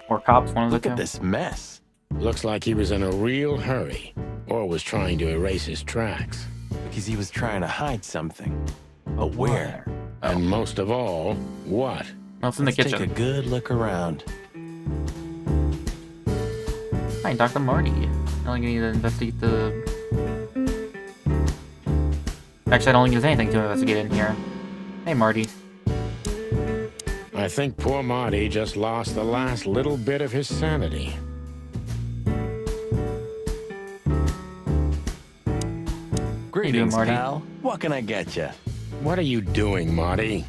Or cops, one of the Look two. at this mess. Looks like he was in a real hurry, or was trying to erase his tracks. Because he was trying to hide something. But where? And most of all, what? Well, it's in the Let's kitchen. take a good look around. Hi, Dr. Marty. I think we need to investigate the... Actually, I don't think there's anything to investigate in here. Hey, Marty. I think poor Marty just lost the last little bit of his sanity. Greetings, Marty? pal. What can I get you? What are you doing, Marty?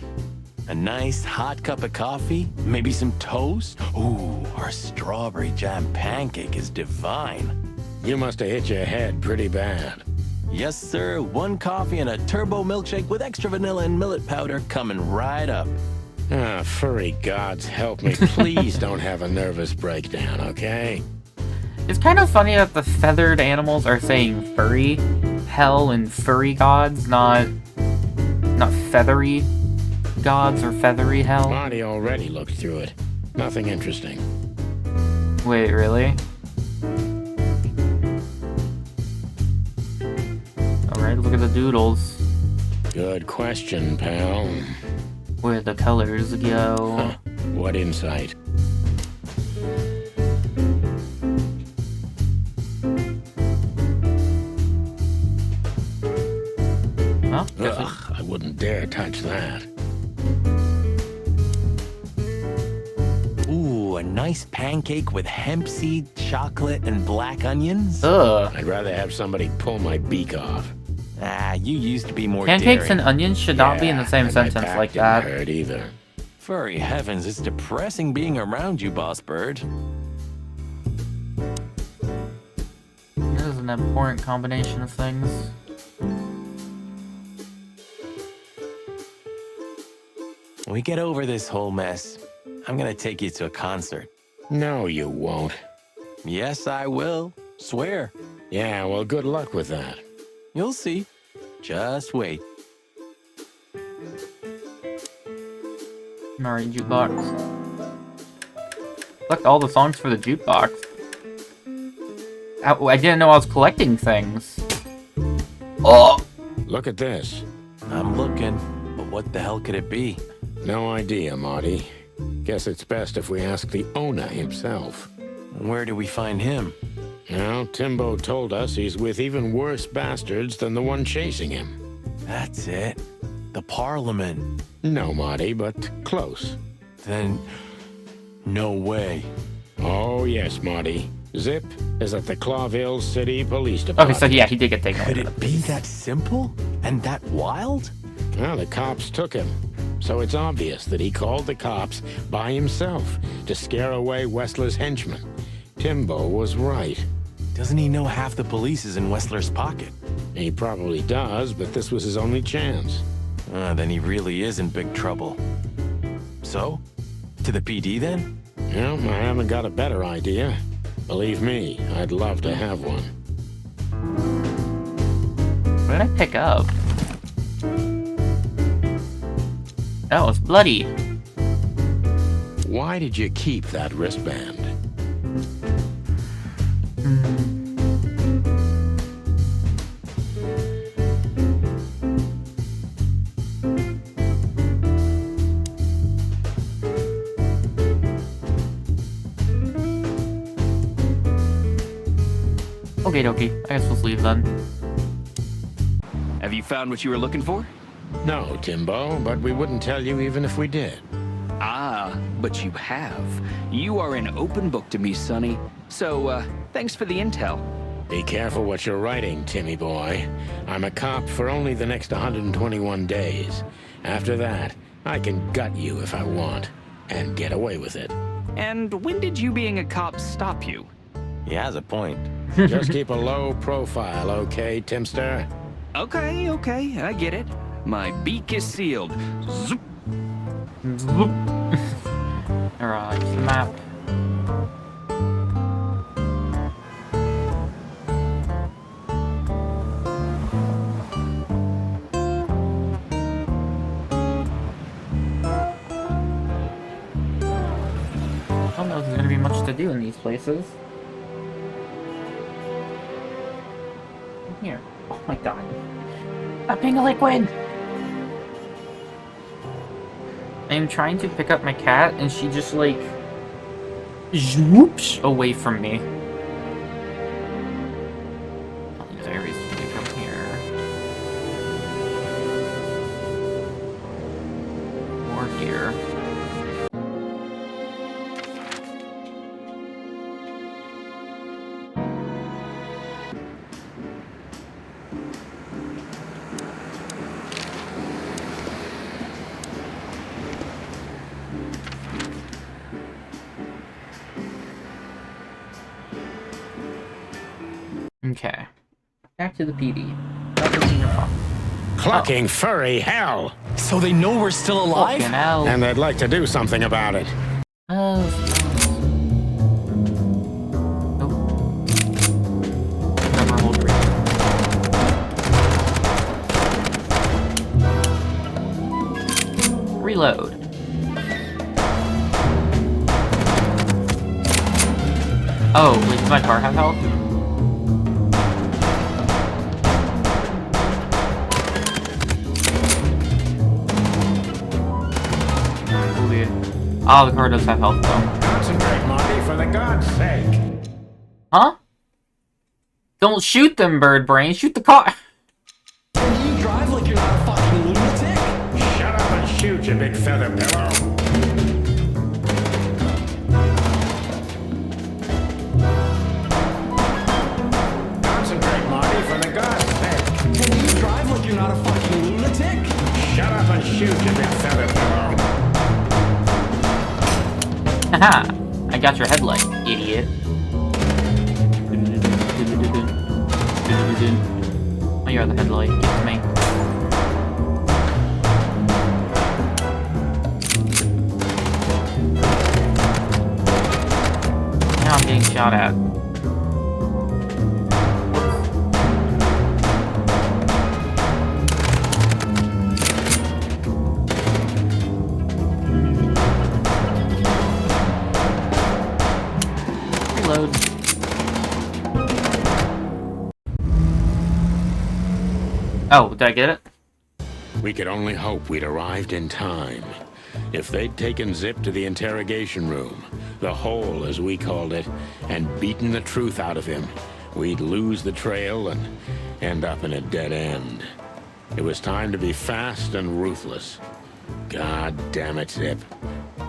A nice hot cup of coffee? Maybe some toast? Ooh, our strawberry jam pancake is divine. You must have hit your head pretty bad. Yes, sir. One coffee and a turbo milkshake with extra vanilla and millet powder coming right up. Ah, furry gods help me. Please don't have a nervous breakdown, okay? It's kind of funny that the feathered animals are saying furry hell and furry gods, not feathery gods or feathery hell. Marty already looked through it. Nothing interesting. Wait, really? Alright, look at the doodles. Good question, pal. Where'd the colors go? Huh. What insight? Well, Ugh, I wouldn't dare touch that. Ooh, a nice pancake with hemp seed, chocolate, and black onions? ugh. I'd rather have somebody pull my beak off. Ah, you used to be more Pancakes daring. and onions should not be in the same and my sentence back like didn't that. hurt either. Furry heavens, it's depressing being around you, boss bird. This is an important combination of things. When we get over this whole mess, I'm gonna take you to a concert. No, you won't. Yes, I will. Swear. Yeah, well, good luck with that. You'll see. Just wait. Alright, jukebox. Collect all the songs for the jukebox. I didn't know I was collecting things. Oh! Look at this. I'm looking, but what the hell could it be? No idea, Marty. Guess it's best if we ask the owner himself. Where do we find him? Now, Timbo told us he's with even worse bastards than the one chasing him. That's it. The Parliament. No, Marty, but close. Then, no way. Oh, yes, Marty. Zip is at the Clawville City Police Department. Okay, so yeah, he did get taken away. Could it be that simple? And that wild? Well, the cops took him. So it's obvious that he called the cops by himself to scare away Wessler's henchmen. Timbo was right. Doesn't he know half the police is in Wessler's pocket? He probably does, but this was his only chance. Then he really is in big trouble. So? To the PD then? Well, I haven't got a better idea. Believe me, I'd love to have one. What did I pick up? Oh, it's bloody. Why did you keep that wristband? Okay, dokie. I guess we'll leave then. Have you found what you were looking for? No, Timbo, but we wouldn't tell you even if we did. Ah, but you have. You are an open book to me, Sonny. So, thanks for the intel. Be careful what you're writing, Timmy boy. I'm a cop for only the next 121 days. After that, I can gut you if I want, and get away with it. And when did you being a cop stop you? He has a point. Just keep a low profile, okay, Timster? Okay, I get it. My beak is sealed. Zoop. Alright, the map. I don't know if there's gonna be much to do in these places. Here. Oh my god. Stop being a liquid! I'm trying to pick up my cat, and she just, like, zwoops away from me. Oh, there's areas to do from here. Or here. Okay. Back to the PD. Back to Senior Pop. Clucking furry hell! So they know we're still alive? Fucking hell. And they'd like to do something about it. Oh. Never hold reload. Oh, wait, does my car have health? Oh, the car does have health, though. Concentrate, Monty, for the god's sake. Huh? Don't shoot them, bird brain. Shoot the car. You drive like you're not a fucking lunatic. Shut up and shoot, you big feather pillow. Concentrate, Monty, for the god's sake. Can you drive like you're not a fucking lunatic? Shut up and shoot, you big feather pillow. Haha! I got your headlight, idiot. Oh, you're the headlight. Give it to me. Now I'm getting shot at. Reload. Oh, did I get it? We could only hope we'd arrived in time. If they'd taken Zip to the interrogation room, the hole as we called it, and beaten the truth out of him, we'd lose the trail and end up in a dead end. It was time to be fast and ruthless. God damn it, Zip.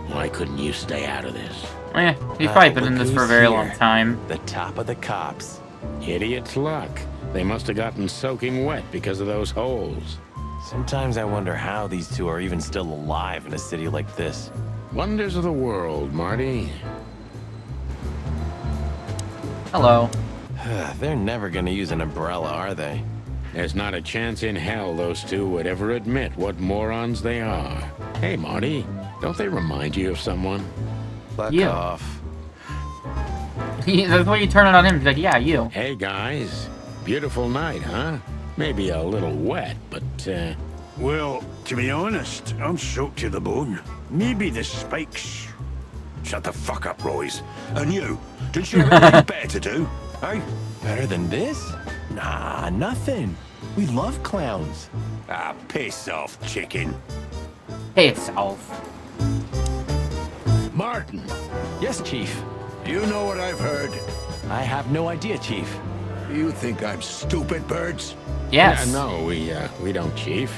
Why couldn't you stay out of this? Eh, you've probably been in this for a very long time. The top of the cops. Idiot's luck. They must have gotten soaking wet because of those holes. Sometimes I wonder how these two are even still alive in a city like this. Wonders of the world, Marty. Hello. They're never gonna use an umbrella, are they? There's not a chance in hell those two would ever admit what morons they are. Hey, Marty, don't they remind you of someone? Fuck Yeah. off. That's why you turn it on him. He's like, yeah, you. Hey, guys. Beautiful night, huh? Maybe a little wet, but, Well, to be honest, I'm soaked to the bone. Maybe the spikes. Shut the fuck up, Royce. And you, did you have anything better to do? Eh? Better than this? Nah, nothing. We love clowns. Ah, piss off, chicken. Hey, it's Alf. Martin, Yes, Chief. you know what I've heard? I have no idea, Chief. You think I'm stupid, birds? Yes. no, we don't, Chief.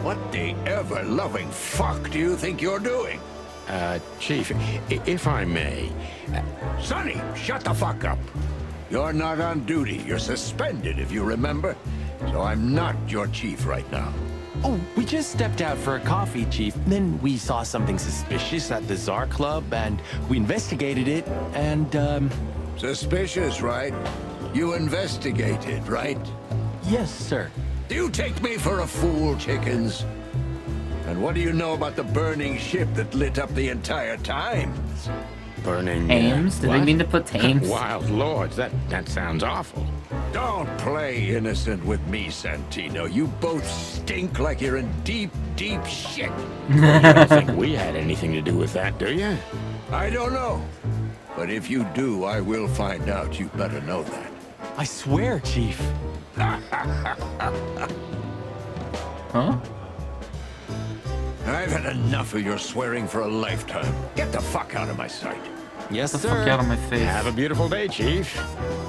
What the ever-loving fuck do you think you're doing? Chief, if I may, Sonny, shut the fuck up. You're not on duty. You're suspended, if you remember. So I'm not your chief right now. Oh, we just stepped out for a coffee, Chief. Then we saw something suspicious at the Czar Club, and we investigated it, and, Suspicious, right? You investigated, right? yes, sir. Do you take me for a fool, chickens? And what do you know about the burning ship that lit up the entire Times? burning... Thames? Did they what? mean to put Thames? Wild lords, that sounds awful. Don't play innocent with me, Santino. You both stink like you're in deep, deep shit. You don't think we had anything to do with that, do you? I don't know. But if you do, I will find out. You better know that. I swear, Chief. Huh? I've had enough of your swearing for a lifetime. Get the fuck out of my sight. Yes, Get the fuck sir. out of my face. Have a beautiful day, Chief.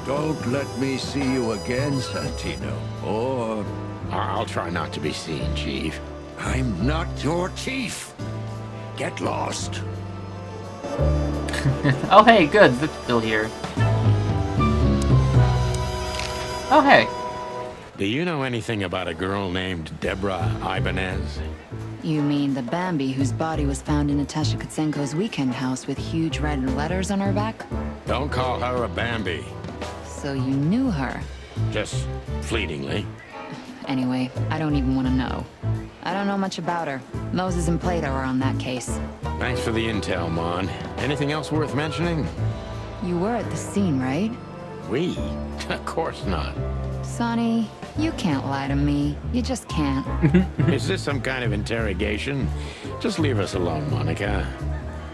Don't let me see you again, Santino. Or I'll try not to be seen, Chief. I'm not your chief. Get lost. Oh, hey, good. Zip's still here. Oh, hey. Do you know anything about a girl named Deborah Ibanez? You mean the Bambi whose body was found in Natasha Kutsenko's weekend house with huge red letters on her back? Don't call her a Bambi. So you knew her. Just fleetingly. Anyway, I don't even want to know. I don't know much about her. Moses and Plato are on that case. Thanks for the intel, Mon. Anything else worth mentioning? You were at the scene, right? We? Of course not. Sonny, you can't lie to me. You just can't. Is this some kind of interrogation? Just leave us alone, Monica.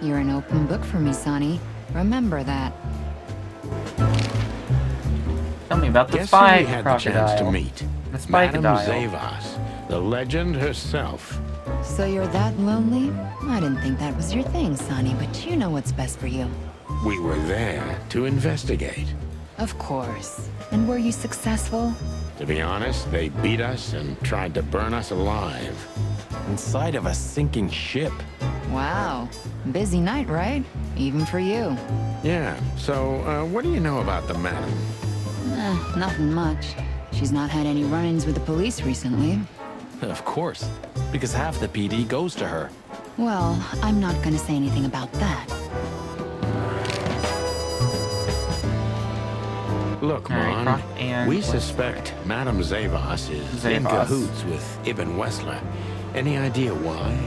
You're an open book for me, Sonny. Remember that. Tell me about the Guess who spy we had the chance to crocodile. meet? The spy Madame crocodile. Zavas, the legend herself. So you're that lonely? I didn't think that was your thing, Sonny, but you know what's best for you. We were there to investigate. Of course. And were you successful? To be honest, they beat us and tried to burn us alive. Inside of a sinking ship. Wow. Busy night, right? Even for you. Yeah, so what do you know about the madam? Nothing much. She's not had any run-ins with the police recently. Of course. Because half the PD goes to her. Well, I'm not gonna say anything about that. Look, All right, Mon, Croc and we Wessler. suspect Madame Zavas is in Zavas. cahoots with Ibn Wessler. Any idea why?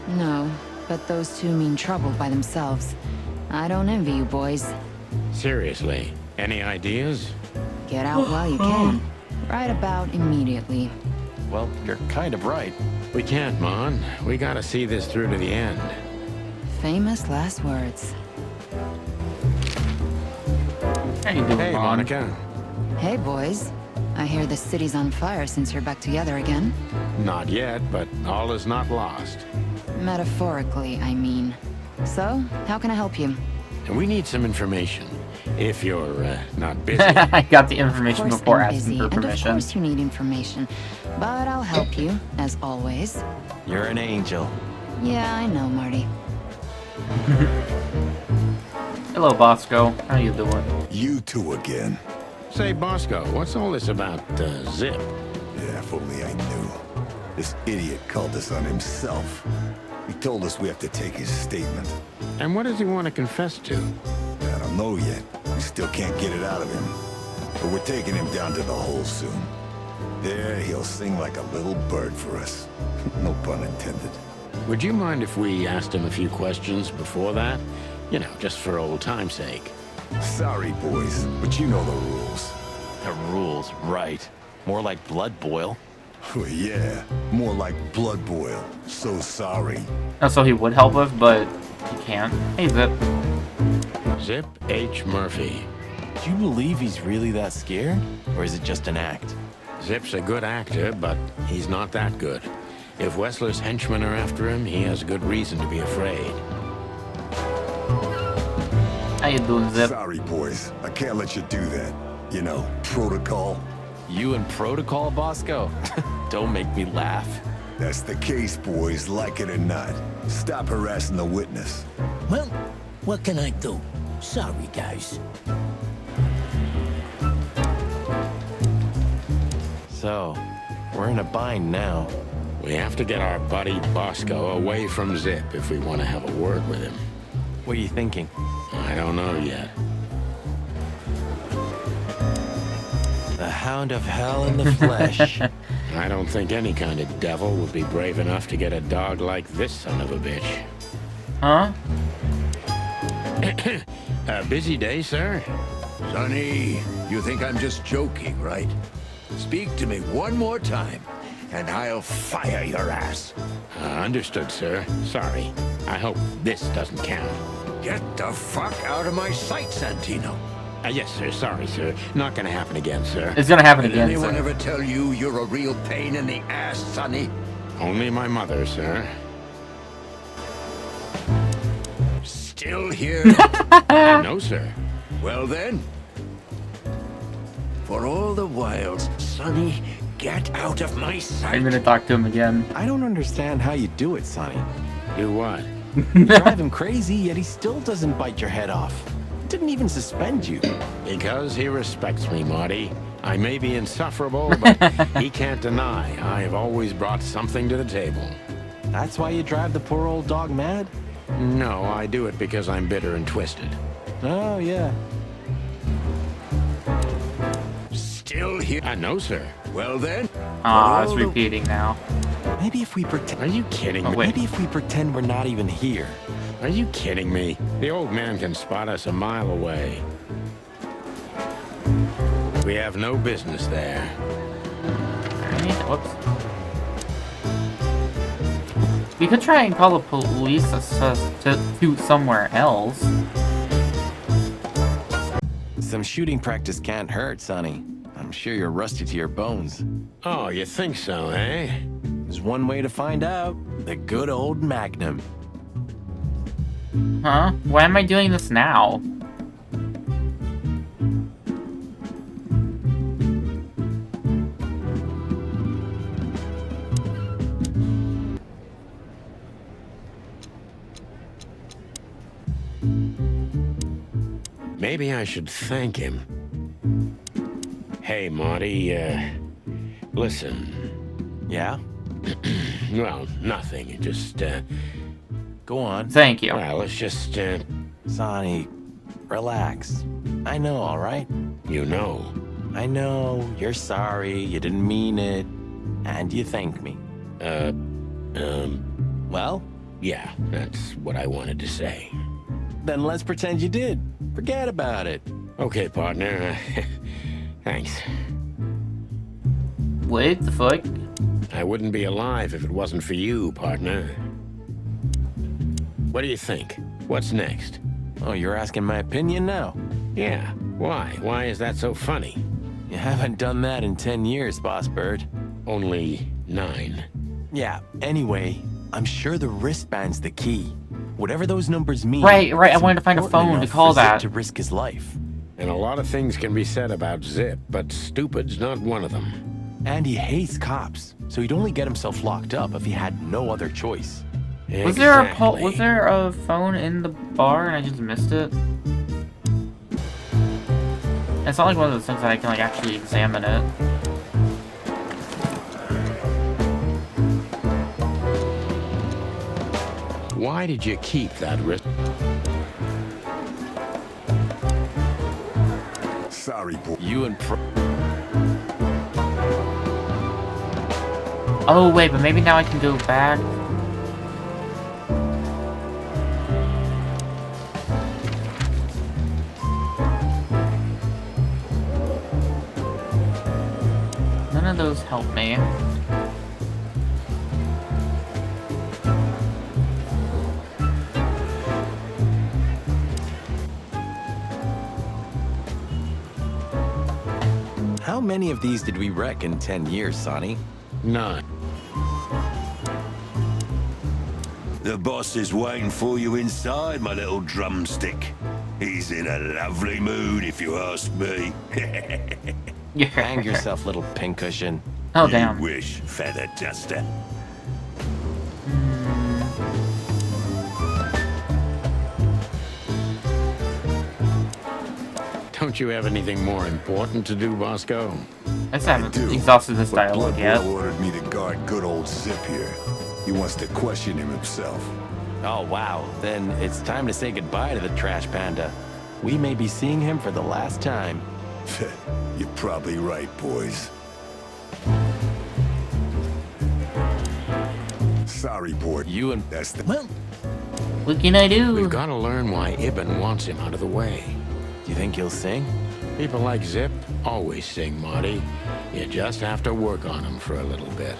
No, but those two mean trouble by themselves. I don't envy you boys. Seriously, any ideas? Get out while you can. Right about immediately. Well, you're kind of right. We can't, Mon. We gotta see this through to the end. Famous last words. How you doing, Hey, Mon? Monica. Hey, boys. I hear the city's on fire since you're back together again. Not yet, but all is not lost. Metaphorically, I mean. So, how can I help you? And we need some information. If you're not busy. I got the Of information course before I'm asking busy, for and of permission. course you need information. But I'll help you, as always. You're an angel. Yeah, I know, Marty. Hello, Bosco. How you doing? You two again. Say, Bosco, what's all this about Zip? Yeah, if only I knew. This idiot called us on himself. He told us we have to take his statement. And what does he want to confess to? I don't know yet. We still can't get it out of him. But we're taking him down to the hole soon. There, he'll sing like a little bird for us. No pun intended. Would you mind if we asked him a few questions before that? You know, just for old time's sake. Sorry, boys, but you know the rules. The rules, right. More like blood boil. Well, yeah, more like blood boil. So sorry. Oh, so he would help us, but he can't. Hey, Zip. Zip H. Murphy. Do you believe he's really that scared? Or is it just an act? Zip's a good actor, but he's not that good. If Wessler's henchmen are after him, he has good reason to be afraid. How you doing, Zip? Sorry, boys. I can't let you do that. You know, protocol. You and protocol, Bosco? Don't make me laugh. That's the case, boys, like it or not. Stop harassing the witness. Well, what can I do? Sorry, guys. So, we're in a bind now. We have to get our buddy Bosco away from Zip if we want to have a word with him. What are you thinking? I don't know yet. The Hound of Hell in the flesh. I don't think any kind of devil would be brave enough to get a dog like this son of a bitch. Huh? A busy day, sir? Sonny, you think I'm just joking, right? Speak to me one more time, and I'll fire your ass. Understood, sir. Sorry. I hope this doesn't count. Get the fuck out of my sight, Santino. Yes, sir. Sorry, sir. Not gonna happen again, sir. It's gonna happen Did again, anyone sir. ever tell you you're a real pain in the ass, Sonny? Only my mother, sir. Still here? No, sir. Well then. For all the wilds, Sonny, get out of my sight. I'm gonna talk to him again. I don't understand how you do it, Sonny. Do what? You drive him crazy, yet he still doesn't bite your head off. Didn't even suspend you. Because he respects me, Marty. I may be insufferable, but he can't deny I've always brought something to the table. That's why you drive the poor old dog mad? No, I do it because I'm bitter and twisted. Oh, yeah. Still here? No, sir. Well then. Aw, it's repeating now. Maybe if we pretend... Are you kidding me? Oh, wait. Maybe if we pretend we're not even here. Are you kidding me? The old man can spot us a mile away. We have no business there. Whoops. We could try and call the police to somewhere else. Some shooting practice can't hurt, Sonny. I'm sure you're rusty to your bones. Oh, you think so, eh? There's one way to find out. The good old Magnum. Huh? Why am I doing this now? Maybe I should thank him. Hey, Marty, listen. Yeah? Well, nothing. Just, Go on. Thank you. well, it's just, Sonny, relax. I know, all right? you know. I know, you're sorry, you didn't mean it, and you thank me. Well, Yeah, that's what I wanted to say. then let's pretend you did. Forget about it. Okay, partner. Thanks. Wait, the fuck? I wouldn't be alive if it wasn't for you, partner. What do you think? What's next? Oh, you're asking my opinion now? Yeah, why? Why is that so funny? You haven't done that in 10 years, Boss Bird. Only 9. Yeah, anyway, I'm sure the wristband's the key. Whatever those numbers mean. Right, I it's wanted to find a important phone to enough call for Zip that. to risk his life. And a lot of things can be said about Zip, but stupid's not one of them. And he hates cops, so he'd only get himself locked up if he had no other choice. Was there Exactly. a phone in the bar and I just missed it? It's not like one of those things that I can like actually examine it. Why did you keep that wrist? Sorry, boy. You and Oh wait, but maybe now I can go back. None of those help me. How many of these did we wreck in 10 years, Sonny? None. The boss is waiting for you inside, my little drumstick. He's in a lovely mood, if you ask me. Hang yourself, little pincushion. Oh You damn. wish, feather duster. Don't you have anything more important to do, Bosco? I just haven't exhausted this But dialogue Blood yet. Boy ordered me to guard good old Zip here. He wants to question him himself. Oh, wow. Then it's time to say goodbye to the trash panda. We may be seeing him for the last time. You're probably right, boys. Sorry, boy. You and... That's the... Well, What can I do? We've got to learn why Ibn wants him out of the way. Do you think he'll sing? People like Zip always sing, Marty. You just have to work on him for a little bit.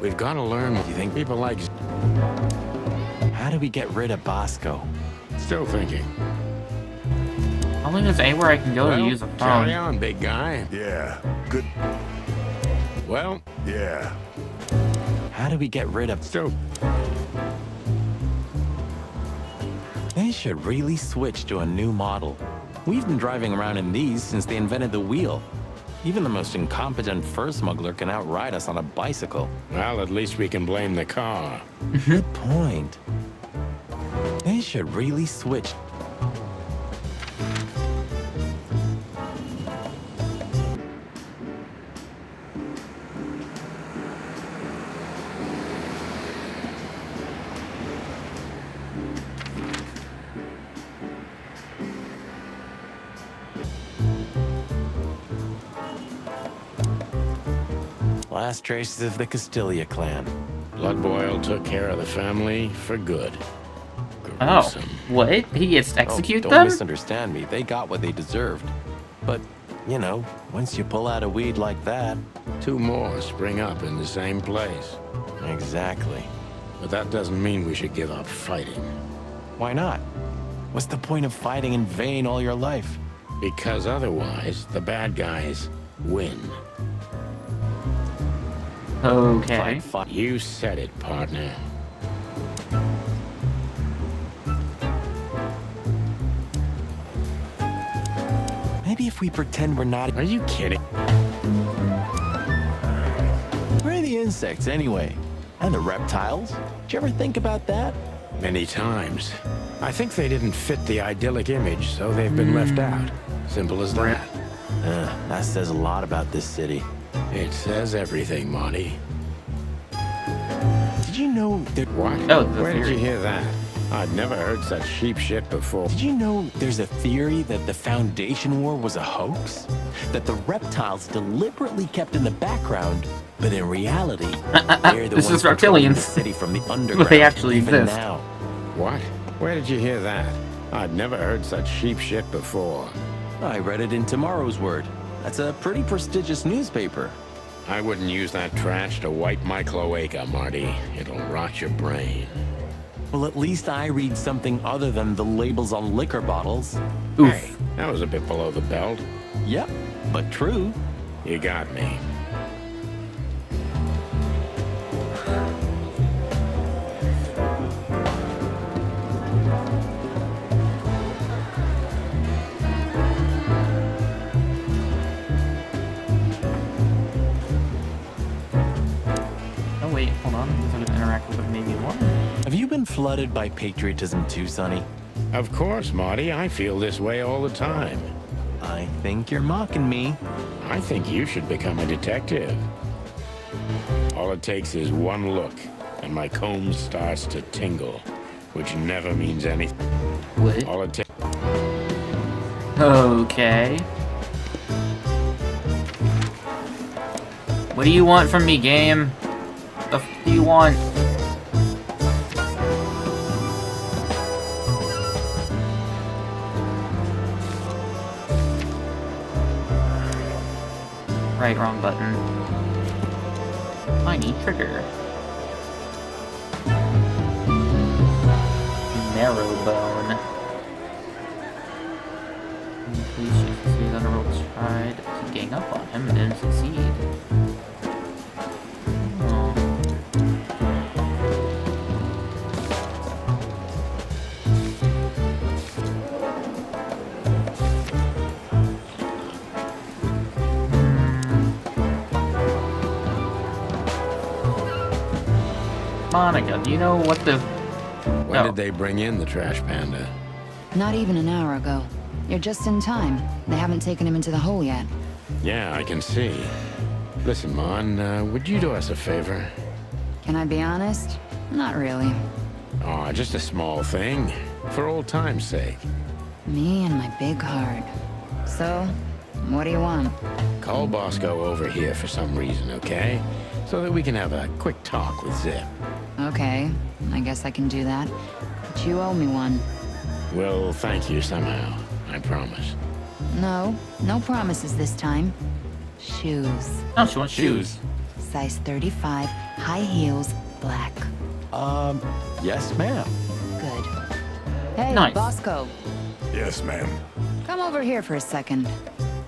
We've got to learn. You think- people like Zip How do we get rid of Bosco? Still thinking. I don't think there's anywhere I can go to use a Carry phone. on, big guy. Yeah, good. Well, Yeah. How do we get rid of... still. They should really switch to a new model. We've been driving around in these since they invented the wheel. Even the most incompetent fur smuggler can outride us on a bicycle. Well, at least we can blame the car. Good point. They should really switch. Last traces of the Castilla clan. Blood Boil took care of the family for good. Oh, Gruesome. what? He gets to execute don't them? misunderstand me. They got what they deserved. But, you know, once you pull out a weed like that... Two more spring up in the same place. Exactly. But that doesn't mean we should give up fighting. Why not? What's the point of fighting in vain all your life? Because otherwise, the bad guys win. Okay. Fight, fight. You said it, partner. Maybe if we pretend we're not... Are you kidding? Where are the insects, anyway? And the reptiles? Did you ever think about that? Many times. I think they didn't fit the idyllic image, so they've been left out. Simple as that. That says a lot about this city. It says everything, Monty. Did you know that... What? Oh, the Where did theory. you hear that? I'd never heard such sheep shit before. Did you know there's a theory that the Foundation War was a hoax? That the reptiles deliberately kept in the background, but in reality, they're the This ones is controlling the reptilians. city from the underground. They actually even exist. now. What? Where did you hear that? I'd never heard such sheep shit before. I read it in Tomorrow's Word. That's a pretty prestigious newspaper. I wouldn't use that trash to wipe my cloaca, Marty. It'll rot your brain. Well, at least I read something other than the labels on liquor bottles. Oof. Hey, that was a bit below the belt. Yep, but true. You got me. Oh wait, hold on. I'm going to interact with it maybe more. Have you been flooded by patriotism too, Sonny? Of course, Marty. I feel this way all the time. I think you're mocking me. I think you should become a detective. All it takes is one look, and my comb starts to tingle, which never means anything. What? All it takes... Okay. What do you want from me, game? The f do you want? Right, wrong button. Tiny trigger. Marrow bone. The police chief sees Underworld tried to gang up on him and didn't succeed. Oh. Monica, do you know what the... When Oh. did they bring in the trash panda? Not even an hour ago. You're just in time. They haven't taken him into the hole yet. Yeah, I can see. Listen, Mon, would you do us a favor? Can I be honest? Not really. Aw, just a small thing. For old time's sake. Me and my big heart. So, what do you want? Call Bosco over here for some reason, okay? So that we can have a quick talk with Zip. Okay, I guess I can do that. But you owe me one. We'll thank you somehow, I promise. No promises this time. Shoes. Oh, she wants shoes. Size 35, high heels, black. Yes, ma'am. Hey, Nice. Bosco. Yes, ma'am. Come over here for a second.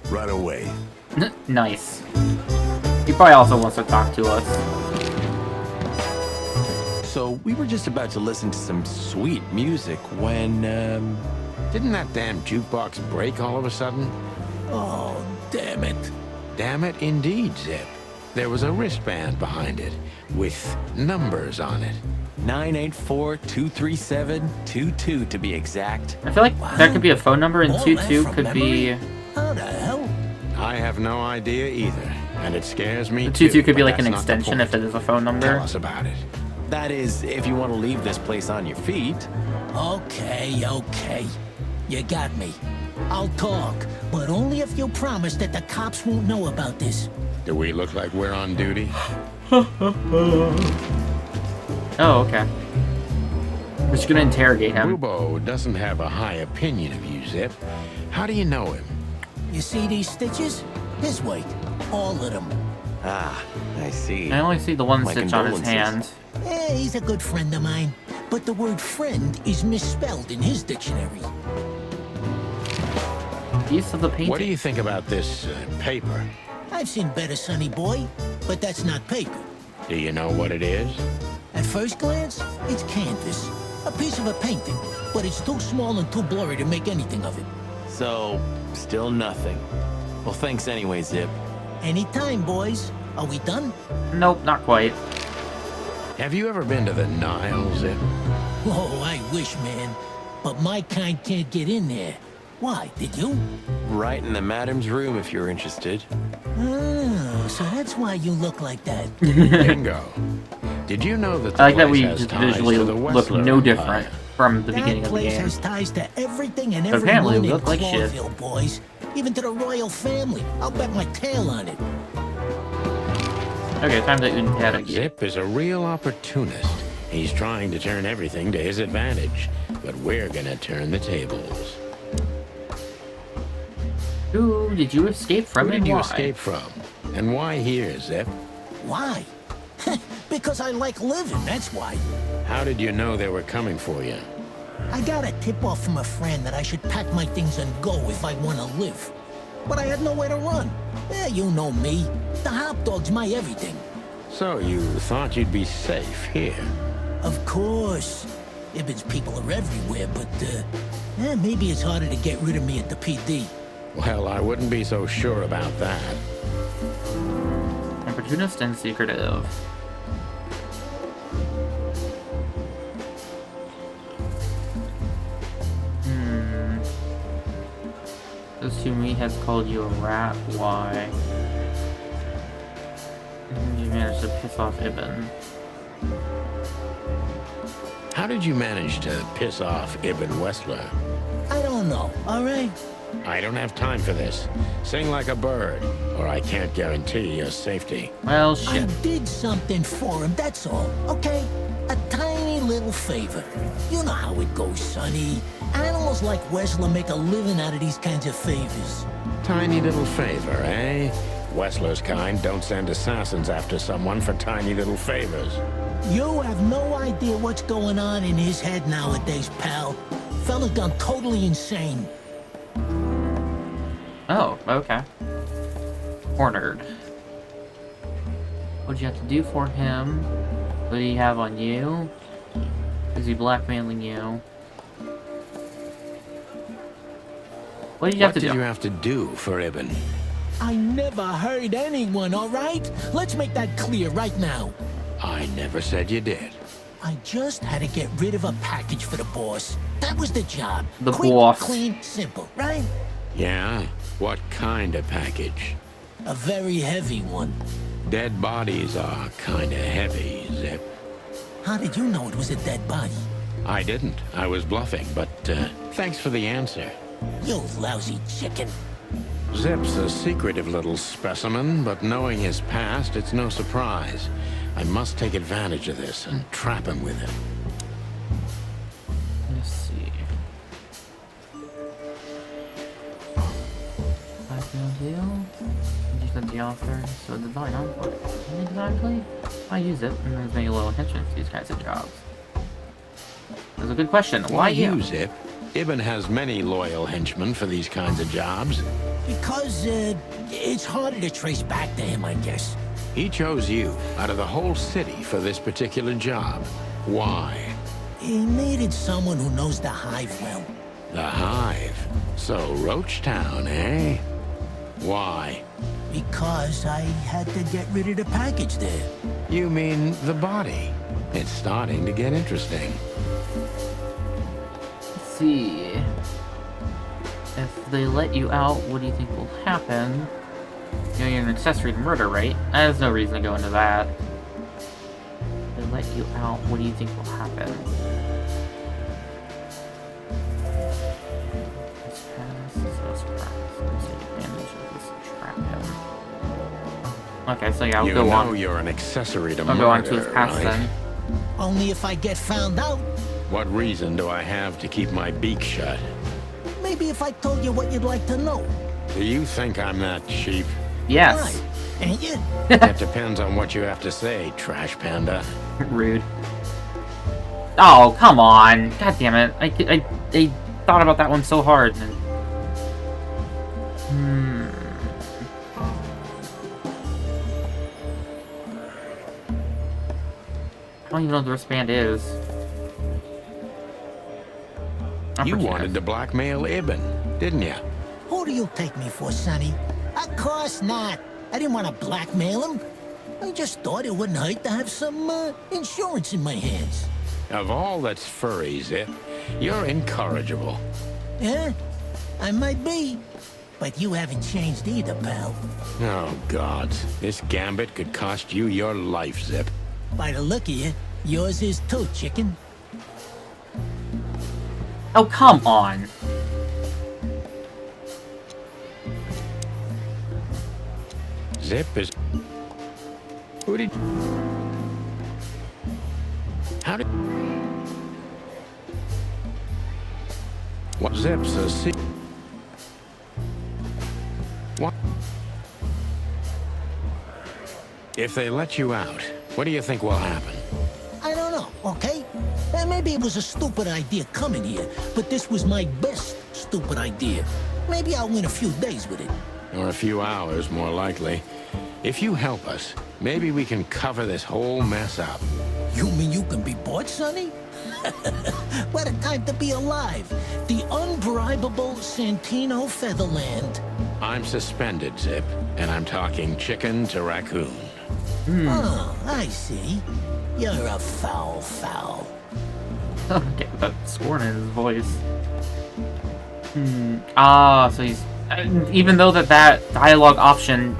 Right away. Nice. He probably also wants to talk to us. So we were just about to listen to some sweet music when, Didn't that damn jukebox break all of a sudden? Oh, damn it. Damn it, indeed, Zip. There was a wristband behind it, with numbers on it. 984-237-22 to be exact. I feel like that could be a phone number, and All 22 that from could be... memory? How the hell? I have no idea either, and it scares me The too. 22 could be but like an that's not the extension if point. it is a phone Tell number. us about it. That is, if you want to leave this place on your feet. Okay, okay. You got me. I'll talk, but only if you promise that the cops won't know about this. Do we look like we're on duty? Oh, okay. We're just gonna interrogate him. Bubo doesn't have a high opinion of you, Zip. How do you know him? You see these stitches? His weight. All of them. Ah, I see. I only see the one My stitch on his hand. condolences. He's a good friend of mine. But the word friend is misspelled in his dictionary. Piece of the painting. What do you think about this paper? I've seen better, sonny boy, but that's not paper. Do you know what it is? At first glance, it's canvas. A piece of a painting, but it's too small and too blurry to make anything of it. So, still nothing. Well, thanks anyway, Zip. Anytime, boys. Are we done? Nope, not quite. Have you ever been to the Nile, Zip? Oh, I wish, man. But my kind can't get in there. Why, did you? Right in the madam's room if you're interested. Oh, so that's why you look like that. Bingo. Did you know that the I like that place we has just ties visually to the look Wessler no Empire? different from the beginning That of the place game. has ties to everything and But everyone apparently we in look like shit. Clawville, boys. Even to the royal family. I'll bet my tail on it. Okay, time to interrogate. Zip is a real opportunist. He's trying to turn everything to his advantage, but we're gonna turn the tables. Who did you escape from Who and did you why? escape from? And why here, Zip? Why? Because I like living, that's why. How did you know they were coming for you? I got a tip-off from a friend that I should pack my things and go if I want to live. But I had nowhere to run. You know me. The hot dog's my everything. So you thought you'd be safe here? Of course. Ibben's people are everywhere, but, maybe it's harder to get rid of me at the PD. Well, I wouldn't be so sure about that. Opportunist and secretive. Those two meatheads called you a rat. Why? You managed to piss off Ibn. How did you manage to piss off Ibn Wessler? I don't know, all right? I don't have time for this. Sing like a bird, or I can't guarantee your safety. Well, I shit. did something for him, that's all, okay? A tiny little favor. You know how it goes, Sonny. Animals like Wessler make a living out of these kinds of favors. Tiny little favor, eh? Wessler's kind don't send assassins after someone for tiny little favors. You have no idea what's going on in his head nowadays, pal. Fella's gone totally insane. Oh, okay. Cornered. What'd you have to do for him? What did he have on you? Is he blackmailing you? What did you have to What did do? you have to do for Ibn? I never hurt anyone, all right? Let's make that clear right now. I never said you did. I just had to get rid of a package for the boss. That was the job. The Quick, boss. clean, simple, right? Yeah? What kind of package? A very heavy one. Dead bodies are kinda heavy, Zip. How did you know it was a dead body? I didn't. I was bluffing, but thanks for the answer. You lousy chicken. Zip's a secretive little specimen, but knowing his past, it's no surprise. I must take advantage of this and trap him with it. Let's see. 502. Use the author. So design on what? Exactly? I use it and there's many little enhancements to these kinds of jobs. There's a good question. Why you? Zip? Ibn has many loyal henchmen for these kinds of jobs. Because, it's harder to trace back to him, I guess. He chose you out of the whole city for this particular job. Why? He needed someone who knows the Hive well. The Hive? So, Roachtown, eh? Why? Because I had to get rid of the package there. You mean the body? It's starting to get interesting. Let's see. If they let you out, what do you think will happen? You know, you're an accessory to murder, right? There's no reason to go into that. If they let you out, what do you think will happen? Okay, so yeah, we'll go on. You know you're an accessory to I'll murder, go on to his past right? then. Only if I get found out. What reason do I have to keep my beak shut? Maybe if I told you what you'd like to know. Do you think I'm that cheap? Yes. Right. Ain't you? That depends on what you have to say, trash panda. Rude. Oh, come on. God damn it. I thought about that one so hard. I don't even know what the wristband is. You wanted to blackmail Ibn, didn't you? Who do you take me for, Sonny? Of course not. I didn't want to blackmail him. I just thought it wouldn't hurt to have some, insurance in my hands. Of all that's furry, Zip, you're incorrigible. Yeah, I might be. But you haven't changed either, pal. Oh, gods. This gambit could cost you your life, Zip. By the look of you, yours is too, chicken. Oh, come on. Zip is... Who did... How did... What Zip's a secret? What? If they let you out, what do you think will happen? I don't know, okay? Maybe it was a stupid idea coming here, but this was my best stupid idea. Maybe I'll win a few days with it. Or a few hours, more likely. If you help us, maybe we can cover this whole mess up. You mean you can be bought, Sonny? What a time to be alive. The unbribable Santino Featherland. I'm suspended, Zip, and I'm talking chicken to raccoon. Oh, I see. You're a foul. Okay, that scorn in his voice. Ah, so he's... even though that dialogue option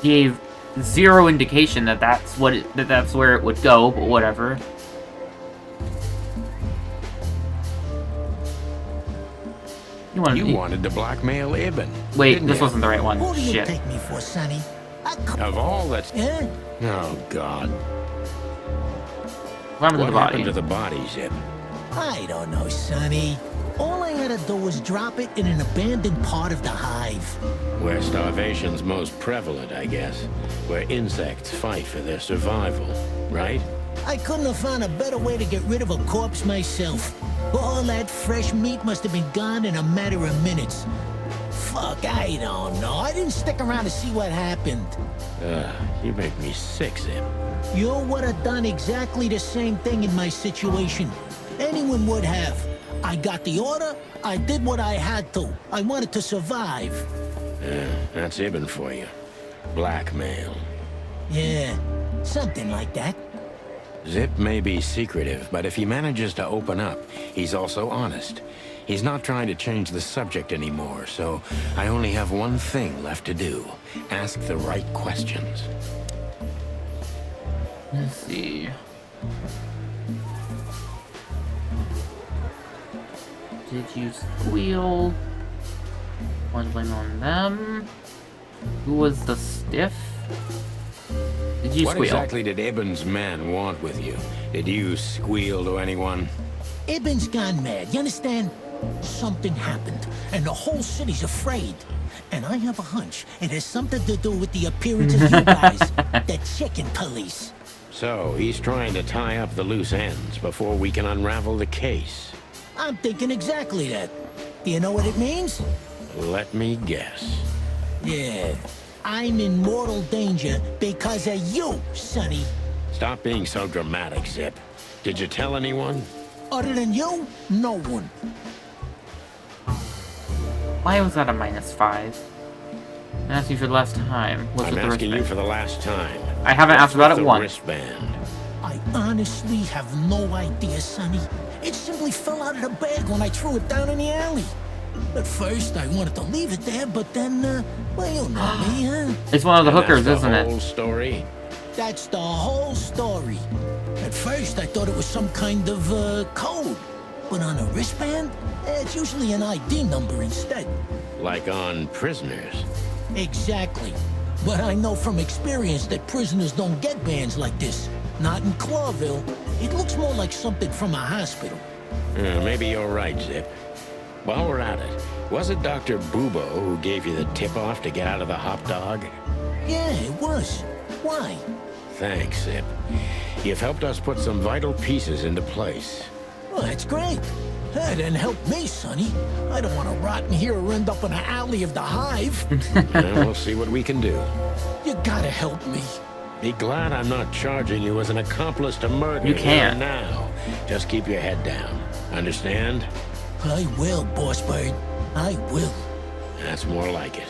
gave zero indication that that's where it would go, but whatever. You wanted to blackmail Ibn. Wait, this wasn't the right one. Who do you Shit. take me for, Sonny? Of all that's... Yeah? Oh, God. What happened to the body? Happened to the body, Zip? I don't know, Sonny. All I had to do was drop it in an abandoned part of the hive. Where starvation's most prevalent, I guess. Where insects fight for their survival, right? I couldn't have found a better way to get rid of a corpse myself. All that fresh meat must have been gone in a matter of minutes. Fuck, I don't know. I didn't stick around to see what happened. You make me sick, Zip. You would have done exactly the same thing in my situation. Anyone would have. I got the order, I did what I had to. I wanted to survive. That's Ibn for you. Blackmail. Yeah, something like that. Zip may be secretive, but if he manages to open up, he's also honest. He's not trying to change the subject anymore, so I only have one thing left to do. Ask the right questions. Let's see. Did you squeal? One blame on them. Who was the stiff? Did you What squeal? exactly did Ibn's men want with you? Did you squeal to anyone? Ibn's gone mad, you understand? Something happened, and the whole city's afraid. And I have a hunch it has something to do with the appearance of you guys, the chicken police. So, he's trying to tie up the loose ends before we can unravel the case. I'm thinking exactly that. Do you know what it means? Let me guess. Yeah. I'm in mortal danger because of you, Sonny. Stop being so dramatic, Zip. Did you tell anyone? Other than you, no one. Why was that a -5? I asked you for the last time. What's I'm with the asking you wristband? for the last time. I haven't asked about it The once. wristband. I honestly have no idea, Sonny. It simply fell out of the bag when I threw it down in the alley. At first, I wanted to leave it there, but then, well, you know me, huh? It's one of the And hookers, that's the isn't whole it? story? That's the whole story. At first, I thought it was some kind of, code. But on a wristband, it's usually an ID number instead. Like on prisoners. Exactly. But I know from experience that prisoners don't get bands like this. Not in Clawville. It looks more like something from a hospital. Maybe you're right, Zip. While we're at it, was it Dr. Bubo who gave you the tip-off to get out of the hot dog? Yeah, it was. Why? Thanks, Zip. You've helped us put some vital pieces into place. Well, that's great. That didn't help me, Sonny. I don't want to rot in here or end up in an alley of the Hive. We'll see what we can do. You gotta help me. Be glad I'm not charging you as an accomplice to murder You here can't. and now. Just keep your head down. Understand? I will, Boss Bird. I will. That's more like it.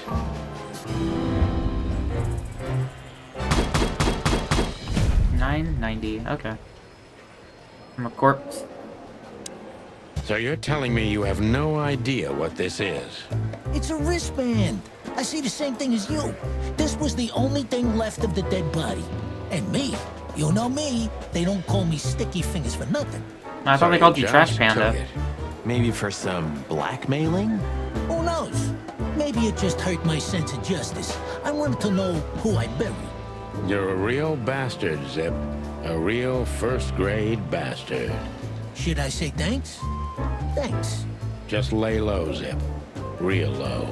$9.90. Okay. I'm a corpse. So you're telling me you have no idea what this is? It's a wristband. I see the same thing as you. This was the only thing left of the dead body. And me, you know me, they don't call me Sticky Fingers for nothing. I thought they called you Trash just Panda. took it. Maybe for some blackmailing? Who knows? Maybe it just hurt my sense of justice. I wanted to know who I buried. You're a real bastard, Zip. A real first-grade bastard. Should I say thanks? Thanks. Just lay low, Zip. Real low.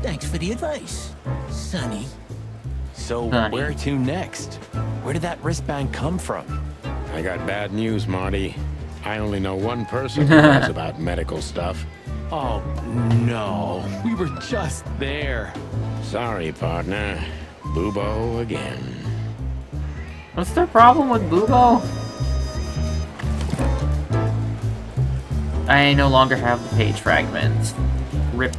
Thanks for the advice, Sonny. So Honey. where to next? Where did that wristband come from? I got bad news, Marty. I only know one person who knows about medical stuff. Oh, no. We were just there. Sorry, partner. Bubo again. What's their problem with Bubo? I no longer have the page fragments. Rip.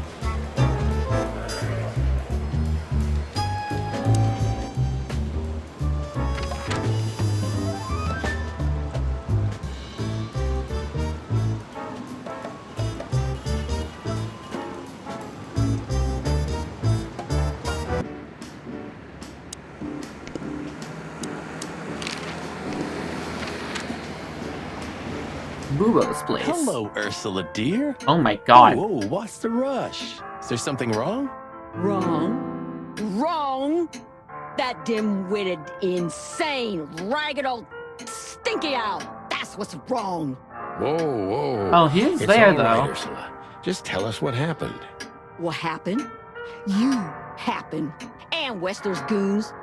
Bubo's place. Hello, Ursula, dear. Oh my god. Whoa, what's the rush? Is there something wrong? Wrong. Wrong. That dim-witted, insane, ragged old stinky owl. That's what's wrong. Whoa, whoa. Oh, he is It's there, all right, though. Ursula. Just tell us what happened. What happened? You happened. And Wester's goons.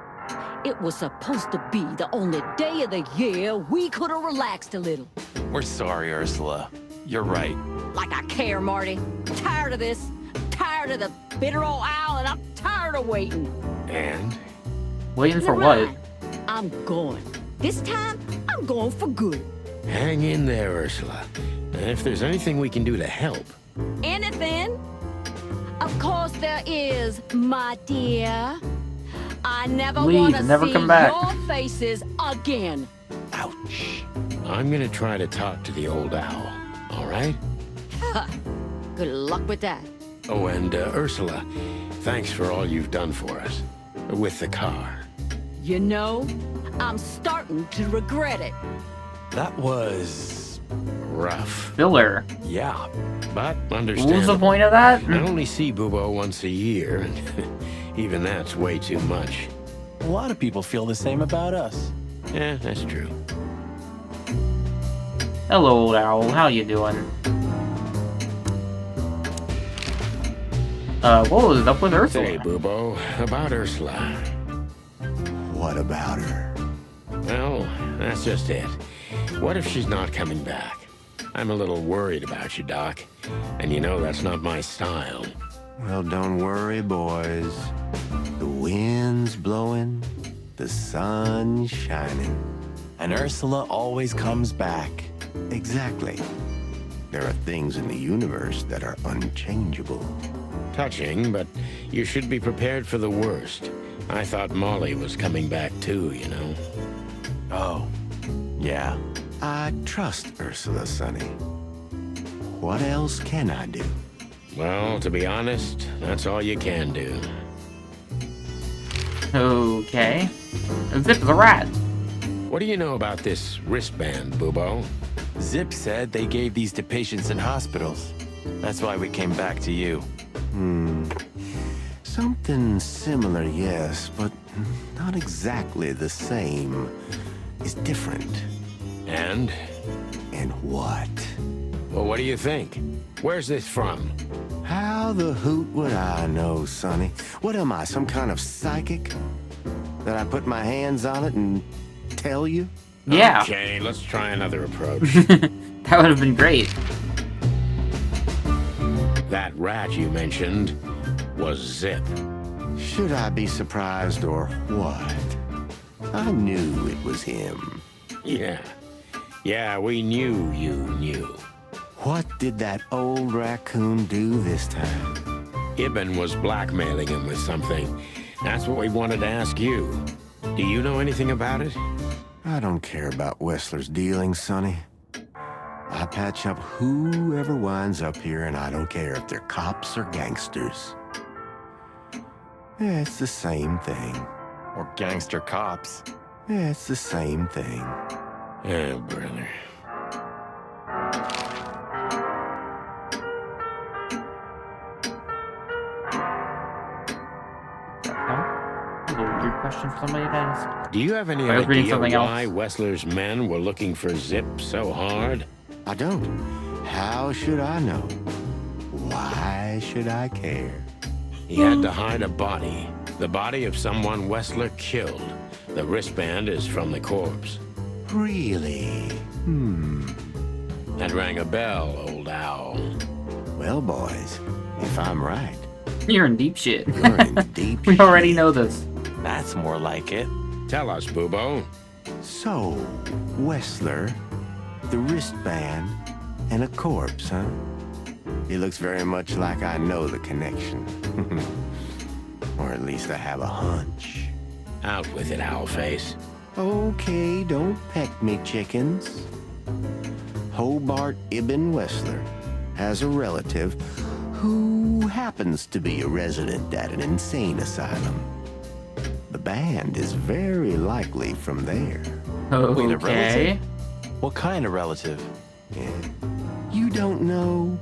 It was supposed to be the only day of the year we could have relaxed a little. We're sorry, Ursula. You're right. Like I care, Marty. Tired of this. Tired of the bitter old owl, and I'm tired of waiting. And? Waiting for You're what? right. I'm going. This time, I'm going for good. Hang in there, Ursula. And if there's anything we can do to help. Anything? Of course there is, my dear. I never Leave, want to never see come back. your faces again. Ouch. I'm gonna try to talk to the old owl, all right? Good luck with that. Oh, and Ursula, thanks for all you've done for us. With the car. You know, I'm starting to regret it. That was... Rough. Filler. yeah. But What was the understandable. point of that? I only see Bubo once a year, and even that's way too much. A lot of people feel the same about us. Yeah, that's true. Hello, old owl. How you doing? What was up with Ursula? Say, Bubo, about Ursula. What about her? Well, that's just it. What if she's not coming back? I'm a little worried about you, Doc. And you know that's not my style. Well, don't worry, boys. The wind's blowing, the sun's shining. And Ursula always comes back. Exactly. There are things in the universe that are unchangeable. Touching, but you should be prepared for the worst. I thought Molly was coming back too, you know. Oh, yeah. I trust Ursula, Sonny. What else can I do? Well, to be honest, that's all you can do. Okay. Zip is a rat. What do you know about this wristband, Bubo? Zip said they gave these to patients in hospitals. That's why we came back to you. Something similar, yes, but not exactly the same. It's different. And? And what? Well, what do you think? Where's this from? How the hoot would I know, Sonny? What am I, some kind of psychic? That I put my hands on it and tell you? Yeah. Okay, let's try another approach. That would have been great. That rat you mentioned was Zip. Should I be surprised or what? I knew it was him. Yeah, we knew you knew. What did that old raccoon do this time? Ibn was blackmailing him with something. That's what we wanted to ask you. Do you know anything about it? I don't care about Wessler's dealings, Sonny. I patch up whoever winds up here, and I don't care if they're cops or gangsters. Yeah, it's the same thing. Or gangster cops. Yeah, it's the same thing. Oh, brother. A little weird question for somebody to ask. Do you have any I was reading idea something why else. Wessler's men were looking for Zip so hard? I don't. How should I know? Why should I care? He had to hide a body. The body of someone Wessler killed. The wristband is from the corpse. Really? That rang a bell, old owl. Well, boys, if I'm right, You're in deep shit. you're in deep We already shit. know this. That's more like it. Tell us, Bubo. So, Wessler, the wristband, and a corpse, huh? It looks very much like I know the connection. Or at least I have a hunch. Out with it, Owlface. Okay, don't peck me, chickens. Hobart Ibn Wessler has a relative who happens to be a resident at an insane asylum. The band is very likely from there. Wait, a Okay. What kind of relative? Yeah. You don't know?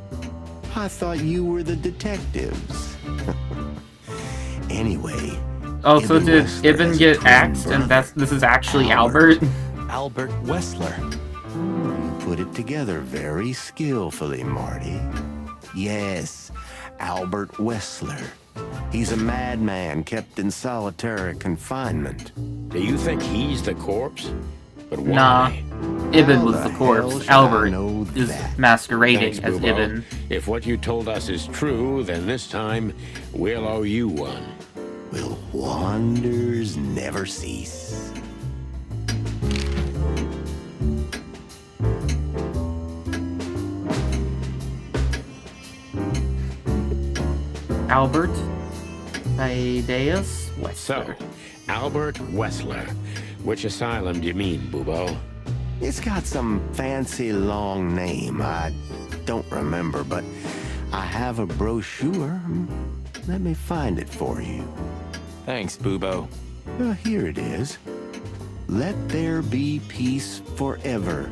I thought you were the detectives. Anyway. Oh, so Ibn did Wessler Ibn has a get twin axed, and brother, this is actually Albert. Albert? Albert Wessler. You put it together very skillfully, Marty. Yes, Albert Wessler. He's a madman kept in solitary confinement. Do you think he's the corpse? But why? Nah. Ibn How was the the hell corpse. should I Albert know is that? masquerading Thanks, as Bubo. Ibn. If what you told us is true, then this time we'll owe you one. Will wonders never cease? Albert Thaddeus So, Wessler. Albert Wessler. Which asylum do you mean, Bubo? It's got some fancy long name. I don't remember, but I have a brochure. Let me find it for you. Thanks, Bubo. Here it is. Let There Be Peace Forever.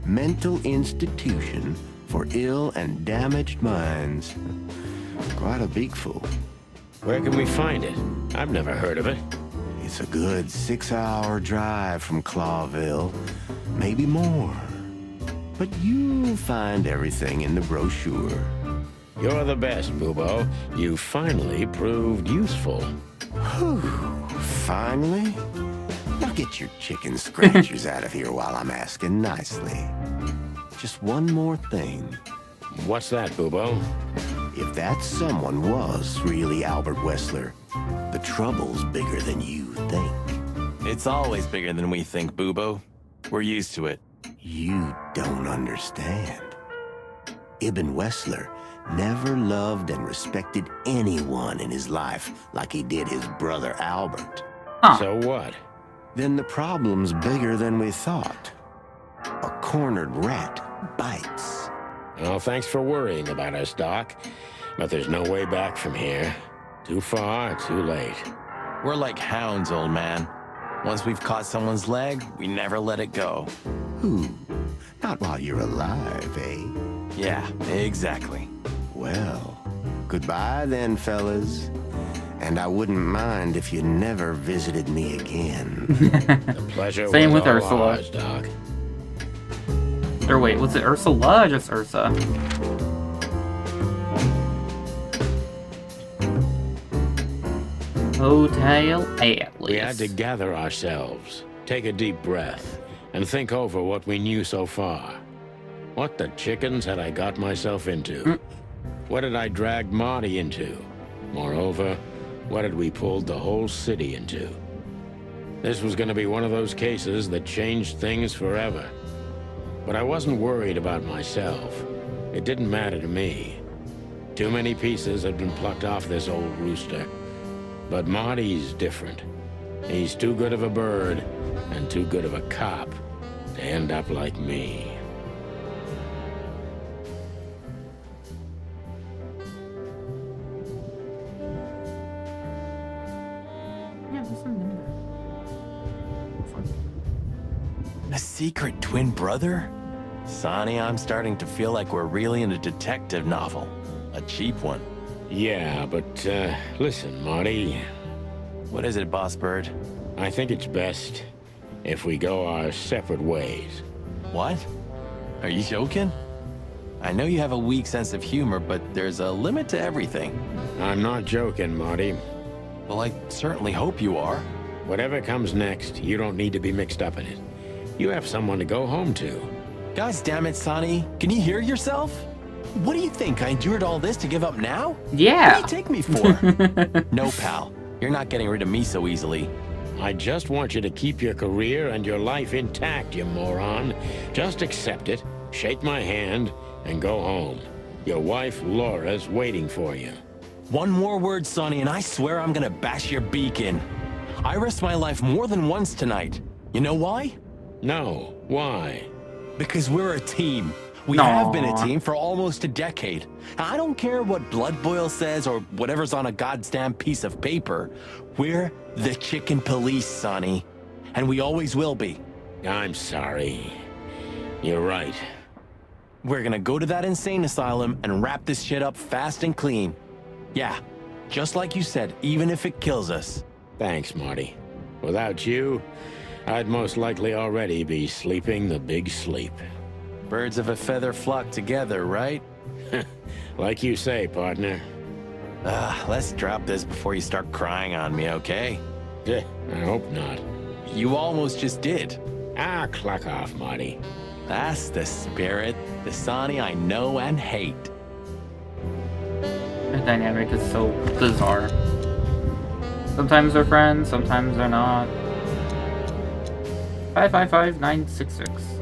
Mental Institution for Ill and Damaged Minds. Quite a big fool. Where can we find it? I've never heard of it. It's a good 6-hour drive from Clawville. Maybe more. But you'll find everything in the brochure. You're the best, Bubo. You finally proved useful. Whew. Finally? Now get your chicken scratchers out of here while I'm asking nicely. Just one more thing. What's that, Bubo? If that someone was really Albert Wessler, the trouble's bigger than you think. It's always bigger than we think, Bubo. We're used to it. You don't understand. Ibn Wessler never loved and respected anyone in his life like he did his brother Albert. Huh. So what? Then the problem's bigger than we thought. A cornered rat bites. Well, thanks for worrying about us, Doc. But there's no way back from here. Too far, too late. We're like hounds, old man. Once we've caught someone's leg, we never let it go. Ooh, not while you're alive, eh? Yeah, exactly. Well, goodbye then, fellas. And I wouldn't mind if you never visited me again. The pleasure Same was with all Ursula. ours, Doc. Or wait, was it Ursula or just Ursa? Hotel Atlas. We had to gather ourselves, take a deep breath, and think over what we knew so far. What the chickens had I got myself into? What had I dragged Marty into? Moreover, what had we pulled the whole city into? This was going to be one of those cases that changed things forever. But I wasn't worried about myself. It didn't matter to me. Too many pieces had been plucked off this old rooster. But Marty's different. He's too good of a bird and too good of a cop to end up like me. Yeah, what's the number? A secret twin brother? Sonny, I'm starting to feel like we're really in a detective novel. A cheap one. Yeah, but, listen, Marty. What is it, Boss Bird? I think it's best if we go our separate ways. What? Are you joking? I know you have a weak sense of humor, but there's a limit to everything. I'm not joking, Marty. Well, I certainly hope you are. Whatever comes next, you don't need to be mixed up in it. You have someone to go home to. Gosh damn it, Sonny. Can you hear yourself? What do you think? I endured all this to give up now? Yeah. What do you take me for? No, pal. You're not getting rid of me so easily. I just want you to keep your career and your life intact, you moron. Just accept it, shake my hand, and go home. Your wife, Laura's waiting for you. One more word, Sonny, and I swear I'm gonna bash your beak in. I risked my life more than once tonight. You know why? No. Why? Because we're a team. We have been a team for almost a decade. I don't care what Blood Boil says or whatever's on a goddamn piece of paper. We're the Chicken Police, Sonny. And we always will be. I'm sorry. You're right. We're gonna go to that insane asylum and wrap this shit up fast and clean. Yeah, just like you said, even if it kills us. Thanks, Marty. Without you, I'd most likely already be sleeping the big sleep. Birds of a feather flock together, right? Like you say, partner. Let's drop this before you start crying on me, okay? I hope not. You almost just did. Clock off, Marty. That's the spirit, the Sonny I know and hate. The dynamic is so bizarre. Sometimes they're friends, sometimes they're not. 555-966.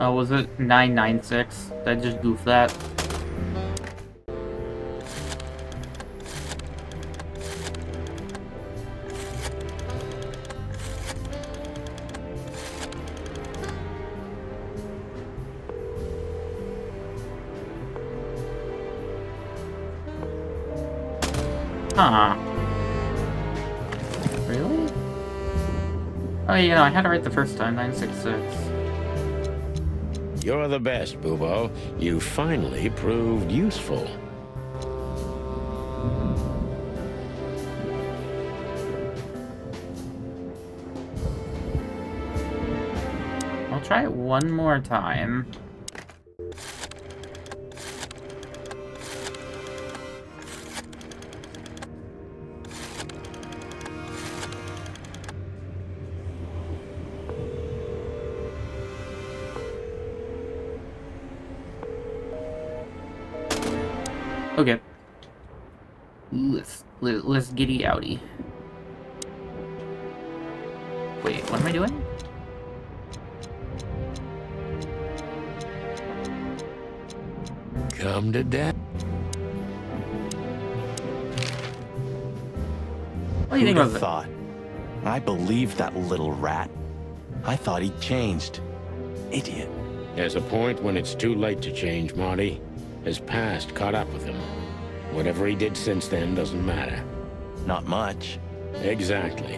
Oh, was it 996? Did I just goof that? Huh. Really? Oh, yeah, no, I had it right the first time, 966. You're the best, Bubo. You finally proved useful. try it one more time. Okay. Let's giddy outie. Wait, what am I doing? Come to death. What do you think Who'da of it? thought? I believed that little rat. I thought he changed. Idiot. There's a point when it's too late to change, Marty. His past caught up with him. Whatever he did since then doesn't matter. Not much. Exactly.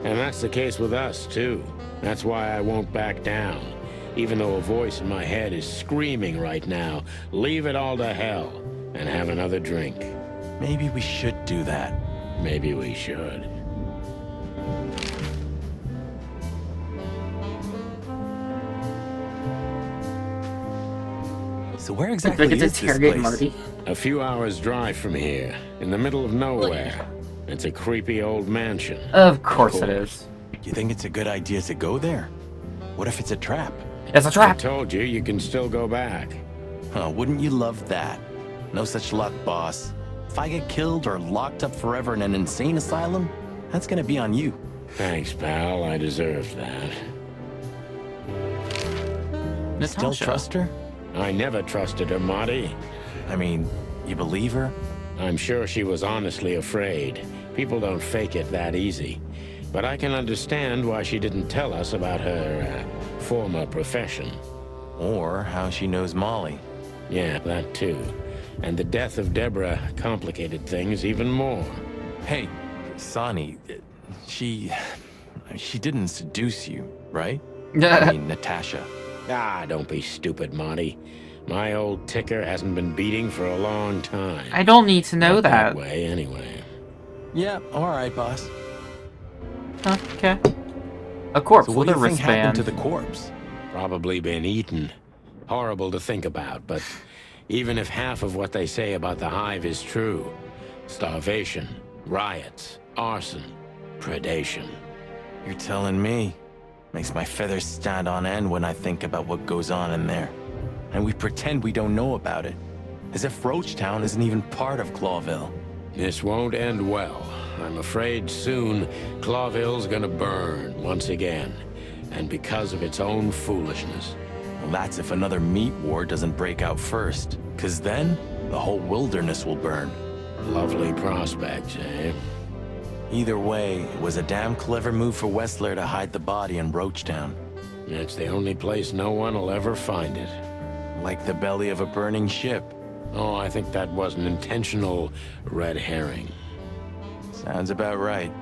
And that's the case with us, too. That's why I won't back down. Even though a voice in my head is screaming right now, leave it all to hell and have another drink. Maybe we should do that. Maybe we should. So where exactly Like it's is this interrogate place? Marty. A few hours' drive from here, in the middle of nowhere. It's a creepy old mansion. Of course it is. You think it's a good idea to go there? What if it's a trap? It's a I trap. told you, you can still go back. Huh, wouldn't you love that? No such luck, boss. If I get killed or locked up forever in an insane asylum, that's gonna be on you. Thanks, pal. I deserved that. Still Natasha. trust her? I never trusted her, Marty. I mean, you believe her? I'm sure she was honestly afraid. People don't fake it that easy. But I can understand why she didn't tell us about her former profession. Or how she knows Molly. Yeah, that too. And the death of Deborah complicated things even more. Hey, Sonny, she didn't seduce you, right? I mean, Natasha. Ah, don't be stupid, Marty. My old ticker hasn't been beating for a long time. I don't need to know Not that. way, anyway. Yeah, all right, boss. Okay. A corpse So what with do a you think happened wristband. to the corpse? Probably been eaten. Horrible to think about, but even if half of what they say about the hive is true, starvation, riots, arson, predation. You're telling me. Makes my feathers stand on end when I think about what goes on in there. And we pretend we don't know about it. As if Roachtown isn't even part of Clawville. This won't end well. I'm afraid soon Clawville's gonna burn once again, and because of its own foolishness. Well, that's if another meat war doesn't break out first. 'Cause then, the whole wilderness will burn. Lovely prospects, eh? Either way, it was a damn clever move for Wessler to hide the body in Roachtown. It's the only place no one will ever find it. Like the belly of a burning ship. Oh, I think that was an intentional red herring. Sounds about right.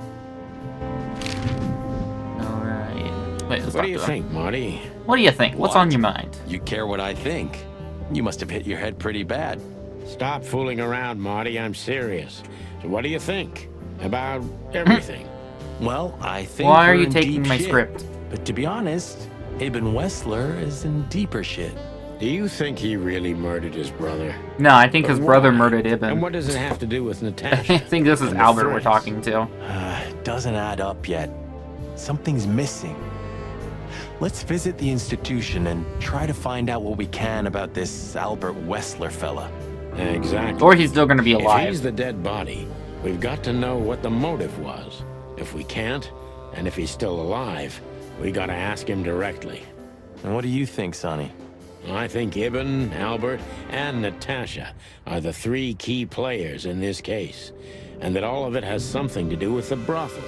Alright. Wait, let's What talk do you to them. think, Marty? What do you think? What's What? on your mind? You care what I think? You must have hit your head pretty bad. Stop fooling around, Marty. I'm serious. So what do you think? About everything? Well, I think Why are we're you in taking deep my shit. script? But to be honest, Ibn Wessler is in deeper shit. Do you think he really murdered his brother? No, I think But his brother why? murdered And Ibn. what does it have to do with I Natasha? think this is and the Albert we're threats? talking to. Doesn't add up yet. Something's missing. Let's visit the institution and try to find out what we can about this Albert Wessler fella. Exactly. Or he's still gonna be If alive. he's the dead body, we've got to know what the motive was. If we can't, and if he's still alive, we gotta ask him directly. And what do you think, Sonny? I think Ibn, Albert, and Natasha are the three key players in this case, and that all of it has something to do with the brothel.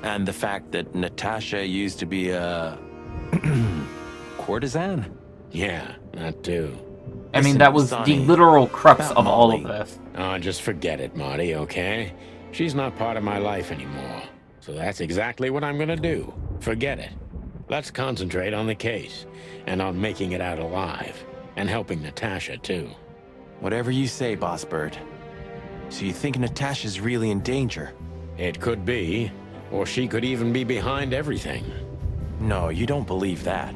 And the fact that Natasha used to be a courtesan? Yeah, that too. I mean, Listen, that was Sonny, the literal crux about of all Molly. of this. Oh, just forget it, Marty, okay? She's not part of my life anymore. So that's exactly what I'm gonna do. Forget it. Let's concentrate on the case, and on making it out alive, and helping Natasha, too. Whatever you say, Boss Bird. So you think Natasha's really in danger? It could be, or she could even be behind everything. No, you don't believe that.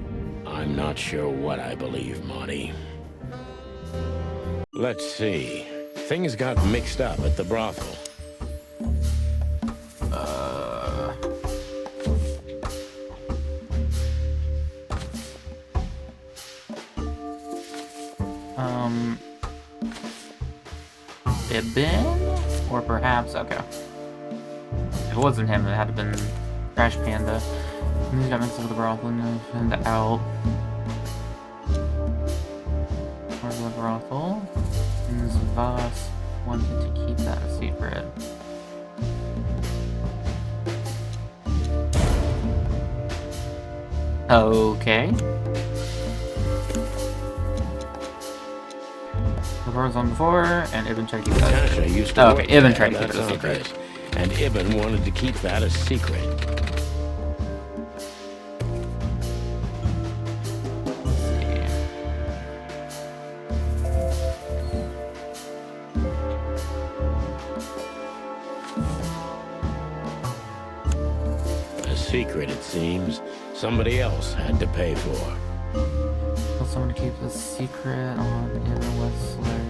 I'm not sure what I believe, Marty. Let's see. Things got mixed up at the brothel. Ibn? Or perhaps, okay. If it wasn't him, it had to have been Trash Panda. He got mixed up with the brothel and out. Or the brothel. And Zvas wanted to keep that a secret. Okay. The was on before, and Ibn tried to keep that. Natasha used to Okay, work Ibn there, tried to keep it a that's secret. obvious. And Ibn wanted to keep that a secret. A secret, it seems, somebody else had to pay for. Tell someone to keep the secret on Ibn Wessler.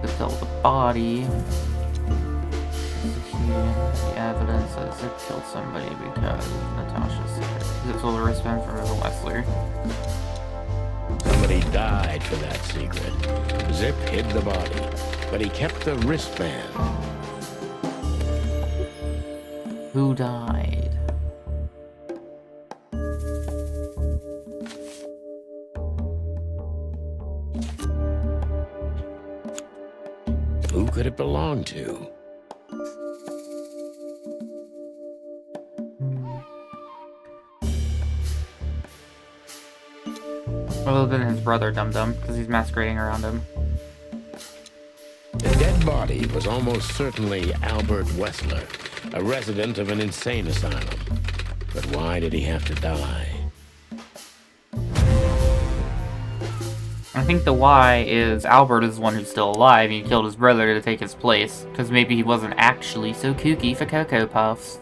To tell the body. The evidence that Zip killed somebody because of Natasha's secret. Zip stole the wristband from Ibn Wessler. Somebody died for that secret. Zip hid the body, but he kept the wristband. Who died? Who could it belong to? Well, then his brother, Dum Dum, because he's masquerading around him. The dead body was almost certainly Albert Wessler, a resident of an insane asylum. But why did he have to die? I think the why is Albert is the one who's still alive, and he killed his brother to take his place, because maybe he wasn't actually so kooky for Cocoa Puffs.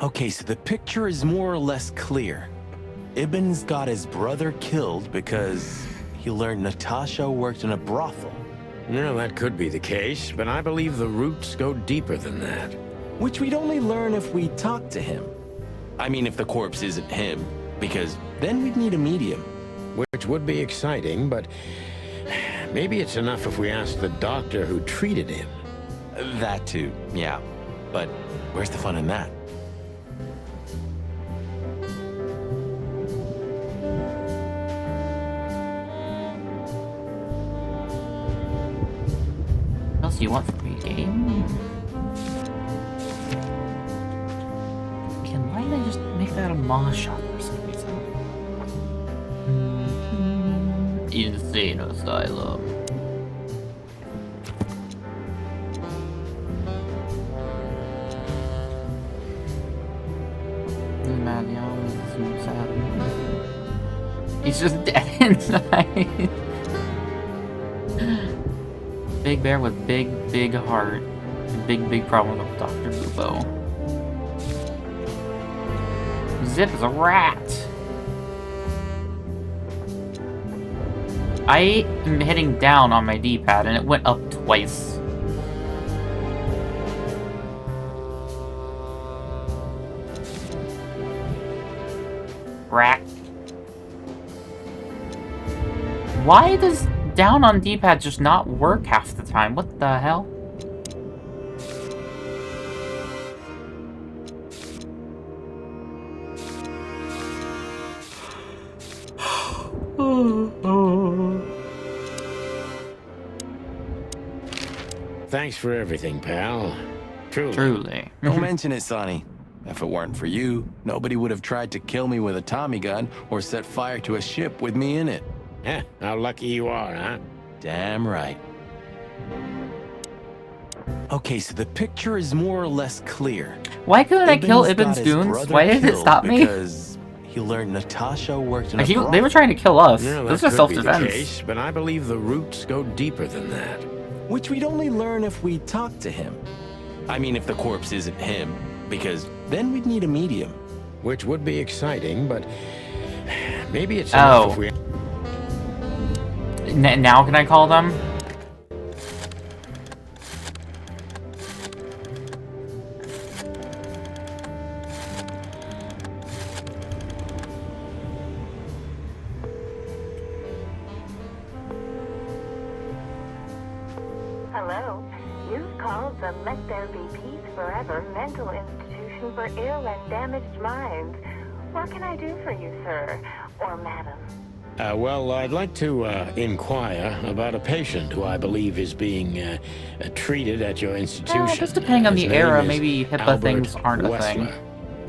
Okay, so the picture is more or less clear. Ibn's got his brother killed because he learned Natasha worked in a brothel. No, that could be the case, but I believe the roots go deeper than that. Which we'd only learn if we talked to him. I mean, if the corpse isn't him, because then we'd need a medium. Which would be exciting, but maybe it's enough if we ask the doctor who treated him. That too, yeah. But where's the fun in that? What else do you want from me, game? Why did I just make that a Moss shop for some reason? Insane Asylum. He's just dead inside. Big bear with big heart. Big problem with Dr. Bubo. Zip is a rat. I am hitting down on my D-pad and it went up twice. Rat. Why does down on D-pad just not work half the time? What the hell? Thanks for everything, pal. Truly. Don't mention it, Sonny. If it weren't for you, nobody would have tried to kill me with a Tommy gun or set fire to a ship with me in it. Heh, how lucky you are, huh? Damn right. Okay, so the picture is more or less clear. Why couldn't I kill Ibn's Ibn's got his goons? brother Why did it killed stop me? Because he learned Natasha worked in a brothel. They were trying to kill us. No, This that is could be the self-defense. case, but I believe the roots go deeper than that. Which we'd only learn if we talked to him. I mean, if the corpse isn't him, because then we'd need a medium. Which would be exciting, but maybe it's enough if we... Now can I call them? Hello. You've called the Let There Be Peace Forever mental institution for ill and damaged minds. What can I do for you, sir? Or madam? Well, I'd like to inquire about a patient who I believe is being treated at your institution. Just depending on His the name era, is maybe HIPAA Albert things aren't a thing. Wessler.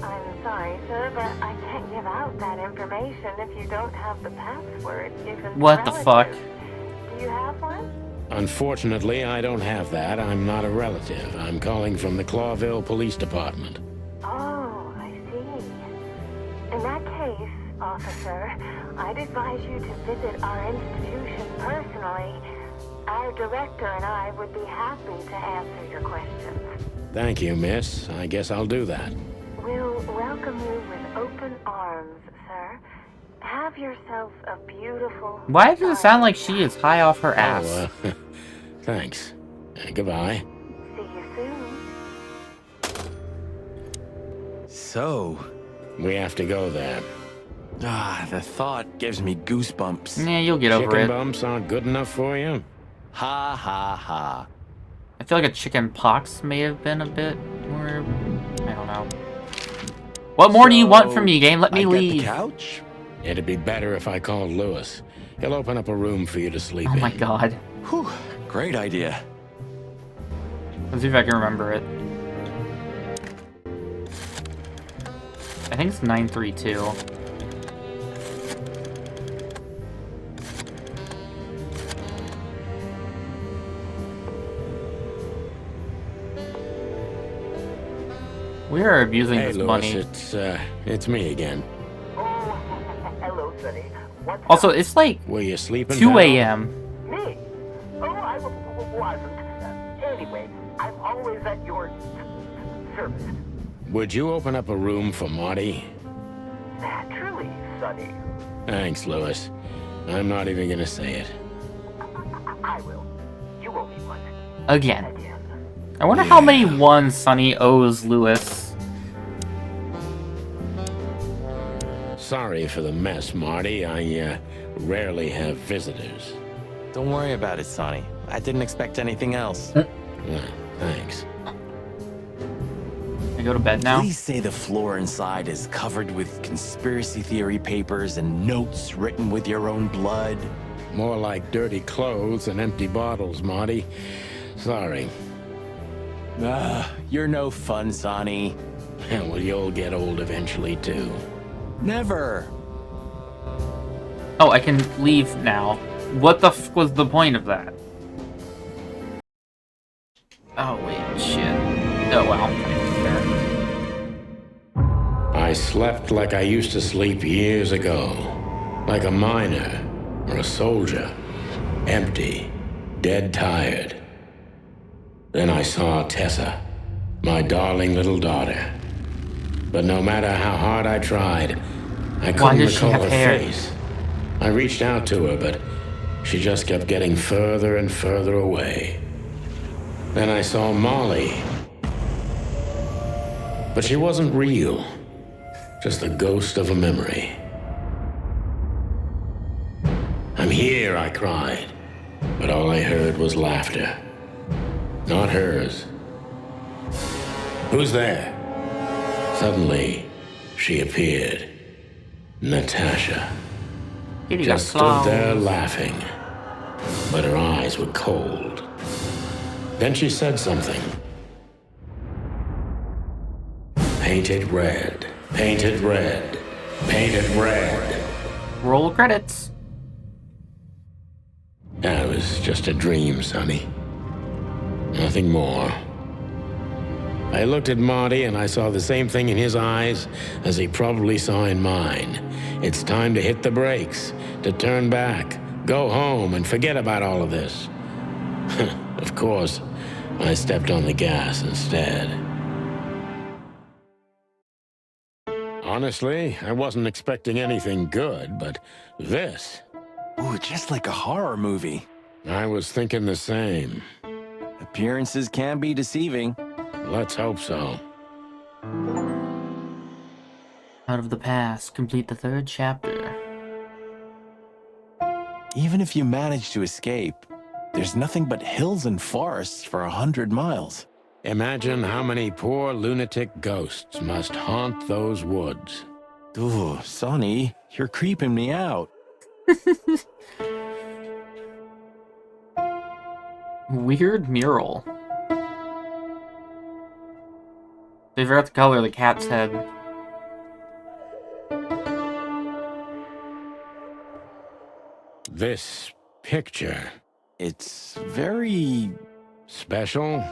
I'm sorry, sir, but I can't give out that information if you don't have the password. What the fuck? Do you have one? Unfortunately, I don't have that. I'm not a relative. I'm calling from the Clawville Police Department. Oh, I see. In that case, officer, I'd advise you to visit our institution personally. Our director and I would be happy to answer your questions. Thank you, miss. I guess I'll do that. We'll welcome you with open arms, sir. Have yourself a beautiful... Why does it sound like she is high off her ass? Oh, thanks. Goodbye. See you soon. So... we have to go there. the thought gives me goosebumps. Yeah, you'll get over Chicken it. bumps aren't good enough for you? Ha ha ha. I feel like a chicken pox may have been a bit more... I don't know. What more do you want from me, game? Let me leave. The couch? It'd be better if I called Lewis. He'll open up a room for you to sleep Oh in. my god. Whew, great idea. Let's see if I can remember it. I think it's 932. We are abusing Hey, this Lewis, money. it's me again. Oh, hello, Sonny. What's Also, up? it's like Were you sleeping? 2 pal? a.m. Me? Oh, I wasn't. Anyway, I'm always at your service. Would you open up a room for Marty? Naturally, Sonny. Thanks, Lewis. I'm not even gonna say it. I will. You owe me one. Again. I wonder how many ones Sonny owes Lewis. Sorry for the mess, Marty. I rarely have visitors. Don't worry about it, Sonny. I didn't expect anything else. Thanks. I go to bed now? Please say the floor inside is covered with conspiracy theory papers and notes written with your own blood. More like dirty clothes and empty bottles, Marty. Sorry. You're no fun, Sonny. Well, you'll get old eventually, too. Never. Oh, I can leave now. What the f was the point of that? Oh, wait, shit. Oh, well. I slept like I used to sleep years ago. Like a miner or a soldier. Empty. Dead tired. Then I saw Tessa, my darling little daughter. But no matter how hard I tried, I couldn't recall her face. I reached out to her, but she just kept getting further and further away. Then I saw Molly. But she wasn't real. Just the ghost of a memory. I'm here, I cried. But all I heard was laughter. Not hers. Who's there? Suddenly, she appeared. Natasha. Just stood there laughing. But her eyes were cold. Then she said something. Painted red. Painted red. Painted red. Roll credits. That was just a dream, Sonny. Nothing more. I looked at Marty and I saw the same thing in his eyes as he probably saw in mine. It's time to hit the brakes, to turn back, go home and forget about all of this. Of course, I stepped on the gas instead. Honestly, I wasn't expecting anything good, but this... Ooh, just like a horror movie. I was thinking the same. Appearances can be deceiving. Let's hope so. Out of the past, complete the 3rd chapter. Even if you manage to escape, there's nothing but hills and forests for 100 miles. Imagine how many poor lunatic ghosts must haunt those woods. Ooh, Sonny, you're creeping me out. Weird mural. They forgot to color the cat's head. This picture... It's very... special?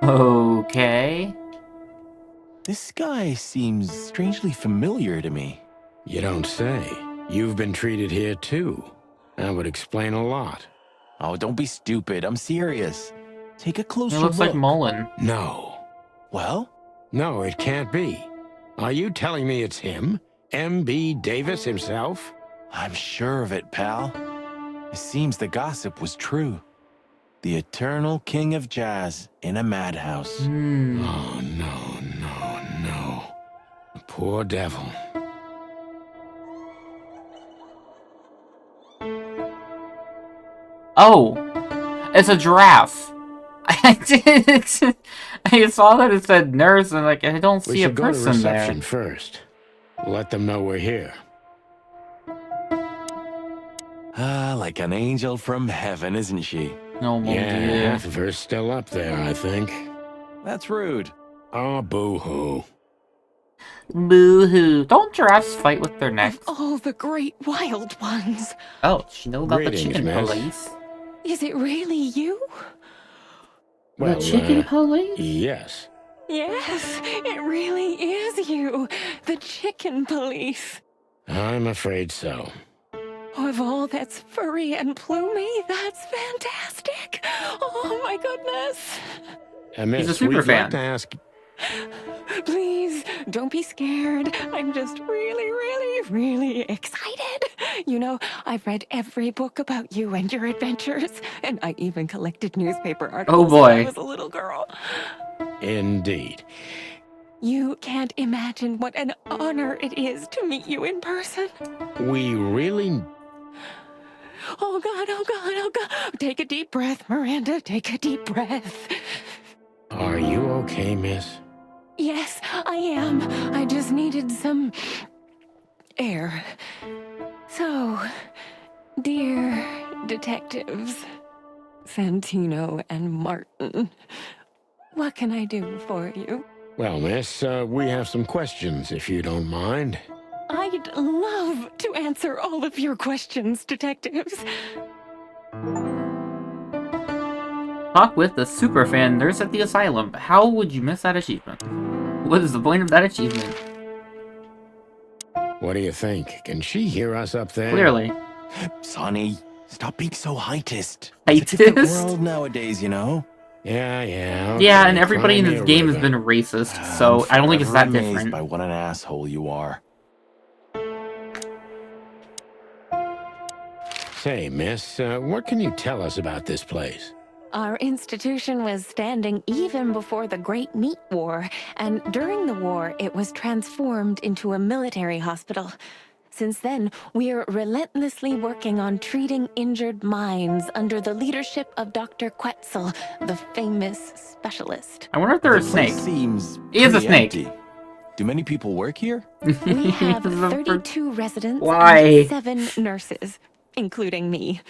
Okay. This guy seems strangely familiar to me. You don't say. You've been treated here too. That would explain a lot. Oh, don't be stupid. I'm serious. Take a closer It look. looks like Mullen. No. Well? No, it can't be. Are you telling me it's him? M.B. Davis himself? I'm sure of it, pal. It seems the gossip was true. The eternal king of jazz in a madhouse. Oh, no, no, no. The poor devil. Oh! It's a giraffe! I did. I saw that it said nurse, and like I don't We see a should go to person reception there. first. Let them know we're here. Ah, like an angel from heaven, isn't she? No, mon Yeah, Dieu. we're still up there, I think. That's rude. Oh, boo-hoo. Boo-hoo. Don't giraffes fight with their necks? Oh, the great wild ones. Oh, she know about Greetings, the chicken miss. police. Is it really you? Well, the chicken police? Yes. Yes, it really is you. The chicken police. I'm afraid so. Of all that's furry and plumey, that's fantastic. Oh my goodness. Miss, He's a super we'd fan. like to ask... Please, don't be scared. I'm just really excited. You know, I've read every book about you and your adventures, and I even collected newspaper articles boy. when I was a little girl. Indeed. You can't imagine what an honor it is to meet you in person. We really... Oh God, oh God, oh God. Take a deep breath, Miranda. Take a deep breath. Are you okay, miss? Yes, I am. I just needed some air. So, dear detectives, Santino and Martin, what can I do for you? Well, miss, we have some questions, if you don't mind. I'd love to answer all of your questions, detectives. Talk with the superfan nurse at the asylum. How would you miss that achievement? What is the point of that achievement? What do you think? Can she hear us up there? Clearly. Sonny, stop being so heightist. It's a different Heightist? world nowadays, you know? Yeah. Yeah, okay, and everybody in find this me a game has river. been racist, so I don't think it's that Forever amazed different. by what an asshole you are. Say, miss, what can you tell us about this place? Our institution was standing even before the Great Meat War, and during the war, it was transformed into a military hospital. Since then, we're relentlessly working on treating injured minds under the leadership of Dr. Quetzal, the famous specialist. I wonder if they're a The snake. place seems He is a pretty snake. empty. Do many people work here? We have 32 residents Why? and 7 nurses, including me.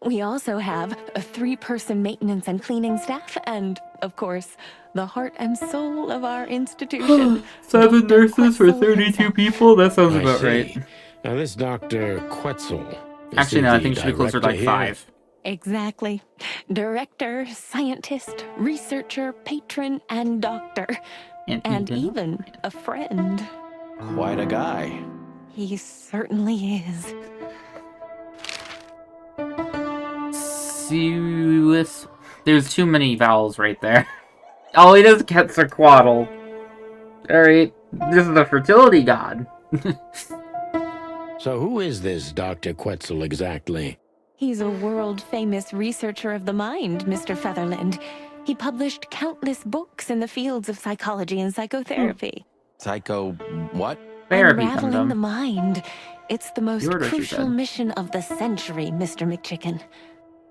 We also have a 3-person maintenance and cleaning staff, and, of course, the heart and soul of our institution. 7 Dr. nurses for Quetzal 32 himself. people? That sounds I about see. right. Now, this Dr. Quetzal... is Actually, he no, I the think it should be closer to like director here? 5. Exactly. Director, scientist, researcher, patron, and doctor. And even a friend. Quite a guy. He certainly is. Suus. There's too many vowels right there. Oh, it is Quetzalcoatl. Alright, this is the fertility god. So who is this Dr. Quetzal exactly? He's a world-famous researcher of the mind, Mr. Featherland. He published countless books in the fields of psychology and psychotherapy. Psycho what? Therapy Unraveling condom. the mind. It's the most You heard what she crucial said. mission of the century, Mr. McChicken.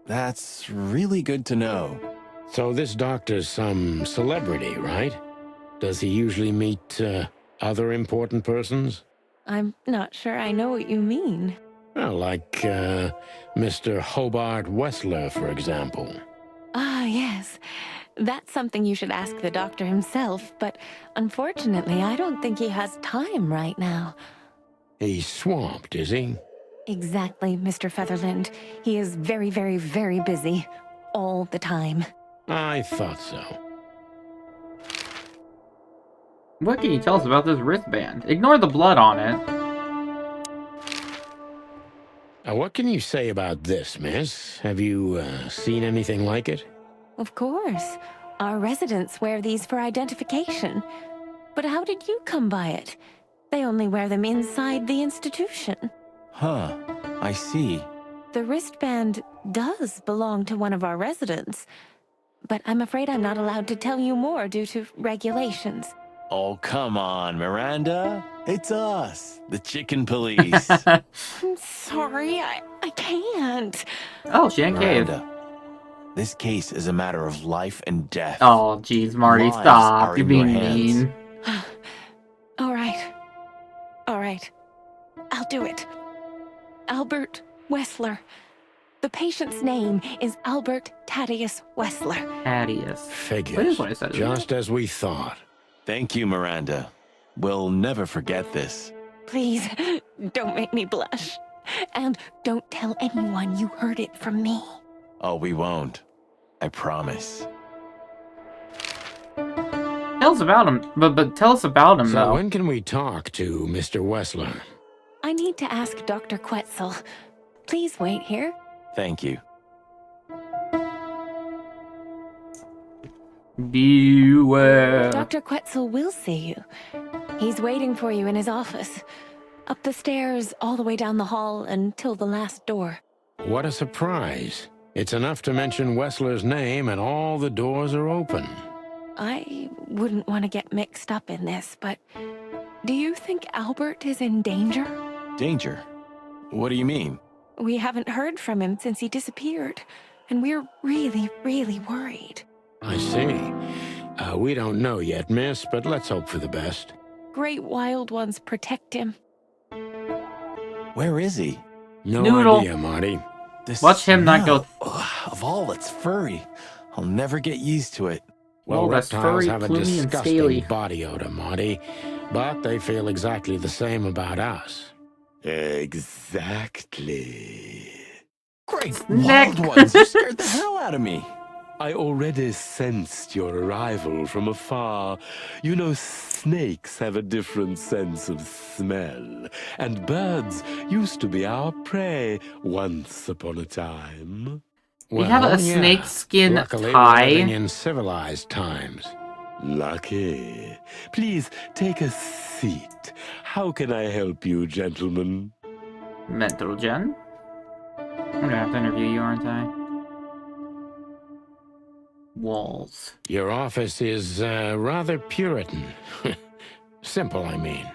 That's really good to know. So this doctor's some celebrity, right? Does he usually meet other important persons? I'm not sure I know what you mean. Well, like Mr. Hobart Wessler, for example. Ah, yes. That's something you should ask the doctor himself, but unfortunately, I don't think he has time right now. He's swamped, is he? Exactly, Mr. Featherland. He is very, very, very busy. All the time. I thought so. What can you tell us about this wristband? Ignore the blood on it. What can you say about this, miss? Have you seen anything like it? Of course. Our residents wear these for identification. But how did you come by it? They only wear them inside the institution. Huh, I see. The wristband does belong to one of our residents. But I'm afraid I'm not allowed to tell you more due to regulations. Oh, come on, Miranda. It's us, the chicken police. I'm sorry, I can't. Oh, she ain't cave. Miranda, this case is a matter of life and death. Oh, jeez, Marty, Lives stop. are You're in your being hands. mean. All right. All right. I'll do it. Albert Wessler. The patient's name is Albert Thaddeus Wessler. Thaddeus. Figures. That is what I said. Just as we thought. Thank you, Miranda. We'll never forget this. Please, don't make me blush. And don't tell anyone you heard it from me. Oh, we won't. I promise. Tell us about him. But tell us about him, So though. when can we talk to Mr. Wessler? I need to ask Dr. Quetzal. Please wait here. Thank you. Beware. Dr. Quetzal will see you. He's waiting for you in his office. Up the stairs, all the way down the hall, until the last door. What a surprise. It's enough to mention Wessler's name and all the doors are open. I wouldn't want to get mixed up in this, but do you think Albert is in danger? Danger? What do you mean? We haven't heard from him since he disappeared, and we're really, really worried. I see. We don't know yet, miss, but let's hope for the best. Great wild ones protect him. Where is he? No Noodle. idea, Marty. This Watch him not go. Ugh, of all that's furry. I'll never get used to it. Well, Oh, that's reptiles furry, have a plumy, and disgusting scaly. body odor, Marty, but they feel exactly the same about us. Exactly. Great Neck. wild ones! You scared the hell out of me. I already sensed your arrival from afar. You know, snakes have a different sense of smell, and birds used to be our prey once upon a time. We have a yeah. snakeskin Luckily, tie. we're living in civilized times. Lucky. Please take a seat. How can I help you, gentlemen? Mental gen. I'm gonna have to interview you, aren't I? Walls. Your office is rather Puritan. Simple, I mean.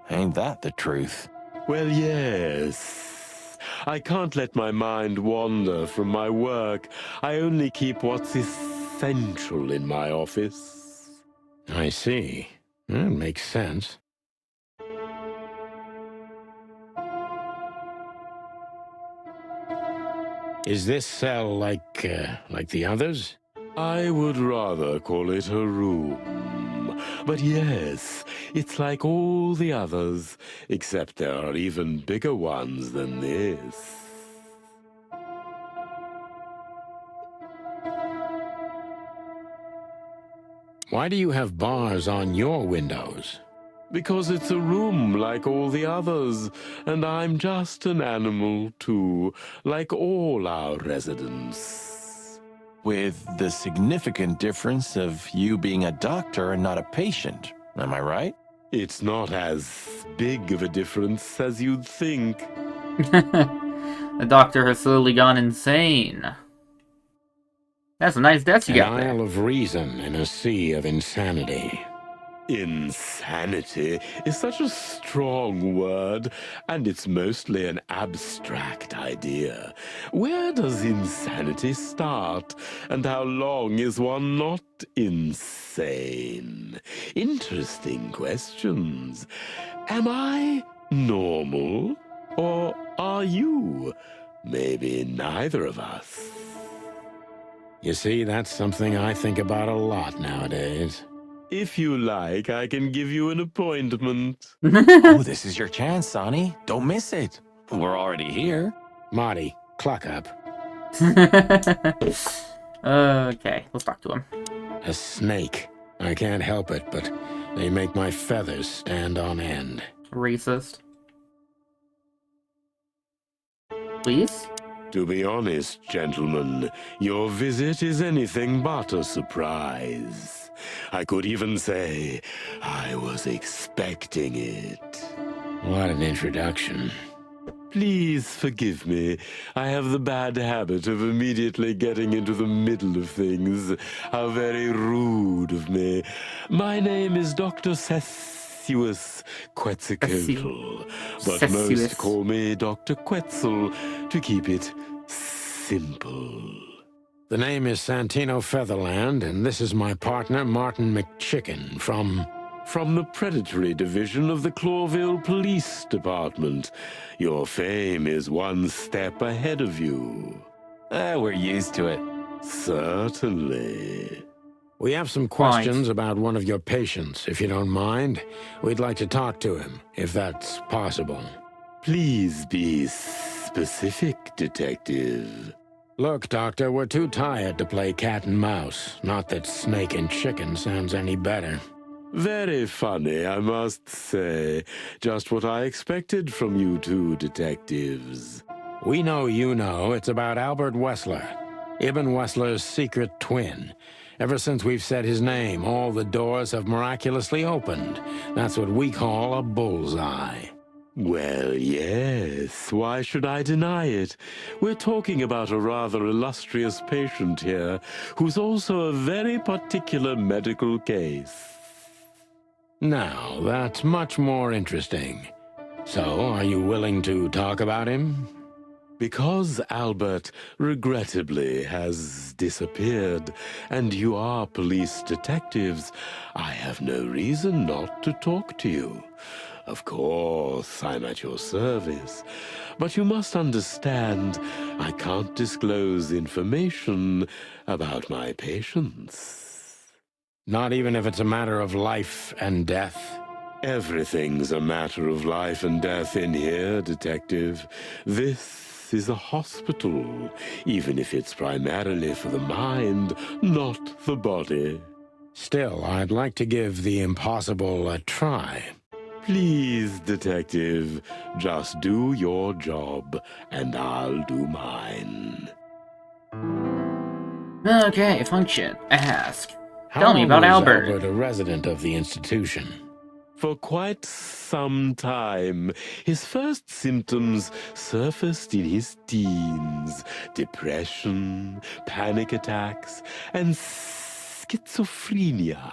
Ain't that the truth? Well, yes. I can't let my mind wander from my work. I only keep what's essential in my office. I see. That makes sense. Is this cell like the others? I would rather call it a room. But yes, it's like all the others, except there are even bigger ones than this. Why do you have bars on your windows? Because it's a room like all the others, and I'm just an animal too, like all our residents. With the significant difference of you being a doctor and not a patient, Am I right? It's not as big of a difference as you'd think. The doctor has slowly gone insane. That's a nice desk you An got there. isle of reason in a sea of insanity. Insanity is such a strong word, and it's mostly an abstract idea. Where does insanity start, and how long is one not insane? Interesting questions. Am I normal, or are you? Maybe neither of us. You see, that's something I think about a lot nowadays. If you like, I can give you an appointment. Oh, this is your chance, Sonny. Don't miss it. We're already here. Marty, cluck up. Okay, let's talk to him. A snake. I can't help it, but they make my feathers stand on end. Racist. Please? To be honest, gentlemen, your visit is anything but a surprise. I could even say I was expecting it. What an introduction. Please forgive me. I have the bad habit of immediately getting into the middle of things. How very rude of me. My name is Dr. Sessuous Quetzalcoatl, but most call me Dr. Quetzal to keep it simple. The name is Santino Featherland, and this is my partner, Martin McChicken, from the Predatory Division of the Clawville Police Department. Your fame is one step ahead of you. We're used to it. Certainly. We have some questions about one of your patients, if you don't mind. We'd like to talk to him, if that's possible. Please be specific, Detective. Look, Doctor, we're too tired to play cat and mouse. Not that snake and chicken sounds any better. Very funny, I must say. Just what I expected from you two detectives. We know you know it's about Albert Wessler, Ibn Wessler's secret twin. Ever since we've said his name, all the doors have miraculously opened. That's what we call a bullseye. Well, yes. Why should I deny it? We're talking about a rather illustrious patient here, who's also a very particular medical case. Now, that's much more interesting. So, are you willing to talk about him? Because Albert, regrettably, has disappeared, and you are police detectives, I have no reason not to talk to you. Of course, I'm at your service, but you must understand, I can't disclose information about my patients. Not even if it's a matter of life and death? Everything's a matter of life and death in here, Detective. This is a hospital, even if it's primarily for the mind, not the body. Still, I'd like to give the impossible a try. Please, Detective, just do your job, and I'll do mine. Okay, function. Ask. How Tell me about long was Albert. A resident of the institution? For quite some time, his first symptoms surfaced in his teens. Depression, panic attacks, and schizophrenia.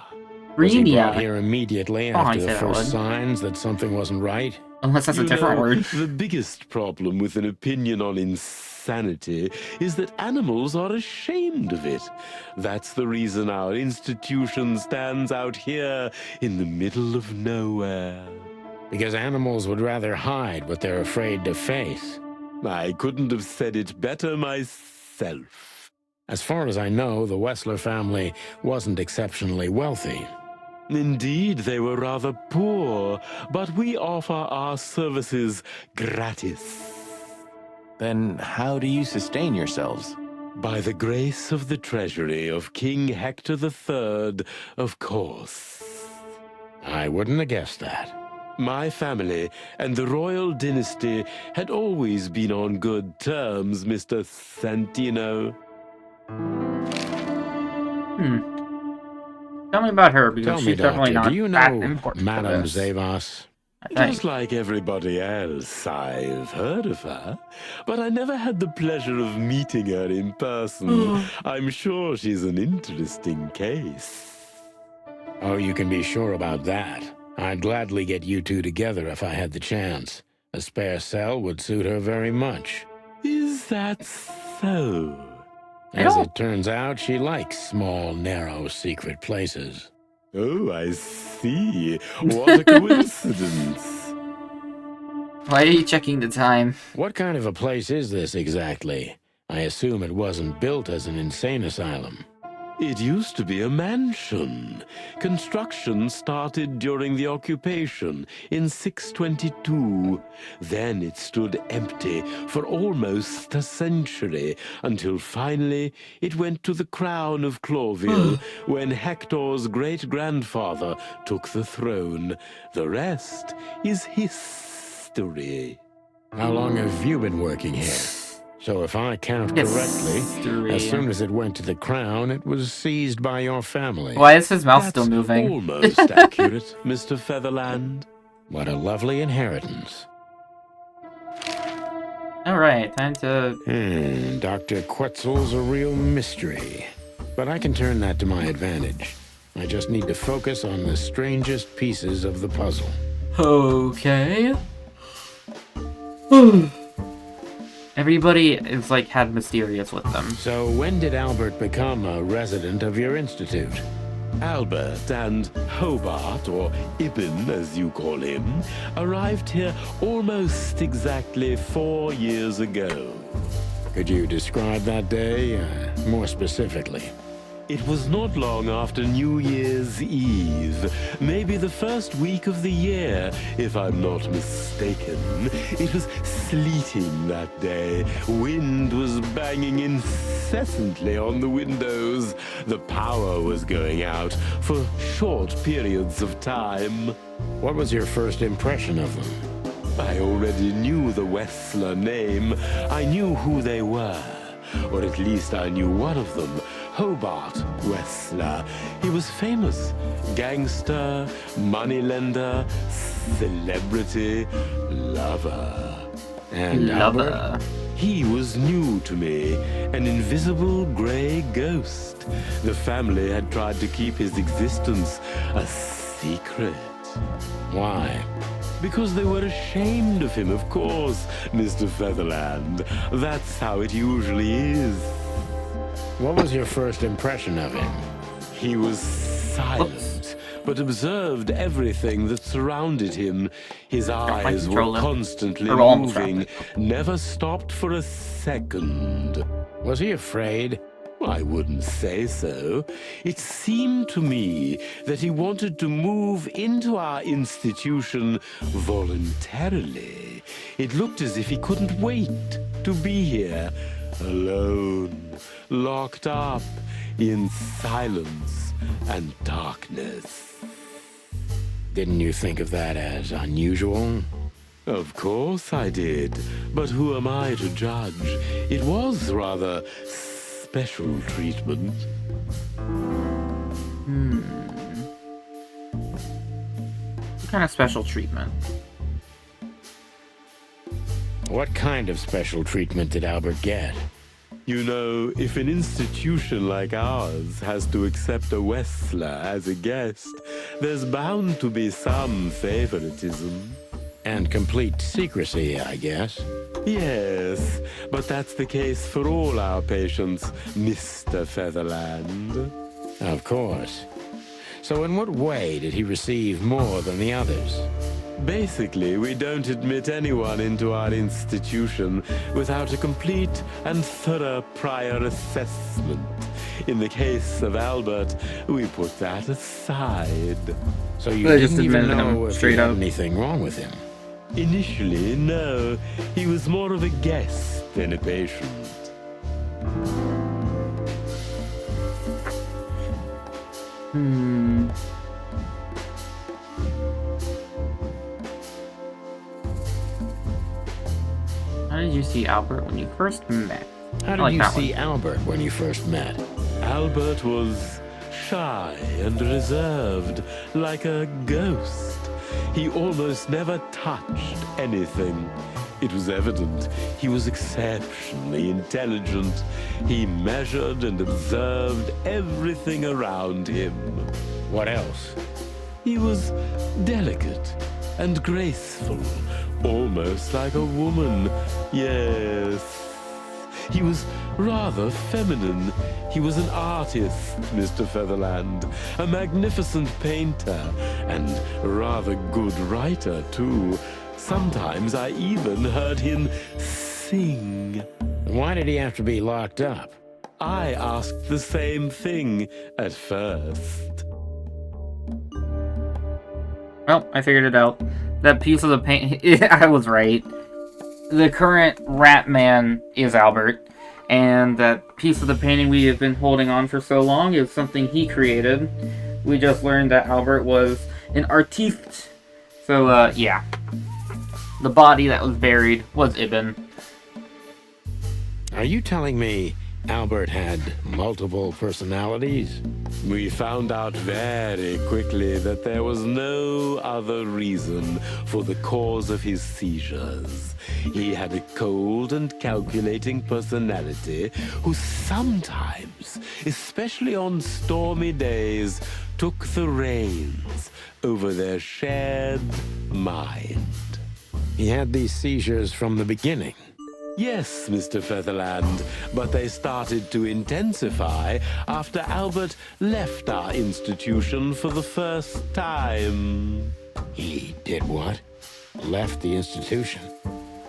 Was he brought here immediately after the first word. signs that something wasn't right? Unless that's a different word. The biggest problem with an opinion on insanity is that animals are ashamed of it. That's the reason our institution stands out here in the middle of nowhere. Because animals would rather hide what they're afraid to face. I couldn't have said it better myself. As far as I know, the Wessler family wasn't exceptionally wealthy. Indeed, they were rather poor, but we offer our services gratis. Then how do you sustain yourselves? By the grace of the treasury of King Hector III, of course. I wouldn't have guessed that. My family and the royal dynasty had always been on good terms, Mr. Santino. Tell me about her, because Tell me, she's definitely Doctor, not do you that know important Madame for this. Zavas? I think. Just like everybody else, I've heard of her, but I never had the pleasure of meeting her in person. I'm sure she's an interesting case. Oh, you can be sure about that. I'd gladly get you two together if I had the chance. A spare cell would suit her very much. Is that so? As it turns out, she likes small, narrow, secret places. Oh, I see. What a coincidence. Why are you checking the time? What kind of a place is this exactly? I assume it wasn't built as an insane asylum. It used to be a mansion. Construction started during the occupation in 622. Then it stood empty for almost a century, until finally it went to the crown of Cloville when Hector's great-grandfather took the throne. The rest is history. How long have you been working here? So if I count correctly, as soon as it went to the crown, it was seized by your family. Why is his mouth still moving? Almost accurate, Mr. Featherland. What a lovely inheritance. Alright, time to... Dr. Quetzal's a real mystery. But I can turn that to my advantage. I just need to focus on the strangest pieces of the puzzle. Okay. Everybody is like had mysterious with them. So when did Albert become a resident of your institute? Albert and Hobart, or Ibn as you call him, arrived here almost exactly 4 years ago. Could you describe that day more specifically? It was not long after New Year's Eve, maybe the first week of the year, if I'm not mistaken. It was sleeting that day. Wind was banging incessantly on the windows. The power was going out for short periods of time. What was your first impression of them? I already knew the Wessler name. I knew who they were. Or at least I knew one of them, Hobart Wessler. He was famous. Gangster, moneylender, celebrity, lover. And Albert? He was new to me, an invisible gray ghost. The family had tried to keep his existence a secret. Why? Because they were ashamed of him, of course, Mr. Featherland. That's how it usually is. What was your first impression of him? He was silent, but observed everything that surrounded him. His eyes were constantly moving, never stopped for a second. Was he afraid? I wouldn't say so. It seemed to me that he wanted to move into our institution voluntarily. It looked as if he couldn't wait to be here, alone, locked up in silence and darkness. Didn't you think of that as unusual? Of course I did, but who am I to judge? It was rather special treatment. What kind of special treatment? What kind of special treatment did Albert get? You know, if an institution like ours has to accept a Wessler as a guest, there's bound to be some favoritism. And complete secrecy, I guess. Yes, but that's the case for all our patients, Mr. Featherland. Of course. So in what way did he receive more than the others? Basically, we don't admit anyone into our institution without a complete and thorough prior assessment. In the case of Albert, we put that aside. So you didn't even know if he had anything wrong with him? Initially, no. He was more of a guest than a patient. How did you see Albert when you first met? How did you see Albert when you first met? Albert was shy and reserved, like a ghost. He almost never touched anything. It was evident he was exceptionally intelligent. He measured and observed everything around him. What else? He was delicate and graceful, almost like a woman. Yes. He was rather feminine. He was an artist, Mr. Featherland, a magnificent painter, and a rather good writer, too. Sometimes I even heard him sing. Why did he have to be locked up? I asked the same thing at first. Well, I figured it out. That piece of the paint... I was right. The current Rat Man is Albert, and that piece of the painting we have been holding on for so long is something he created. We just learned that Albert was an artiste. So, yeah. The body that was buried was Ibn. Are you telling me Albert had multiple personalities? We found out very quickly that there was no other reason for the cause of his seizures. He had a cold and calculating personality who sometimes, especially on stormy days, took the reins over their shared mind. He had these seizures from the beginning. Yes, Mr. Featherland, but they started to intensify after Albert left our institution for the first time. He did what? Left the institution?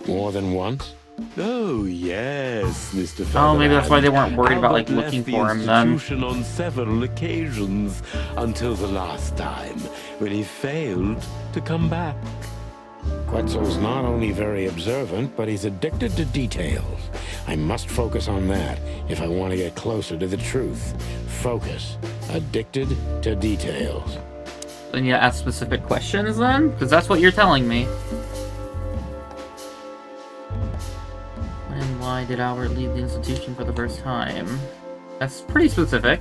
More than once? Oh, yes, Mr. Featherland. Oh, maybe that's why they weren't worried about, like, Albert looking left for the him then. institution on several occasions until the last time, when he failed to come back. Quetzal's not only very observant, but he's addicted to details. I must focus on that if I want to get closer to the truth. Focus. Addicted to details. Then you ask specific questions then? Because that's what you're telling me. When and why did Albert leave the institution for the first time? That's pretty specific.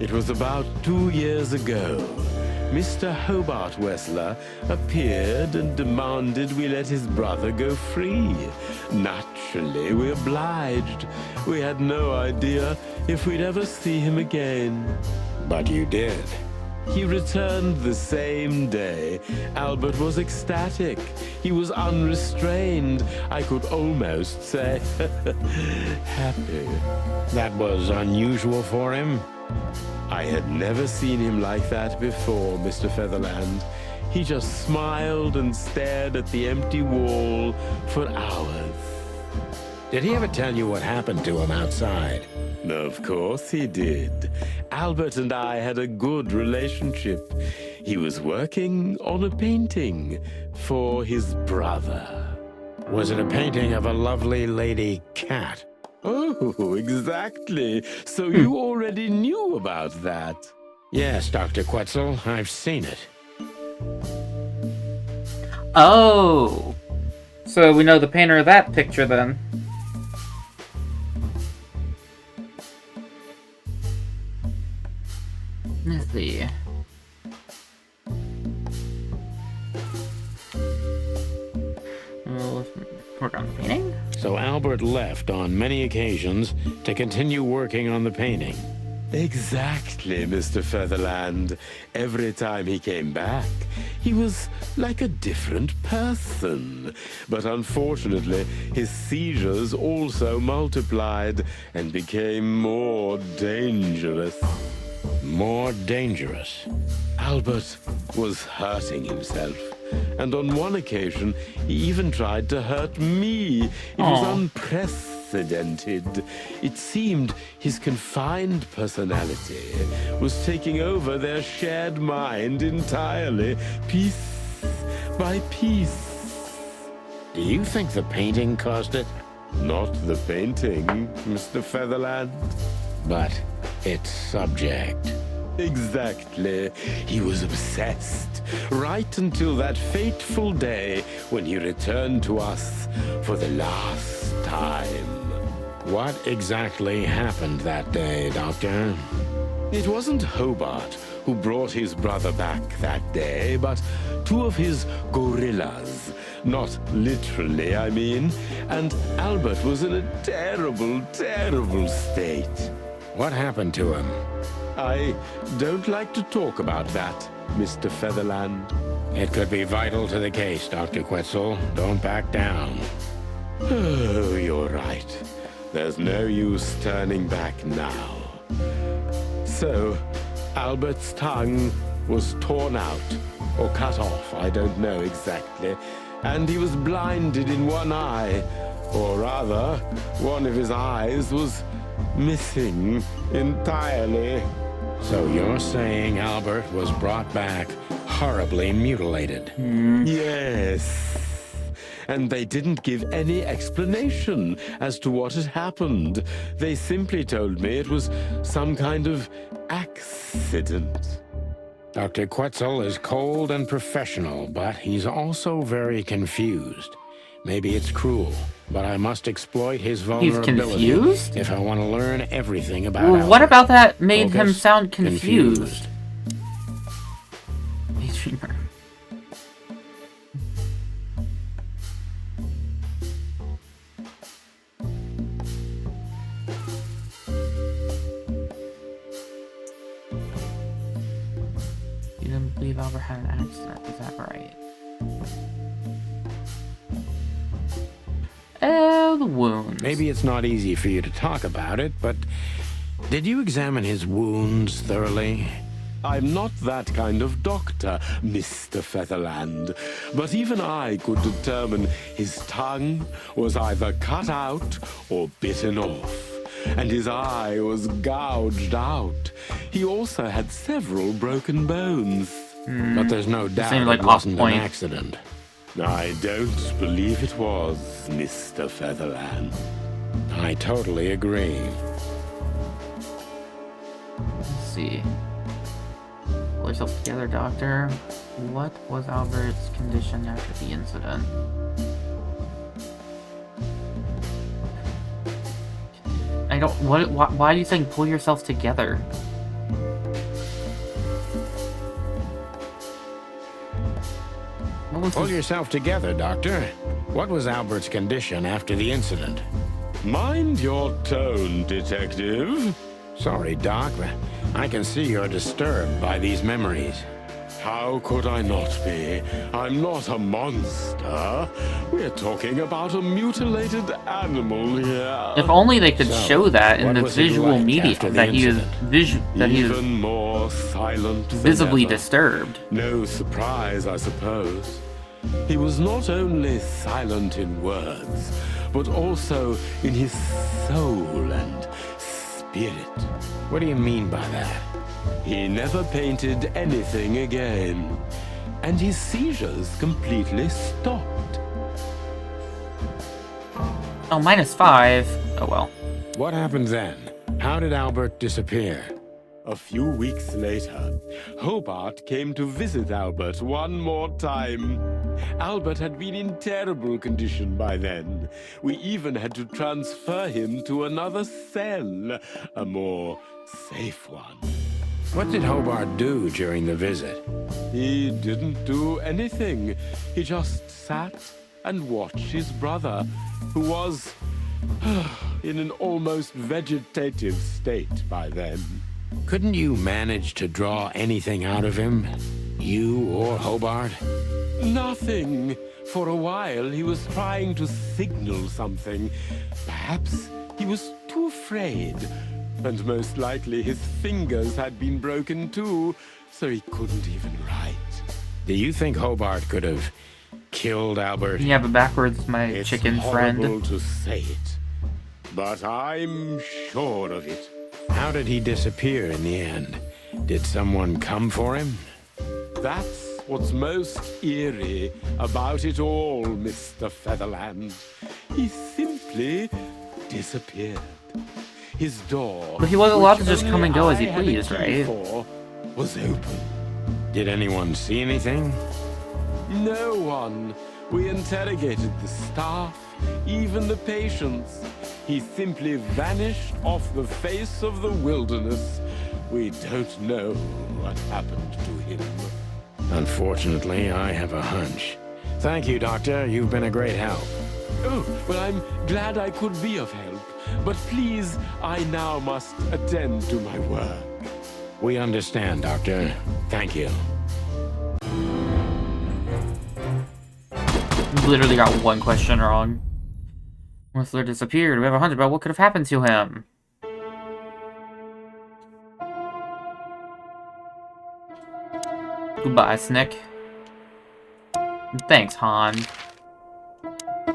It was about 2 years ago. Mr. Hobart Wessler appeared and demanded we let his brother go free. Naturally, we obliged. We had no idea if we'd ever see him again. But you did. He returned the same day. Albert was ecstatic. He was unrestrained. I could almost say happy. That was unusual for him? I had never seen him like that before, Mr. Featherland. He just smiled and stared at the empty wall for hours. Did he ever tell you what happened to him outside? Of course he did. Albert and I had a good relationship. He was working on a painting for his brother. Was it a painting of a lovely lady cat? Oh, exactly. So you already knew about that? Yes, Dr. Quetzal, I've seen it. Oh! So we know the painter of that picture then. Let's see. Well, let's work on the painting. So Albert left on many occasions to continue working on the painting. Exactly, Mr. Featherland. Every time he came back, he was like a different person. But unfortunately, his seizures also multiplied and became more dangerous. More dangerous? Albert was hurting himself. And on one occasion, he even tried to hurt me. It was unprecedented. It seemed his confined personality was taking over their shared mind entirely, piece by piece. Do you think the painting caused it? Not the painting, Mr. Featherland. But its subject. Exactly. He was obsessed, right until that fateful day when he returned to us for the last time. What exactly happened that day, Doctor? It wasn't Hobart who brought his brother back that day, but two of his gorillas. Not literally, I mean. And Albert was in a terrible, terrible state. What happened to him? I don't like to talk about that, Mr. Featherland. It could be vital to the case, Dr. Quetzal. Don't back down. Oh, you're right. There's no use turning back now. So, Albert's tongue was torn out, or cut off, I don't know exactly, and he was blinded in one eye, or rather, one of his eyes was missing entirely. So you're saying Albert was brought back horribly mutilated? Yes. And they didn't give any explanation as to what had happened. They simply told me it was some kind of accident. Dr. Quetzal is cold and professional, but he's also very confused. Maybe it's cruel, but I must exploit his vulnerability. He's confused? If I want to learn everything about Well, Albert. what about that made him Focus, sound confused? You didn't believe Albert had an accident, is that right? Oh, the wounds. Maybe it's not easy for you to talk about it, but did you examine his wounds thoroughly? I'm not that kind of doctor, Mr. Featherland, but even I could determine his tongue was either cut out or bitten off, and his eye was gouged out. He also had several broken bones. But there's no doubt seemed like it wasn't off an point. accident. I don't believe it was, Mr. Featherland. I totally agree. Let's see. Pull yourself together, Doctor. What was Albert's condition after the incident? I don't. Why are you saying pull yourself together? What was Pull his- yourself together, Doctor. What was Albert's condition after the incident? Mind your tone, Detective. Sorry, Doc, but I can see you're disturbed by these memories. How could I not be? I'm not a monster. We're talking about a mutilated animal here. If only they could So, show that in what the was he visual like media, after the that he is Even more silent than visibly ever. disturbed. No surprise, I suppose. He was not only silent in words, but also in his soul and spirit. What do you mean by that? He never painted anything again, and his seizures completely stopped. Oh, -5. Oh well. What happened then? How did Albert disappear? A few weeks later, Hobart came to visit Albert one more time. Albert had been in terrible condition by then. We even had to transfer him to another cell, a more safe one. What did Hobart do during the visit? He didn't do anything. He just sat and watched his brother, who was in an almost vegetative state by then. Couldn't you manage to draw anything out of him? You or Hobart? Nothing. For a while, he was trying to signal something. Perhaps he was too afraid. And most likely his fingers had been broken too, so he couldn't even write. Do you think Hobart could have killed Albert? Yeah, but backwards, my It's chicken horrible friend. to say it, but I'm sure of it. How did he disappear in the end? Did someone come for him? That's what's most eerie about it all, Mr. Featherland. He simply disappeared. His door, But he was allowed to which just come only and go as he I had a pleased, key right? for, was open. Did anyone see anything? No one. We interrogated the staff, even the patients. He simply vanished off the face of the wilderness. We don't know what happened to him. Unfortunately, I have a hunch. Thank you, Doctor. You've been a great help. Oh, well, I'm glad I could be of help. But please, I now must attend to my work. We understand, Doctor. Thank you. You literally got one question wrong. Whistler disappeared. We have a hunch about what could have happened to him. Goodbye, Snick. Thanks, Han.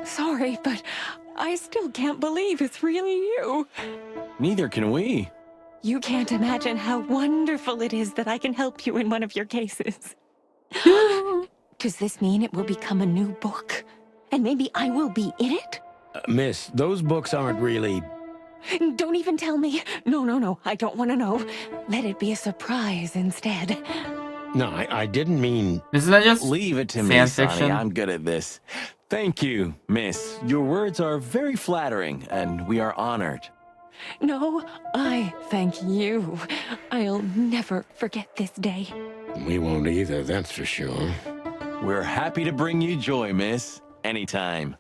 Sorry, but I still can't believe it's really you. Neither can we. You can't imagine how wonderful it is that I can help you in one of your cases. Does this mean it will become a new book? And maybe I will be in it? Miss, those books aren't really... Don't even tell me. No, I don't want to know. Let it be a surprise instead. No, I didn't mean... Isn't that just Leave it to me, fan Sonny. fiction? I'm good at this. Thank you, miss. Your words are very flattering, and we are honored. No, I thank you. I'll never forget this day. We won't either, that's for sure. We're happy to bring you joy, miss. Anytime.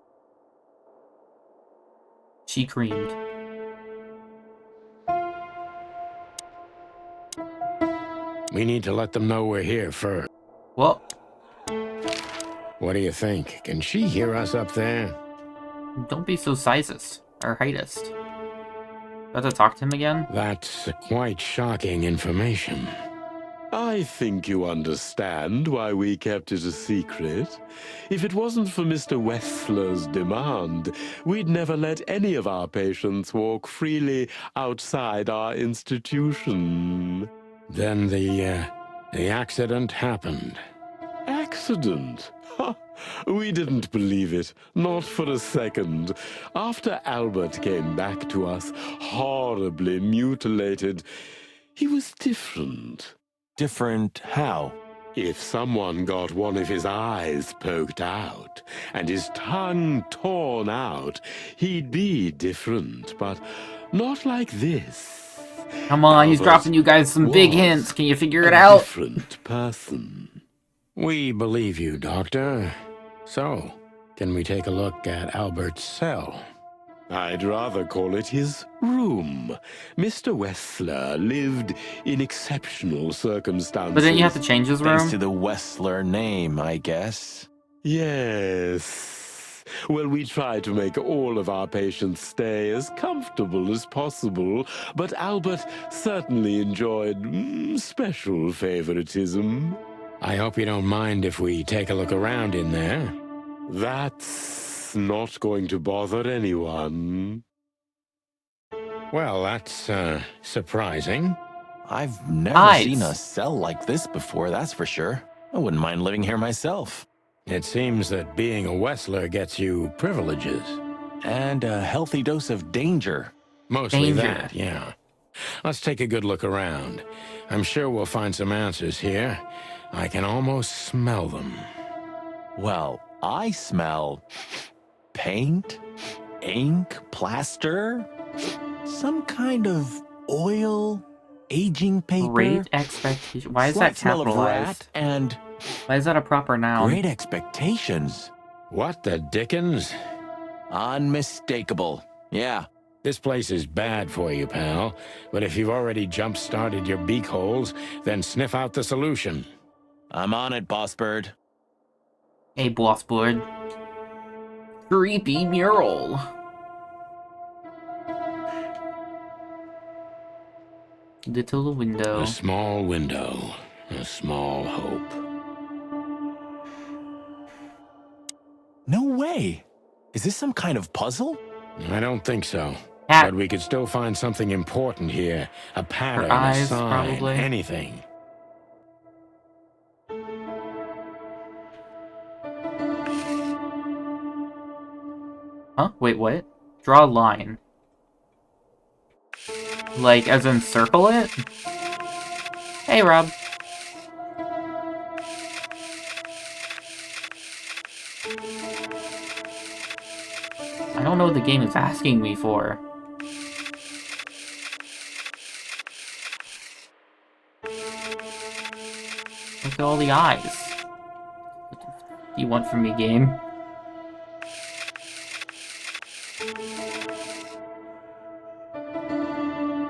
She creamed. We need to let them know we're here first. Well, What do you think? Can she hear us up there? don't be so sizist or heightist. About to talk to him again? That's quite shocking information. I think you understand why we kept it a secret. If it wasn't for Mr. Wessler's demand, we'd never let any of our patients walk freely outside our institution. Then the accident happened. Accident? Ha! We didn't believe it, not for a second. After Albert came back to us, horribly mutilated, he was different. Different how? If someone got one of his eyes poked out and his tongue torn out, he'd be different, but not like this. Come on, he's Albert dropping you guys some big was hints. Can you figure it a out? different person. We believe you, Doctor. So, can we take a look at Albert's cell? I'd rather call it his room. Mr. Wessler lived in exceptional circumstances. But then you have to change his Thanks room? to the Wessler name, I guess. Yes. Well, we try to make all of our patients stay as comfortable as possible, but Albert certainly enjoyed special favoritism. I hope you don't mind if we take a look around in there. That's not going to bother anyone. Well, that's, surprising. I've never Eyes. seen a cell like this before, that's for sure. I wouldn't mind living here myself. It seems that being a Wessler gets you privileges. And a healthy dose of danger. Mostly Danger. that, yeah. Let's take a good look around. I'm sure we'll find some answers here. I can almost smell them. Well, I smell paint, ink, plaster, some kind of oil, aging paper. Great expectation. Why is slight that smell of capitalized? rat, and Why is that a proper noun? great expectations. What the dickens? Unmistakable. Yeah. This place is bad for you, pal. But if you've already jump-started your beak holes, then sniff out the solution. I'm on it, Boss Bird. Hey, boss bird. Creepy mural. Little window. A small window, a small hope. No way. Is this some kind of puzzle? I don't think so. Cat. But we could still find something important here. A pattern, eyes, a sign, probably. anything. Huh? Wait, what? Draw a line. Like, as in circle it? Hey, Rob. don't know what the game is asking me for. Look at all the eyes. What do you want from me, game?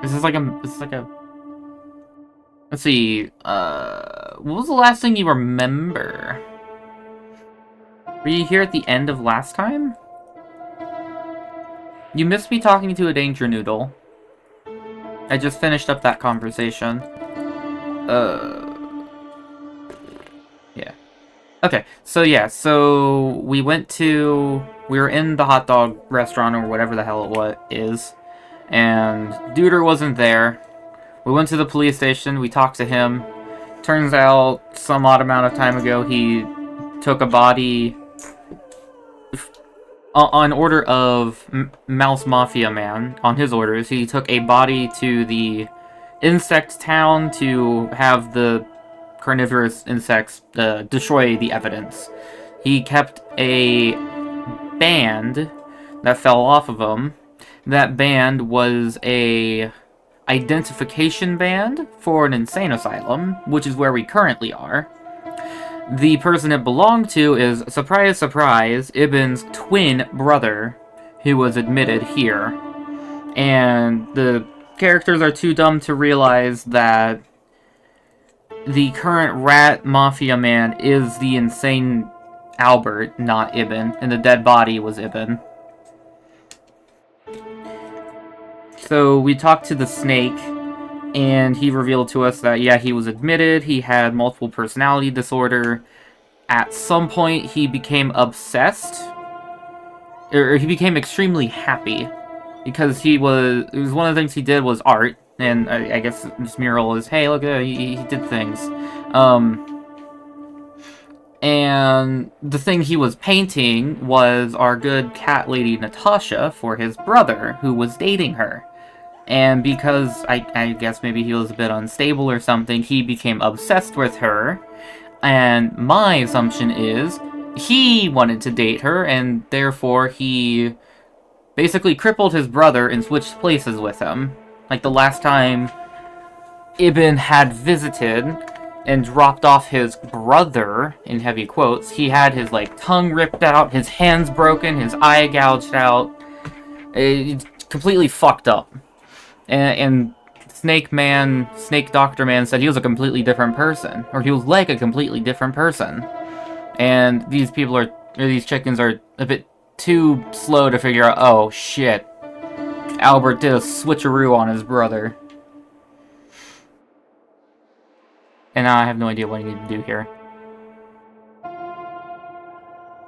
This is like a... Let's see, what was the last thing you remember? Were you here at the end of last time? You missed me talking to a danger noodle. I just finished up that conversation. Yeah. Okay, so yeah, so we were in the hot dog restaurant or whatever the hell it is, and Duder wasn't there. We went to the police station, we talked to him. Turns out, some odd amount of time ago, he took a body on order of Mouse Mafia Man. On his orders, he took a body to the insect town to have the carnivorous insects destroy the evidence. He kept a band that fell off of him. That band was a identification band for an insane asylum, which is where we currently are. The person it belonged to is, surprise, surprise, Ibn's twin brother, who was admitted here. And the characters are too dumb to realize that the current rat mafia man is the insane Albert, not Ibn, and the dead body was Ibn. So we talked to the snake, and he revealed to us that, yeah, he was admitted, he had multiple personality disorder. At some point, he became obsessed, or he became extremely happy, because it was one of the things he did was art, and I guess this mural is, hey, look, he did things. And the thing he was painting was our good cat lady Natasha for his brother, who was dating her. And because, I guess maybe he was a bit unstable or something, he became obsessed with her. And my assumption is, he wanted to date her, and therefore he basically crippled his brother and switched places with him. Like the last time Ibn had visited and dropped off his brother, in heavy quotes, he had his, like, tongue ripped out, his hands broken, his eye gouged out. It's completely fucked up. And Snake Doctor Man said he was a completely different person. Or he was like a completely different person. And these chickens are a bit too slow to figure out, oh shit, Albert did a switcheroo on his brother. And now I have no idea what I need to do here.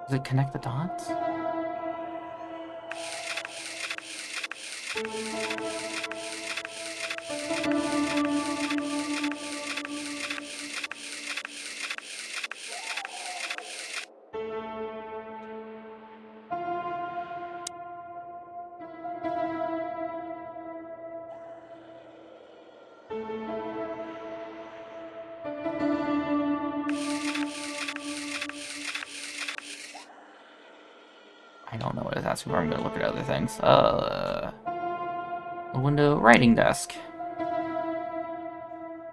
Does it connect the dots? I don't know what it's asking for. I'm gonna look at other things. Window, writing desk.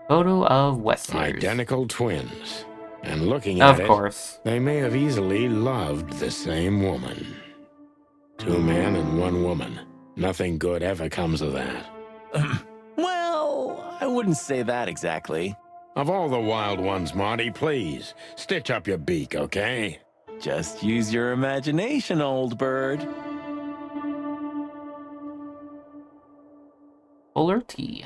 Photo of Wesley. Identical twins. And looking at it, of course, they may have easily loved the same woman. 2 men and 1 woman. Nothing good ever comes of that. Well, I wouldn't say that exactly. Of all the wild ones, Marty, please, stitch up your beak, okay? Just use your imagination, old bird. Fuller T.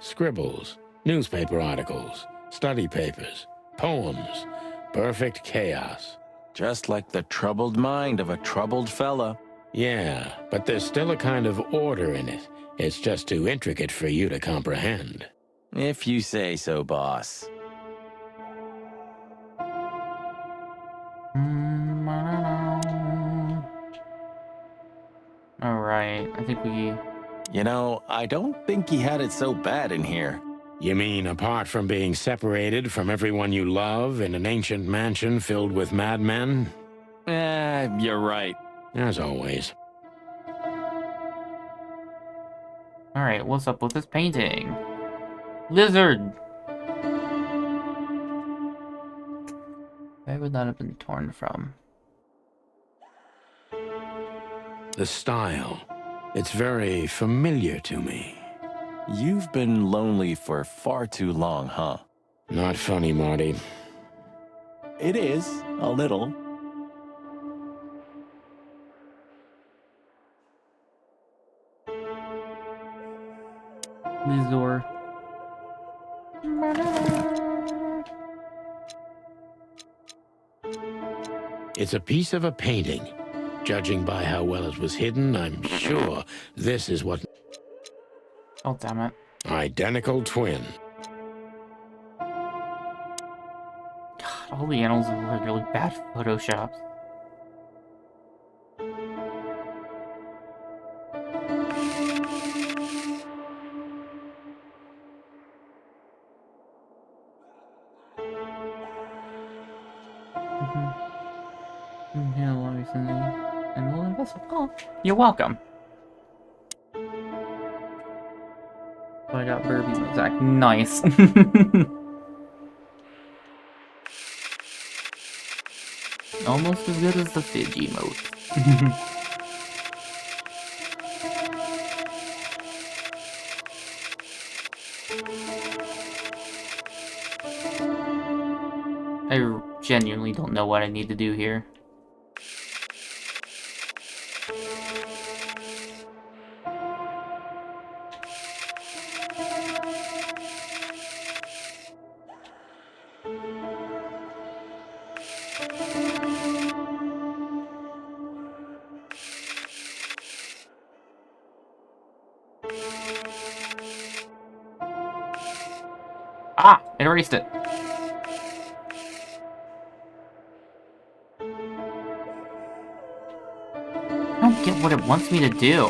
Scribbles, newspaper articles, study papers, poems, perfect chaos. Just like the troubled mind of a troubled fella. Yeah, but there's still a kind of order in it. It's just too intricate for you to comprehend. If you say so, boss. Alright, I think we... You know, I don't think he had it so bad in here. You mean apart from being separated from everyone you love in an ancient mansion filled with madmen? You're right. As always. Alright, what's up with this painting? Lizard! Where would that have been torn from? The style. It's very familiar to me. You've been lonely for far too long, huh? Not funny, Marty. It is, a little. Lizor. It's a piece of a painting. Judging by how well it was hidden, I'm sure this is what... Oh, damn it. Identical twin. God, all the animals are really bad photoshops. Oh, you're welcome. So I got Burby's exact. Nice. Almost as good as the Fidgy mode. I genuinely don't know what I need to do here. Ah! It erased it. I don't get what it wants me to do.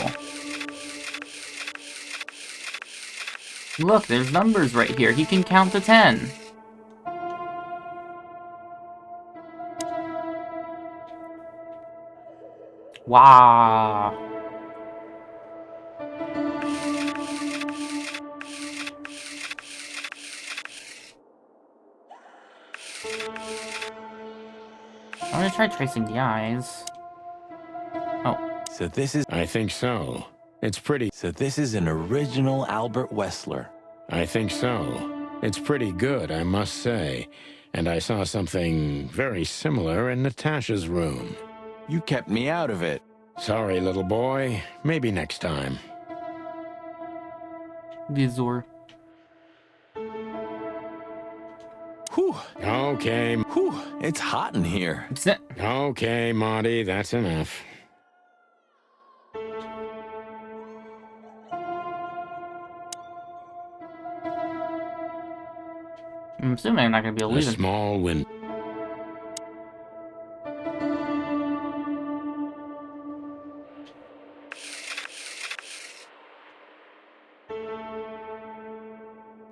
Look, there's numbers right here. He can count to 10. Wow. I'm gonna try tracing the eyes. Oh. So this is... I think so. It's pretty... So this is an original Albert Wessler. I think so. It's pretty good, I must say. And I saw something very similar in Natasha's room. You kept me out of it. Sorry, little boy. Maybe next time. Vizor. Whew. Okay. Whew. It's hot in here. Okay, Marty, that's enough. I'm assuming I'm not gonna be able to A leave it. small window.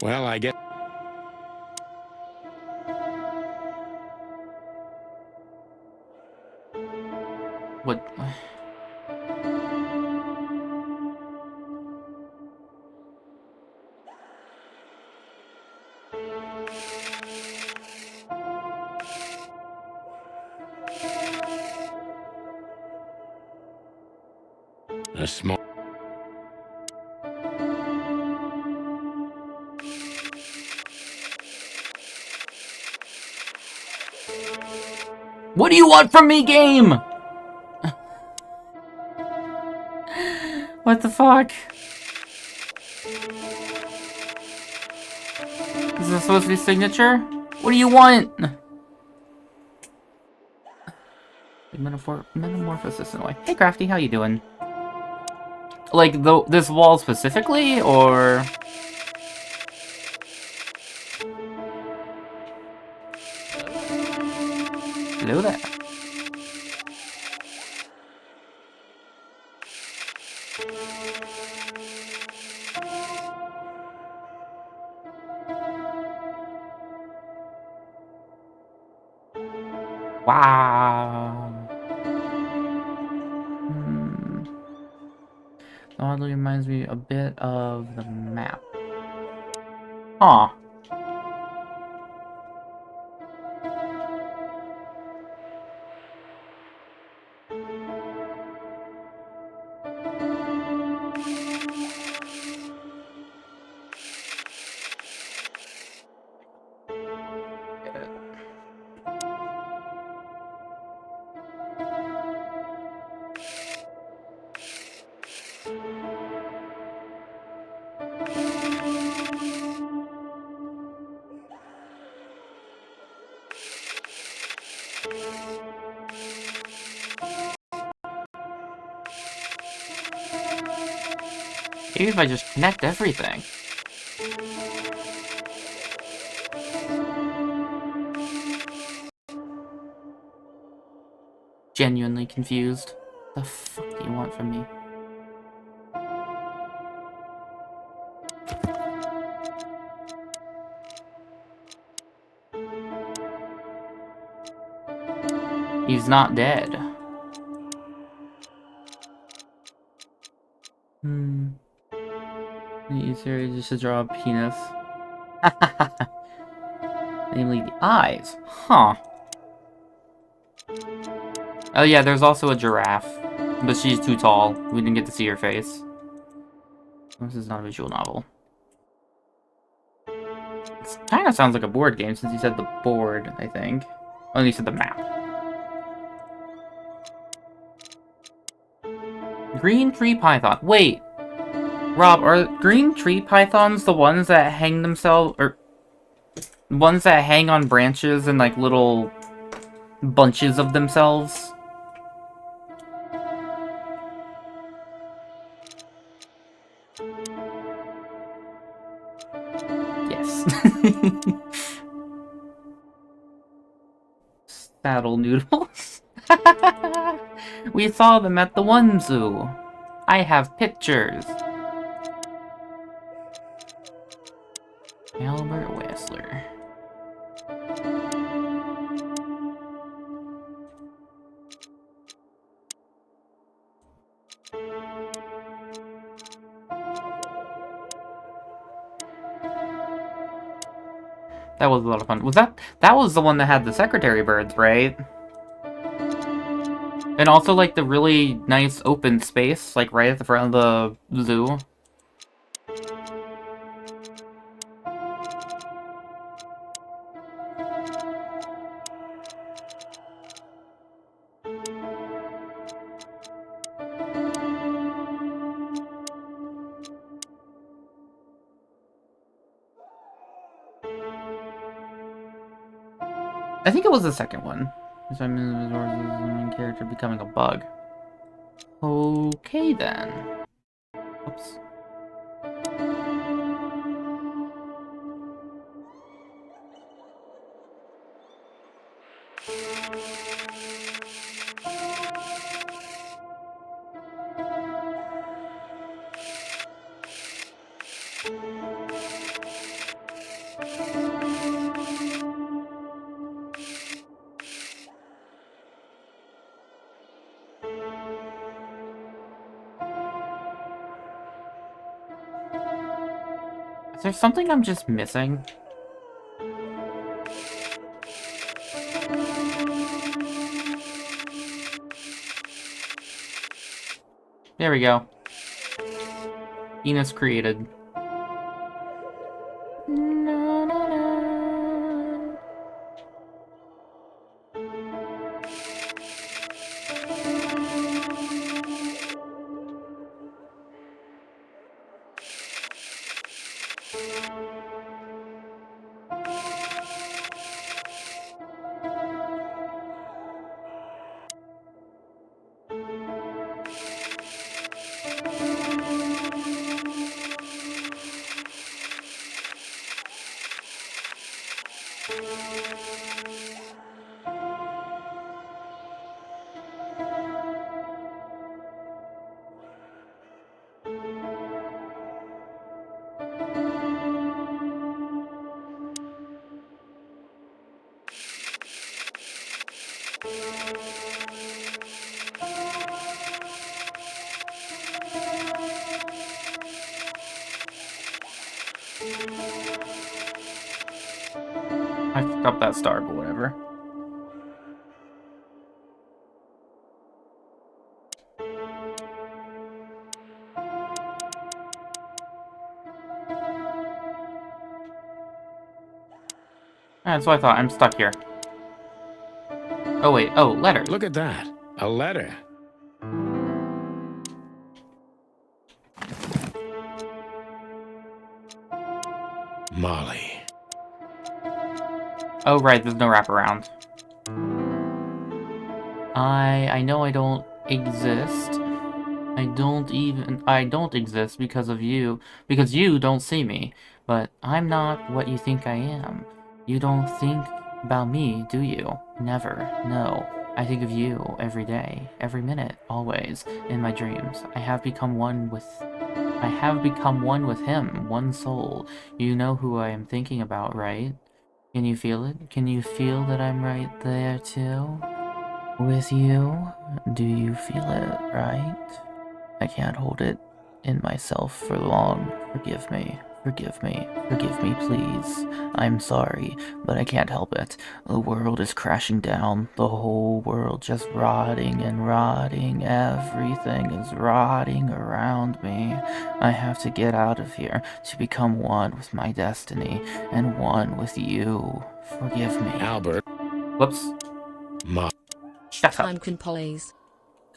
Well, I get... What? A small... What do you want from me, game? What the fuck? Is this supposed to be signature? What do you want? Metamorphosis in a way. Hey, Crafty, how you doing? Like, this wall specifically, or...? Hello there. Wow. oddly reminds me a bit of the map. Aw. Maybe if I just connect everything. Genuinely confused. The fuck do you want from me? He's not dead. Easier just to draw a penis. Namely the eyes. Huh. Oh yeah, there's also a giraffe. But she's too tall. We didn't get to see her face. This is not a visual novel. It kind of sounds like a board game since you said the board, I think. Oh, you said the map. Green tree python. Wait! Rob, are green tree pythons the ones that hang themselves, or ones that hang on branches and like little bunches of themselves? Yes. Saddle noodles. We saw them at the one zoo. I have pictures. Albert Whistler. That was a lot of fun. Was that was the one that had the secretary birds, right? And also like the really nice open space, like right at the front of the zoo. I think it was the second one. Because I'm in the resources as the main character becoming a bug. Okay then. Oops. Is there something I'm just missing? There we go. Enos created. I fucked up that star, but whatever. That's what I thought. I'm stuck here. Oh, wait. Oh, letter. Look at that. A letter. Molly. Oh, right. There's no wraparound. I know I don't exist. I don't exist because of you. Because you don't see me. But I'm not what you think I am. You don't think about me, do you? Never. No. I think of you every day, every minute, always, in my dreams. I have become one with him, one soul. You know who I am thinking about, right? Can you feel it? Can you feel that I'm right there, too? With you? Do you feel it, right? I can't hold it in myself for long. Forgive me. Forgive me. Forgive me, please. I'm sorry, but I can't help it. The world is crashing down. The whole world just rotting and rotting. Everything is rotting around me. I have to get out of here to become one with my destiny and one with you. Forgive me. Albert. Whoops. Shut up. Time can please.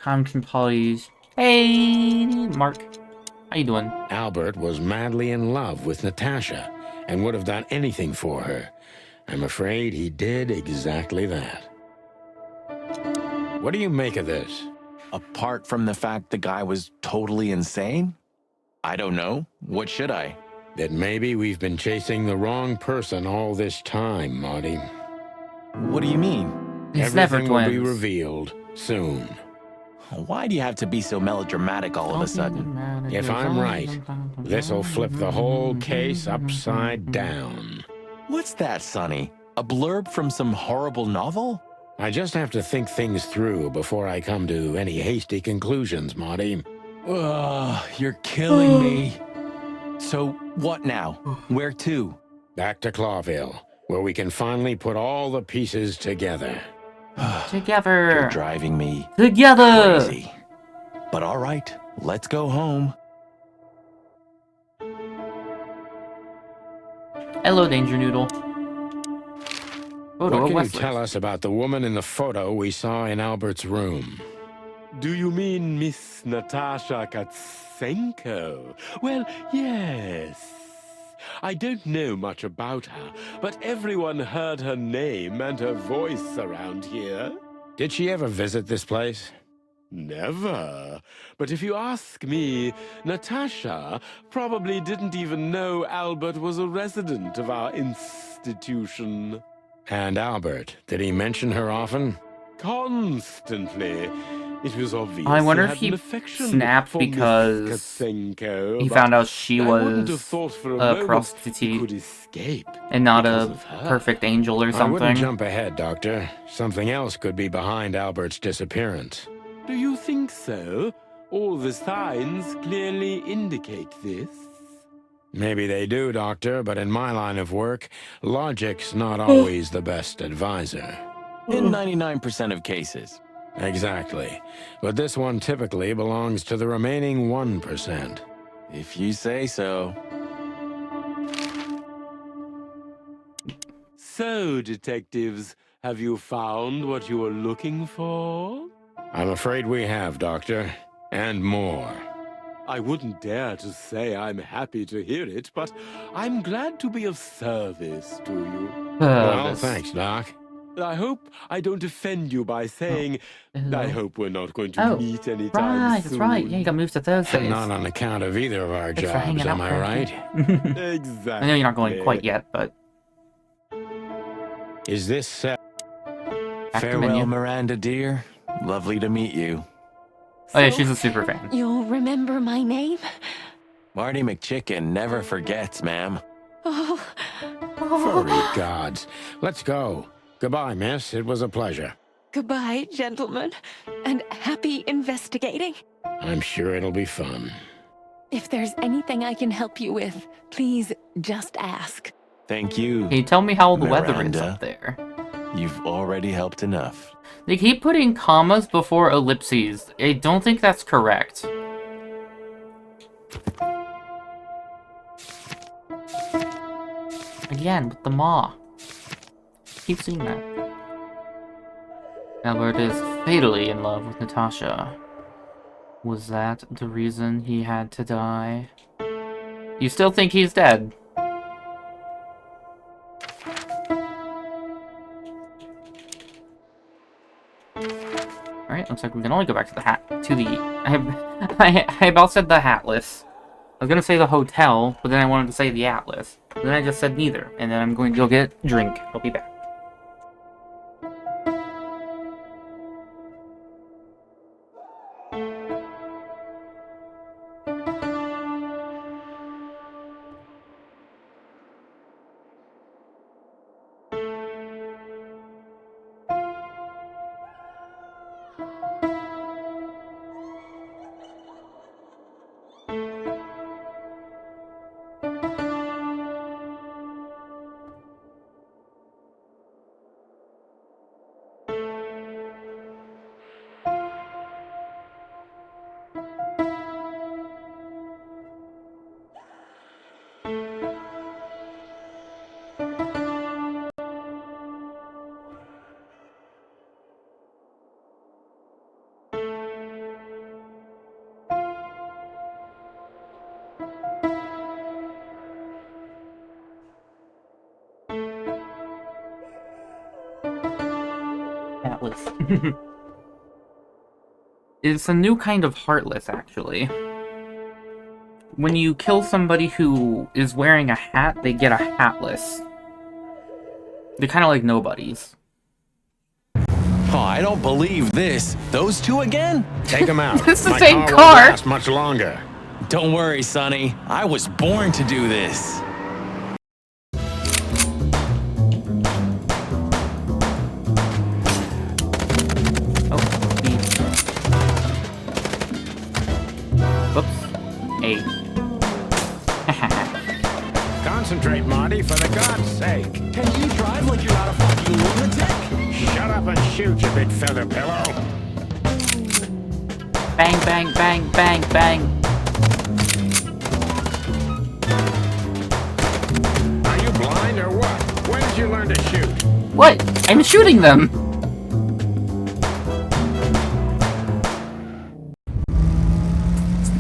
Time can please. Hey, Mark. How you doing? Albert was madly in love with Natasha and would have done anything for her. I'm afraid he did exactly that. What do you make of this? Apart from the fact the guy was totally insane? I don't know. What should I? That maybe we've been chasing the wrong person all this time, Marty. What do you mean? It's never Everything will be twins. revealed soon. Why do you have to be so melodramatic all of a sudden? If I'm right, this'll flip the whole case upside down. What's that, Sonny? A blurb from some horrible novel? I just have to think things through before I come to any hasty conclusions, Marty. Ugh, you're killing me. So, what now? Where to? Back to Clawville, where we can finally put all the pieces together. Together. You're driving me Together. crazy. But all right, let's go home. Hello, Danger Noodle. What can you tell us about the woman in the photo we saw in Albert's room? Do you mean Miss Natasha Katsenko? Well, yes. I don't know much about her, but everyone heard her name and her voice around here. Did she ever visit this place? Never. But if you ask me, Natasha probably didn't even know Albert was a resident of our institution. And Albert, did he mention her often? Constantly. It was obvious I wonder he if had an he affection snapped for Miss because Katsenko, he but found out she I wouldn't have was thought for a a moment he prostitute could escape and not because a of her. perfect angel or I something. wouldn't jump ahead, Doctor. Something else could be behind Albert's disappearance. Do you think so? All the signs clearly indicate this. Maybe they do, Doctor, but in my line of work, logic's not always the best advisor. In 99% of cases. Exactly. But this one typically belongs to the remaining 1%. If you say so. So, detectives, have you found what you were looking for? I'm afraid we have, Doctor. And more. I wouldn't dare to say I'm happy to hear it, but I'm glad to be of service to you. Well, thanks, Doc. I hope I don't offend you by saying I hope we're not going to Oh, meet anytime right, soon. that's right. Yeah, you got moved to Thursdays. Not on account of either of our Thanks for hanging jobs, am out, I right? Exactly. I know you're not going quite yet, but Is this set? Back to Farewell, menu. Miranda, dear. Lovely to meet you. Oh yeah, she's a super fan. You'll remember my name? Marty McChicken never forgets, ma'am. Oh. Furry gods. Let's go. Goodbye, miss. It was a pleasure. Goodbye, gentlemen, and happy investigating. I'm sure it'll be fun. If there's anything I can help you with, please just ask. Thank you. Can you tell me how the weather is Miranda. up there? You've already helped enough. They keep putting commas before ellipses. I don't think that's correct. Again, with the maw. Keep seeing that. Albert is fatally in love with Natasha. Was that the reason he had to die? You still think he's dead? Alright, looks like we can only go back to the I about said the Hatless. I was gonna say the hotel, but then I wanted to say the Atlas. Then I just said neither, and then I'm going to go get a drink. I'll be back. Atlas. It's a new kind of Heartless, actually. When you kill somebody who is wearing a hat, they get a Hatless. They're kind of like nobodies. Oh, I don't believe this. Those two again? Take them out. It's the My same car. car. Won't last much longer. Don't worry, Sonny. I was born to do this. Concentrate, Marty, for the God's sake. Can you drive like you're not a fucking lunatic? Shut up and shoot, you big feather pillow. Bang, bang, bang, bang, bang. Are you blind or what? When did you learn to shoot? What? I'm shooting them!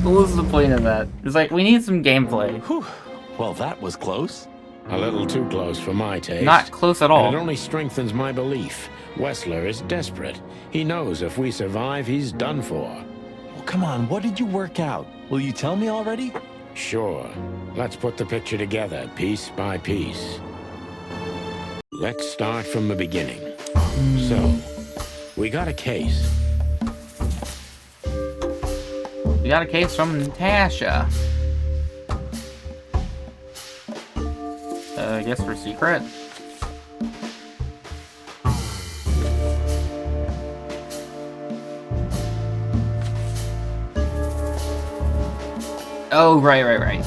What was the point of that? It's like, we need some gameplay. Whew. Well, that was close. A little too close for my taste. Not close at all. And it only strengthens my belief. Wessler is desperate. He knows if we survive, he's done for. Well, come on, what did you work out? Will you tell me already? Sure. Let's put the picture together, piece by piece. Let's start from the beginning. So, we got a case. We got a case from Natasha. I guess for secret. Oh, right,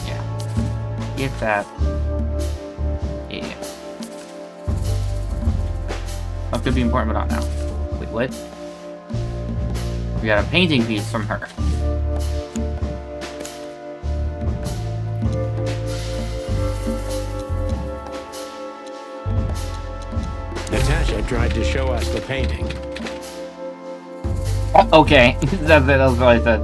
yeah. Get that. Yeah. That could be important, but not now. Wait, what? We got a painting piece from her. Natasha tried to show us the painting. Oh, okay. That's what I said.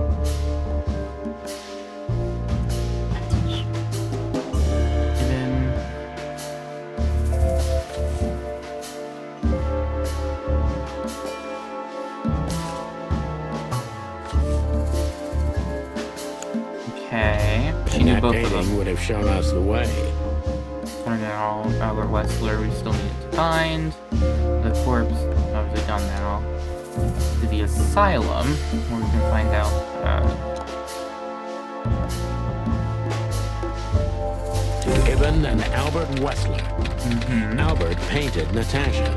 Okay. She knew both of them. Would have shown us the way. Turn it all. Albert Wessler, we still need to find. The corpse, obviously done now. To the asylum, where we can find out. To Ibn and Albert Wessler. Albert painted Natasha,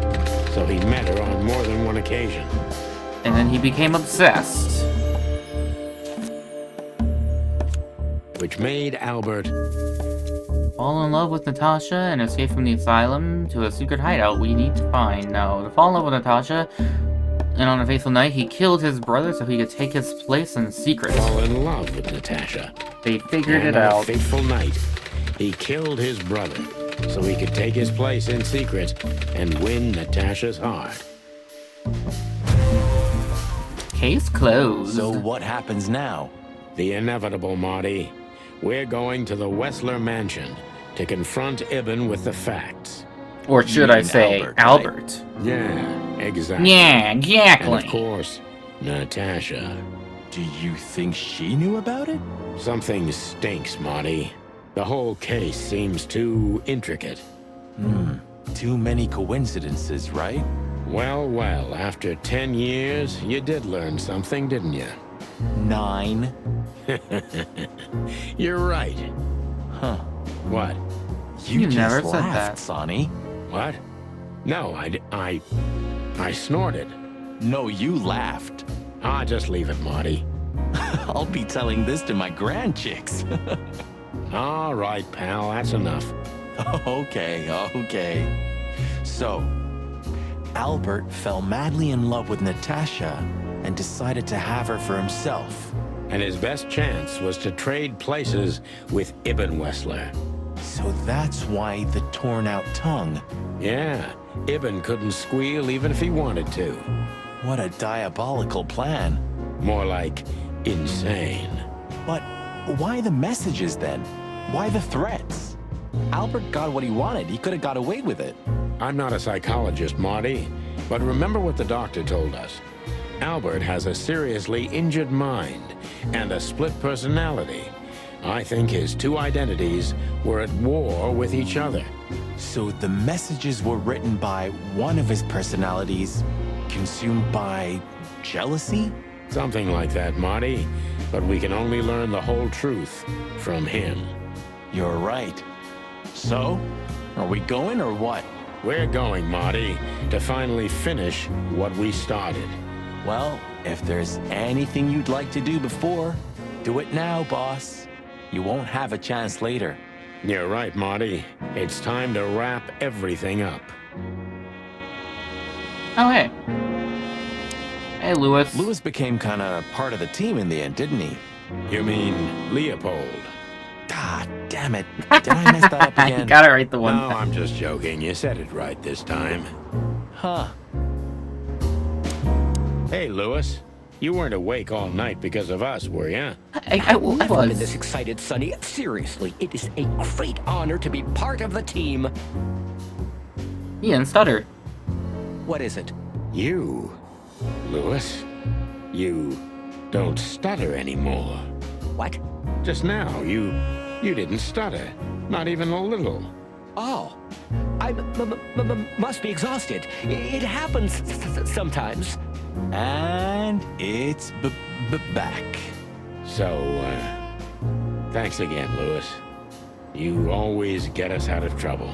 so he met her on more than one occasion. And then he became obsessed. Which made Albert Fall in love with Natasha and escape from the asylum to a secret hideout we need to find. No, to fall in love with Natasha, and on a fateful night, he killed his brother so he could take his place in secret. Fall in love with Natasha. They figured it On a out. fateful night, he killed his brother so he could take his place in secret and win Natasha's heart. Case closed. So what happens now? The inevitable, Marty. We're going to the Wessler mansion to confront Ibn with the facts. Or should I say, Albert? Yeah, exactly. Yeah, exactly. And of course, Natasha. Do you think she knew about it? Something stinks, Marty. The whole case seems too intricate. Too many coincidences, right? Well, well, after 10 years, you did learn something, didn't you? 9. You're right. Huh. What? You just never said laughed, that. Sonny. What? No, I snorted. No, you laughed. Ah, just leave it, Marty. I'll be telling this to my grandchicks. All right, pal, that's enough. Okay. So, Albert fell madly in love with Natasha and decided to have her for himself. And his best chance was to trade places with Ibn Wessler. So that's why the torn out tongue. Yeah, Ibn couldn't squeal even if he wanted to. What a diabolical plan. More like insane. But why the messages then? Why the threats? Albert got what he wanted. He could have got away with it. I'm not a psychologist, Marty, but remember what the doctor told us. Albert has a seriously injured mind and a split personality. I think his two identities were at war with each other. So the messages were written by one of his personalities, consumed by jealousy? Something like that, Marty. But we can only learn the whole truth from him. You're right. So, are we going or what? We're going, Marty, to finally finish what we started. Well, if there's anything you'd like to do before, do it now, boss. You won't have a chance later. You're right, Marty. It's time to wrap everything up. Oh, hey. Hey, Lewis. Lewis became kind of part of the team in the end, didn't he? You mean Leopold? God damn it. Did I mess that up again? You got it right the one No, time. I'm just joking. You said it right this time. Huh. Hey, Lewis. You weren't awake all night because of us, were you? I Never been was. this excited, Sonny. Seriously, it is a great honor to be part of the team. Ian, stutter. What is it? You, Lewis, you don't stutter anymore. What? Just now, you didn't stutter. Not even a little. Oh, I must be exhausted. It happens sometimes. And it's back. So, thanks again, Lewis. You always get us out of trouble.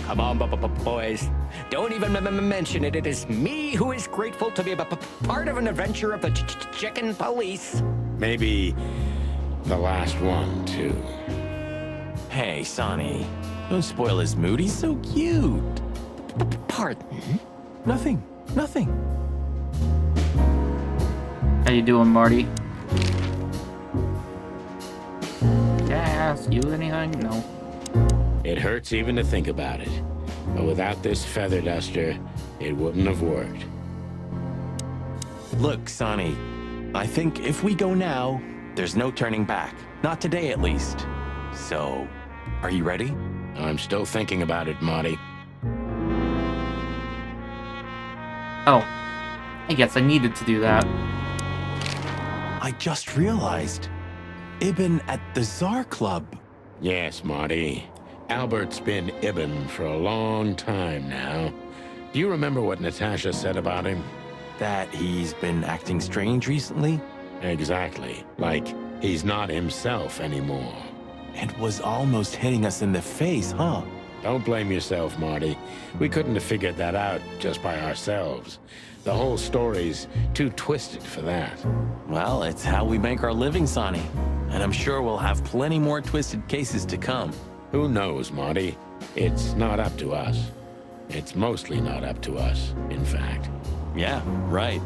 Come on, boys. Don't even mention it. It is me who is grateful to be a part of an adventure of the chicken police. Maybe the last one, too. Hey, Sonny. Don't spoil his mood. He's so cute. Pardon? Nothing. How you doing, Marty? Can I ask you anything? No. It hurts even to think about it. But without this feather duster, it wouldn't have worked. Look, Sonny. I think if we go now, there's no turning back. Not today, at least. So, are you ready? I'm still thinking about it, Marty. Oh. I guess I needed to do that. I just realized. Ibn at the Tsar Club. Yes, Marty. Albert's been Ibn for a long time now. Do you remember what Natasha said about him? That he's been acting strange recently? Exactly. Like he's not himself anymore. It was almost hitting us in the face, huh? Don't blame yourself, Marty. We couldn't have figured that out just by ourselves. The whole story's too twisted for that. Well, it's how we make our living, Sonny. And I'm sure we'll have plenty more twisted cases to come. Who knows, Marty? It's not up to us. It's mostly not up to us, in fact. Yeah, right.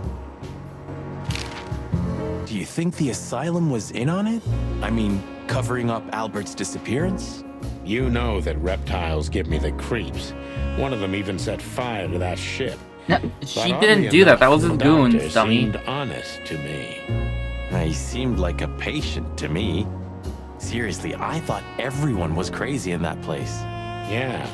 Do you think the asylum was in on it? I mean, covering up Albert's disappearance? You know that reptiles give me the creeps. One of them even set fire to that ship. No, she didn't do that. That was his goons, dummy. Seemed honest to me. He seemed like a patient to me. Seriously, I thought everyone was crazy in that place. Yeah.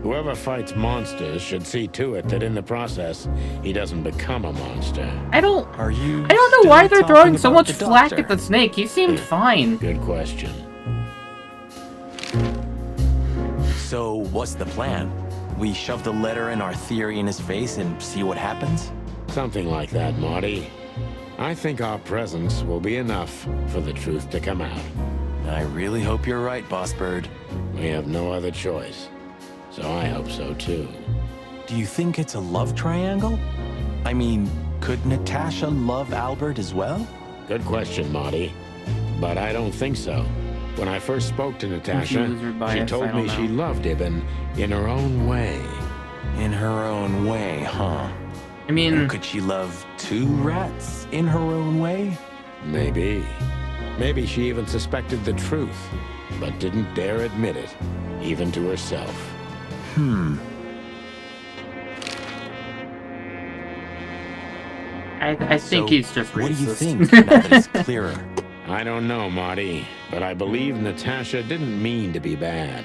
Whoever fights monsters should see to it that in the process, he doesn't become a monster. I don't know why they're throwing so much the flack doctor? at the snake. He seemed fine. Good question. So, what's the plan? We shove the letter and our theory in his face and see what happens? Something like that, Marty. I think our presence will be enough for the truth to come out. I really hope you're right, Boss Bird. We have no other choice. So I hope so, too. Do you think it's a love triangle? I mean, could Natasha love Albert as well? Good question, Marty. But I don't think so. When I first spoke to Natasha, she told me she loved Ibn in her own way. In her own way, huh? I mean... And could she love two rats in her own way? Maybe. Maybe she even suspected the truth, but didn't dare admit it, even to herself. I think he's just racist. What do you think, now that it's clearer? I don't know, Marty, but I believe Natasha didn't mean to be bad.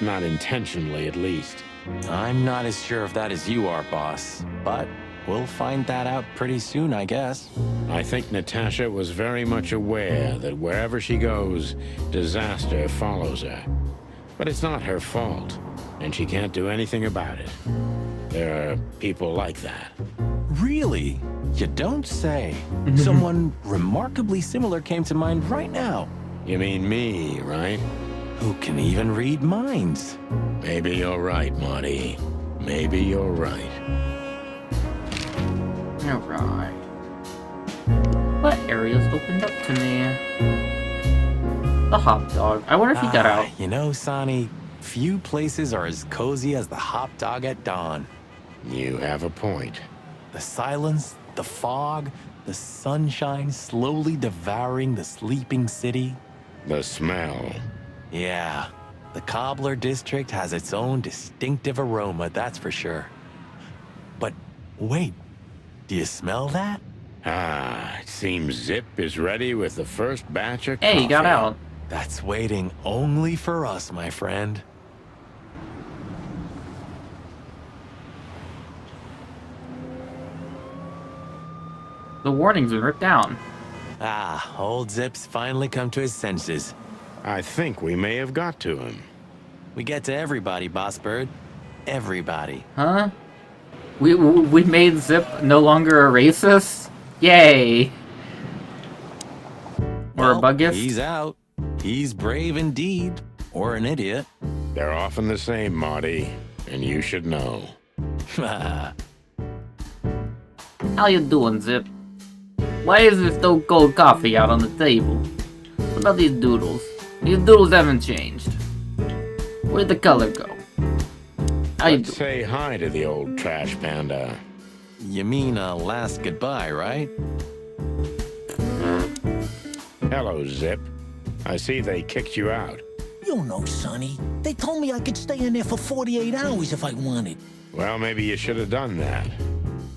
Not intentionally, at least. I'm not as sure if that as you are, boss. But we'll find that out pretty soon, I guess. I think Natasha was very much aware that wherever she goes, disaster follows her. But it's not her fault, and she can't do anything about it. There are people like that. Really? You don't say. Someone remarkably similar came to mind right now. You mean me, right? Who can even read minds? Maybe you're right, Marty. Maybe you're right. Alright. What areas opened up to me? The hot dog. I wonder if he got out. You know, Sonny, few places are as cozy as the hot dog at dawn. You have a point. The silence, the fog, the sunshine slowly devouring the sleeping city. The smell. Yeah, the Cobbler District has its own distinctive aroma, that's for sure. But wait, do you smell that? It seems Zip is ready with the first batch of coffee. Hey, he got out. That's waiting only for us, my friend. The warning's been ripped down. Old Zip's finally come to his senses. I think we may have got to him. We get to everybody, Boss Bird. Everybody. Huh? We made Zip no longer a racist? Yay! Or a buggist? He's out. He's brave indeed. Or an idiot. They're often the same, Marty. And you should know. How you doing, Zip? Why is there still cold coffee out on the table? What about these doodles? These doodles haven't changed. Where'd the color go? How you Let's doing? say hi to the old trash panda. You mean a last goodbye, right? Hello, Zip. I see they kicked you out. You know, Sonny. They told me I could stay in there for 48 hours if I wanted. Well, maybe you should have done that.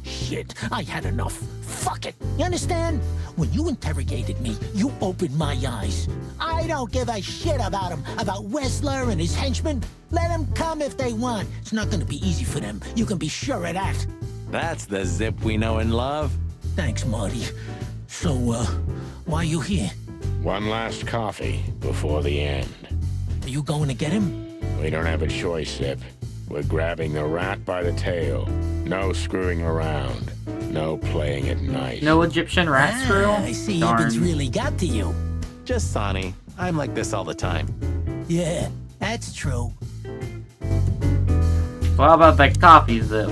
Shit, I had enough. Fuck it. You understand? When you interrogated me, you opened my eyes. I don't give a shit about him, about Wessler and his henchmen. Let them come if they want. It's not gonna be easy for them. You can be sure of that. That's the Zip we know and love. Thanks, Marty. So, why are you here? One last coffee before the end. Are you going to get him? We don't have a choice, Zip. We're grabbing the rat by the tail. No screwing around. No playing it nice. No Egyptian rat screw? I see Darn. Ibn's really got to you. Just Sonny. I'm like this all the time. Yeah, that's true. So how about that coffee, Zip?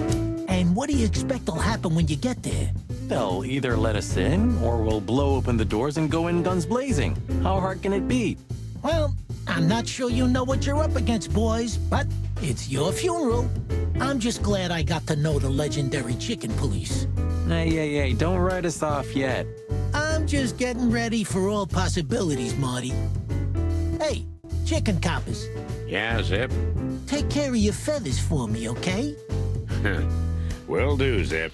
And what do you expect will happen when you get there? They'll either let us in, or we'll blow open the doors and go in guns blazing. How hard can it be? Well, I'm not sure you know what you're up against, boys, but it's your funeral. I'm just glad I got to know the legendary chicken police. Hey, don't write us off yet. I'm just getting ready for all possibilities, Marty. Hey, chicken coppers. Yeah, Zip? Take care of your feathers for me, okay? Will do, Zip.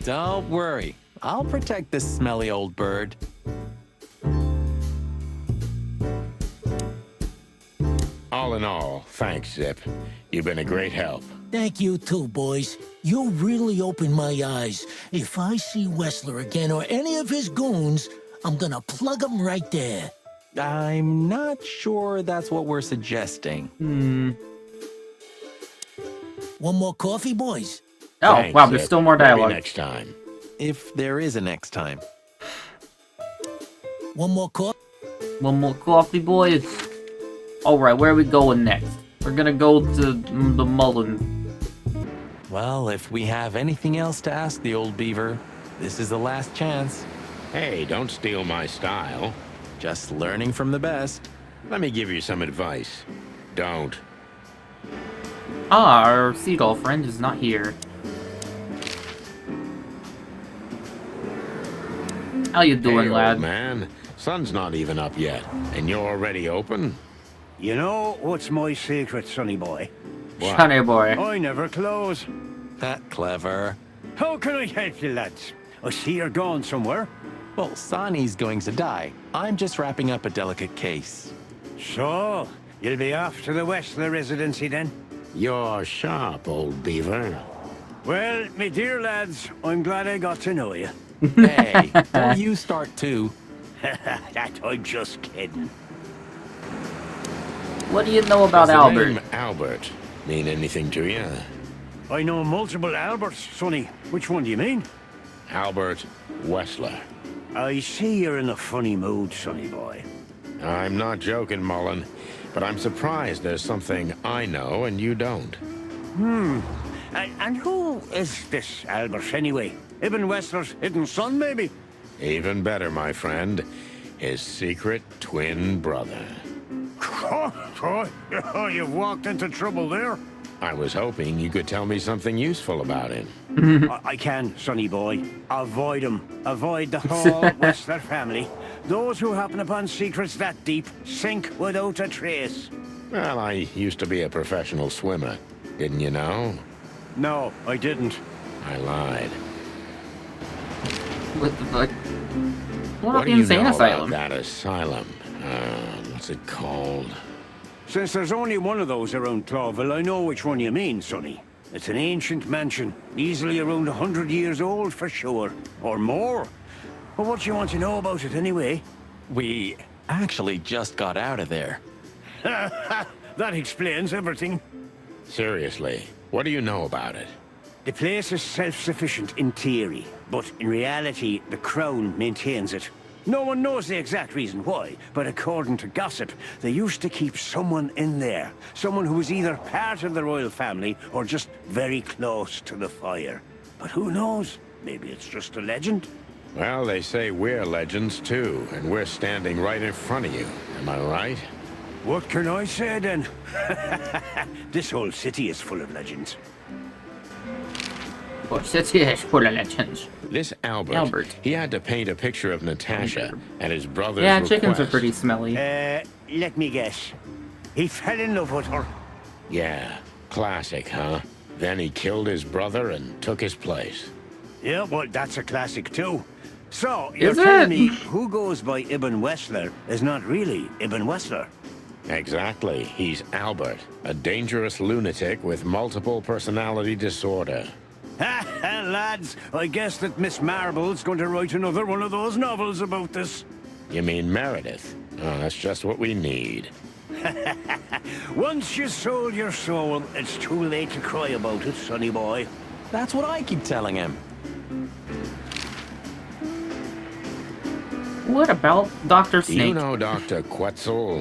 Don't worry. I'll protect this smelly old bird. All in all, thanks, Zip. You've been a great help. Thank you too, boys. You really opened my eyes. If I see Wessler again or any of his goons, I'm gonna plug them right there. I'm not sure that's what we're suggesting. One more coffee, boys? Oh, Thanks, wow, there's Zip. still more Maybe dialogue. next time. If there is a next time. One more coffee? One more coffee, boys. Alright, where are we going next? We're gonna go to the Mullen. Well, if we have anything else to ask the old beaver, this is the last chance. Hey, don't steal my style. Just learning from the best. Let me give you some advice. Don't. Ah, our seagull friend is not here. How you doing, Hey, lad? old man. Sun's not even up yet, and you're already open? You know what's my secret, sonny boy? What? Sonny boy. I never close. That clever. How can I help you, lads? I see you're gone somewhere. Well, Sonny's going to die. I'm just wrapping up a delicate case. So, you'll be off to the Wessler residency then? You're sharp, old beaver. Well, me dear lads, I'm glad I got to know you. Hey, don't you start too. That I'm just kidding. What do you know about Does the Albert? name Albert mean anything to you? I know multiple Alberts, sonny. Which one do you mean? Albert Wessler. I see you're in a funny mood, sonny boy. I'm not joking, Mullen, but I'm surprised there's something I know and you don't. And who is this Albert anyway? Ibn Wessler's hidden son, maybe? Even better, my friend. His secret twin brother. Oh, you've walked into trouble there. I was hoping you could tell me something useful about him. I can, sonny boy. Avoid him. Avoid the whole Wessler family. Those who happen upon secrets that deep sink without a trace. Well, I used to be a professional swimmer. Didn't you know? No, I didn't. I lied. What the fuck? What What about do the you insane know asylum? about that asylum? What's it called? Since there's only one of those around Clawville, I know which one you mean, sonny. It's an ancient mansion, easily around 100 years old for sure. Or more. But what do you want to know about it anyway? We actually just got out of there. That explains everything. Seriously, what do you know about it? The place is self-sufficient in theory, but in reality, the Crown maintains it. No one knows the exact reason why, but according to gossip, they used to keep someone in there. Someone who was either part of the royal family or just very close to the fire. But who knows? Maybe it's just a legend. Well, they say we're legends too, and we're standing right in front of you. Am I right? What can I say then? This whole city is full of legends. Well, city is full of legends. This Albert, he had to paint a picture of Natasha and his brother's Yeah, request. chickens are pretty smelly. Let me guess. He fell in love with her. Yeah, classic, huh? Then he killed his brother and took his place. Yeah, well, that's a classic too. So, you're Is telling it? me who goes by Ibn Wessler is not really Ibn Wessler? Exactly. He's Albert, a dangerous lunatic with multiple personality disorder. Lads, I guess that Miss Marble's going to write another one of those novels about this. You mean Meredith? Oh, that's just what we need. Once you sold your soul, it's too late to cry about it, sonny boy. That's what I keep telling him. What about Dr. Do Snake? you know Dr. Quetzal?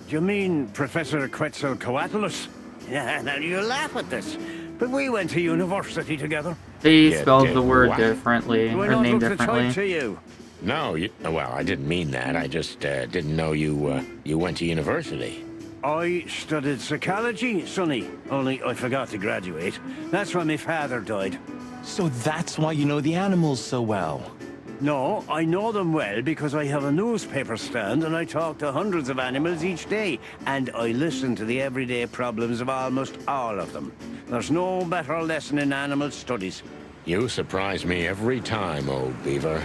Do you mean Professor Quetzalcoatlus? Yeah, now you laugh at this, but we went to university together. They Yeah, spelled did the word what? differently, Do I or not named look the type to differently. you? No, well, I didn't mean that. I just didn't know you went to university. I studied psychology, Sonny. Only I forgot to graduate. That's when my father died. So that's why you know the animals so well. No, I know them well because I have a newspaper stand and I talk to hundreds of animals each day. And I listen to the everyday problems of almost all of them. There's no better lesson in animal studies. You surprise me every time, old beaver.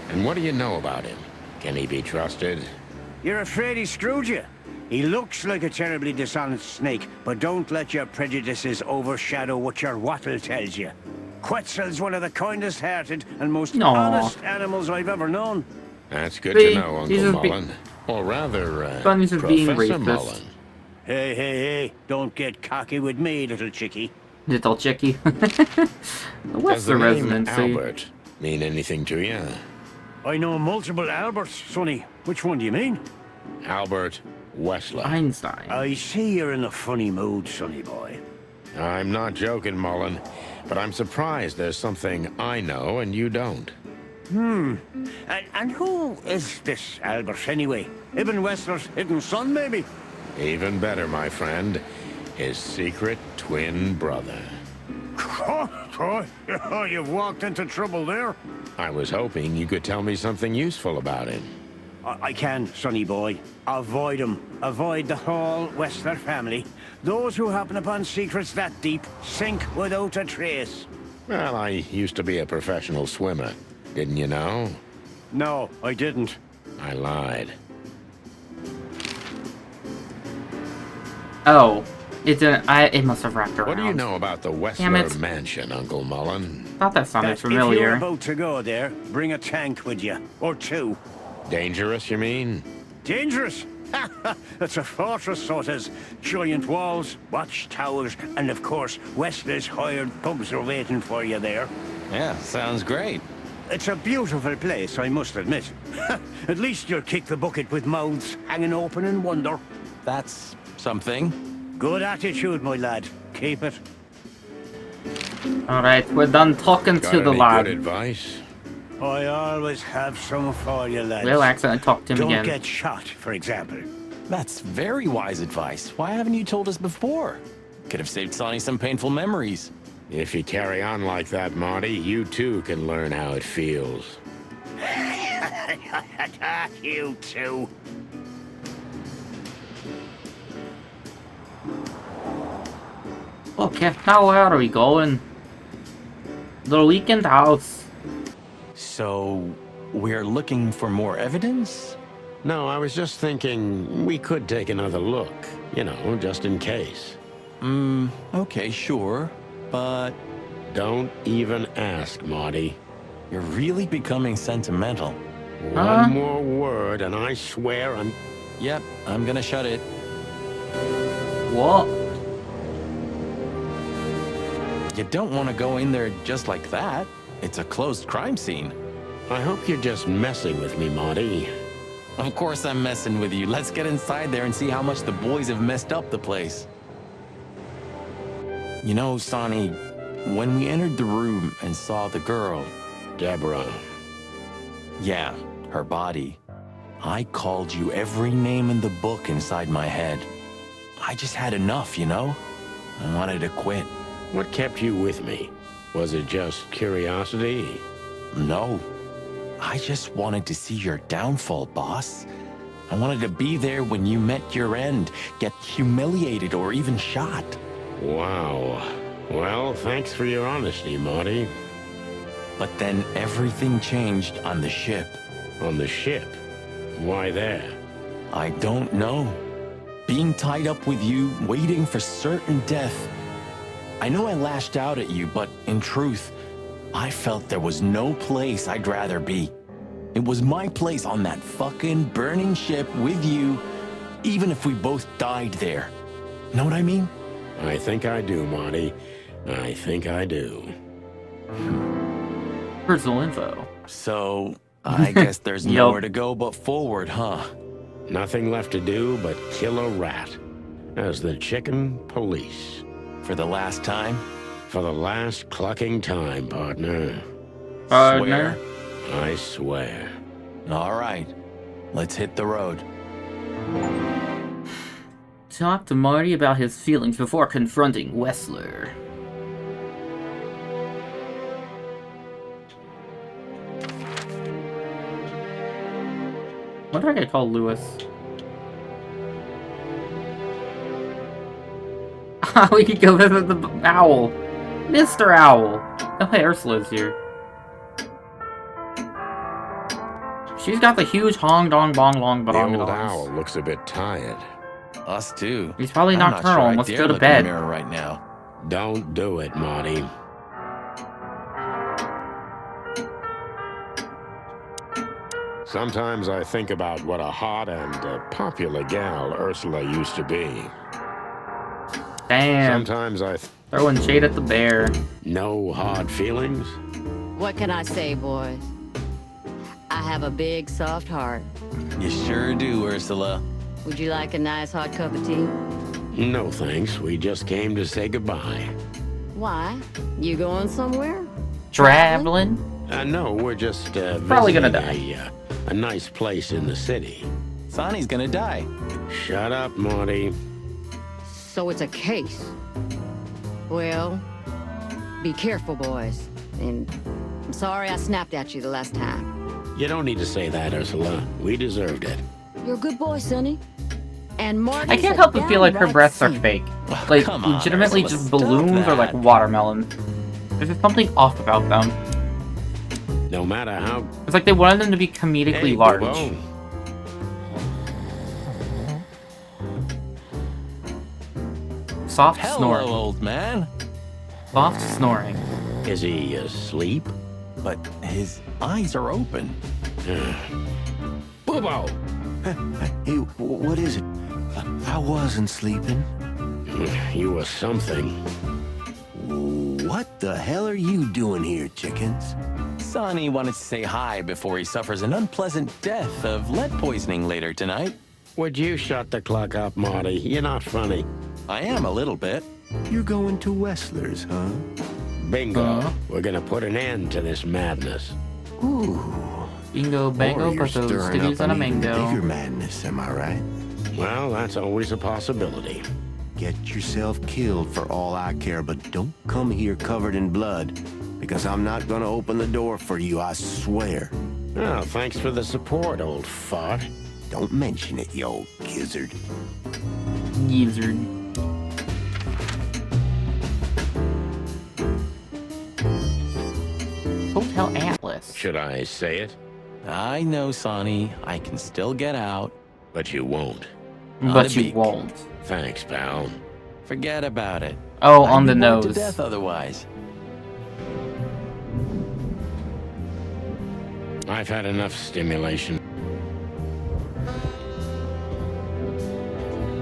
And what do you know about him? Can he be trusted? You're afraid he screwed you? He looks like a terribly dishonest snake, but don't let your prejudices overshadow what your wattle tells you. Quetzal's one of the kindest-hearted and most honest animals I've ever known. That's good to know, Uncle Mullen. Or rather, Bunny's being Professor racist. Mullen. Hey, don't get cocky with me, little chickie. Little chickie. What's Does the the name residency? Albert mean anything to you? I know multiple Alberts, Sonny. Which one do you mean? Albert Wessler. Einstein. I see you're in a funny mood, Sonny boy. I'm not joking, Mullen, but I'm surprised there's something I know and you don't. And who is this Albert, anyway? Ibn Wessler's hidden son, maybe? Even better, my friend. His secret twin brother. Oh, you've walked into trouble there. I was hoping you could tell me something useful about him. I can, Sonny boy. Avoid him. Avoid the whole Wessler family. Those who happen upon secrets that deep sink without a trace. Well, I used to be a professional swimmer. Didn't you know? No, I didn't. I lied. Oh, it must have wrapped around. What do you know about the Wessler mansion, Uncle Mullen? Thought that sounded If you're familiar. about to go there, bring a tank with you. Or two. Dangerous, you mean? Dangerous? It's a fortress, so it is. Giant walls, watchtowers, and of course, Wessler's hired pubs are waiting for you there. Yeah, sounds great. It's a beautiful place, I must admit. At least you'll kick the bucket with mouths hanging open in wonder. That's something. Good attitude, my lad. Keep it. Alright, we're done talking Got to the any lad. good advice? I always have some for you, lads. We'll accidentally talk to him Don't again. get shot, for example. That's very wise advice. Why haven't you told us before? Could have saved Sonny some painful memories. If you carry on like that, Marty, you too can learn how it feels. You too. Okay, now where are we going? The weekend house. So, we're looking for more evidence? No, I was just thinking we could take another look. You know, just in case. Okay, sure. But Don't even ask, Marty. you're really becoming sentimental. One more word and I swear I'm... Yep, I'm gonna shut it. What? You don't want to go in there just like that. It's a closed crime scene. I hope you're just messing with me, Marty. Of course I'm messing with you. Let's get inside there and see how much the boys have messed up the place. You know, Sonny, when we entered the room and saw the girl... Deborah. Yeah, her body. I called you every name in the book inside my head. I just had enough, you know? I wanted to quit. What kept you with me? Was it just curiosity? No. I just wanted to see your downfall, boss. I wanted to be there when you met your end, get humiliated or even shot. Wow. Well, thanks for your honesty, Marty. But then everything changed on the ship. On the ship? Why there? I don't know. Being tied up with you, waiting for certain death. I know I lashed out at you, but in truth, I felt there was no place I'd rather be. It was my place on that fucking burning ship with you, even if we both died there. Know what I mean? I think I do, Marty. I think I do. Personal info. So, I guess there's nowhere to go but forward, huh? Nothing left to do but kill a rat. As the chicken police. For the last time? For the last clucking time, partner. Partner? I swear. All right, let's hit the road. Talk to Marty about his feelings before confronting Wessler. What did I get called Lewis? We could go visit the owl. Mr. Owl. Oh, hey, Ursula's here. She's got the huge hong dong bong long bong. The old owl looks a bit tired. Us too. He's probably I'm not nocturnal. sure I Let's dare go to look in the bed. mirror right now. Don't do it, Marty. Sometimes I think about what a hot and popular gal Ursula used to be. Damn. Sometimes I throwing shade at the bear. No hard feelings? What can I say, boys? I have a big, soft heart. You sure do, Ursula. Would you like a nice hot cup of tea? No, thanks. We just came to say goodbye. Why? You going somewhere? Traveling? No, we're just probably gonna die. A nice place in the city. Sonny's gonna die. Shut up, Marty. So it's a case. Well, be careful, boys. And I'm sorry I snapped at you the last time. You don't need to say that, Ursula. We deserved it. You're a good boy, Sonny. And Marty's I can't help but feel like her downright breasts are saint. fake. Like, come on, legitimately Ursula, just stop balloons or like that. watermelon. There's just something off about them. No matter how... It's like they wanted them to be comedically Hey, large. Bobo. Soft Hello, snoring. old man. Soft snoring. Is he asleep? But his eyes are open. Bobo! Hey, what is it? I wasn't sleeping. You were something. What the hell are you doing here, chickens? Sonny wanted to say hi before he suffers an unpleasant death of lead poisoning later tonight. Would you shut the clock up, Marty? You're not funny. I am a little bit. You're going to Wessler's, huh? Bingo. We're gonna put an end to this madness. Ooh. Bingo, bango, Or you're put those stirring titties up on a an even mango. bigger madness, am I right? Well, that's always a possibility. Get yourself killed for all I care, but don't come here covered in blood, because I'm not gonna open the door for you, I swear. Oh, thanks for the support, old fart. Don't mention it, you old gizzard. Gizzard. Hotel Atlas. Should I say it? I know, Sonny. I can still get out. But you won't. But you beak. won't. Thanks, pal. Forget about it. Oh, I'd on be the bored to nose. death otherwise. I've had enough stimulation.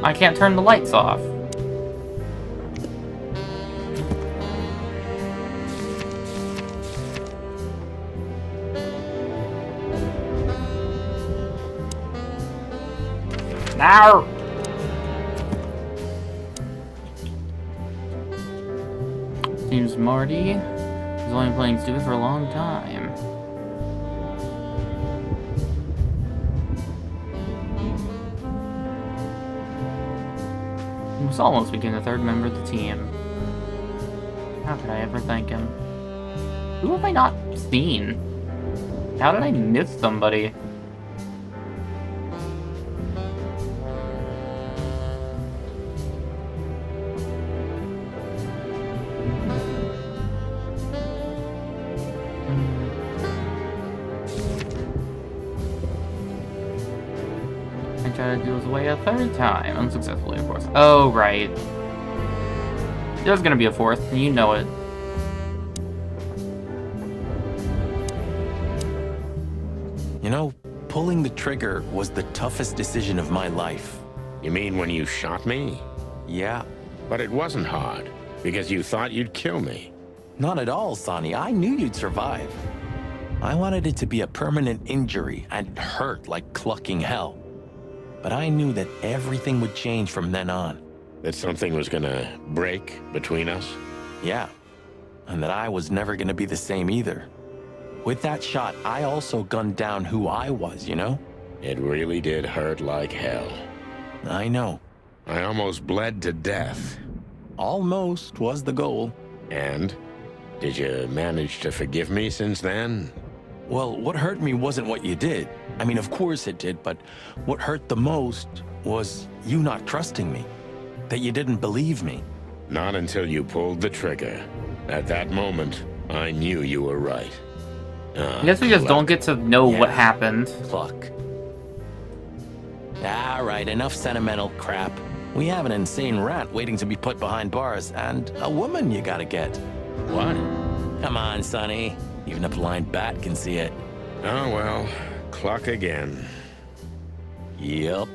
I can't turn the lights off. Now. Seems Marty is only playing stupid for a long time. He was almost became the third member of the team. How could I ever thank him? Who have I not seen? How did I miss somebody? I tried to do his way a third time, unsuccessfully, of course. Oh, right. There's gonna be a fourth, and you know it. You know, pulling the trigger was the toughest decision of my life. You mean when you shot me? Yeah. But it wasn't hard, because you thought you'd kill me. Not at all, Sonny. I knew you'd survive. I wanted it to be a permanent injury and hurt like clucking hell. But I knew that everything would change from then on. That something was gonna break between us? Yeah. And that I was never gonna be the same either. With that shot, I also gunned down who I was, you know? It really did hurt like hell. I know. I almost bled to death. Almost was the goal. And? Did you manage to forgive me since then? Well, what hurt me wasn't what you did. I mean, of course it did, but what hurt the most was you not trusting me. That you didn't believe me. Not until you pulled the trigger. At that moment, I knew you were right. I guess we just don't get to know what happened. Pluck. Alright, enough sentimental crap. We have an insane rat waiting to be put behind bars, and a woman you gotta get. What? Come on, Sonny. Even a blind bat can see it. Oh well, cluck again. Yep.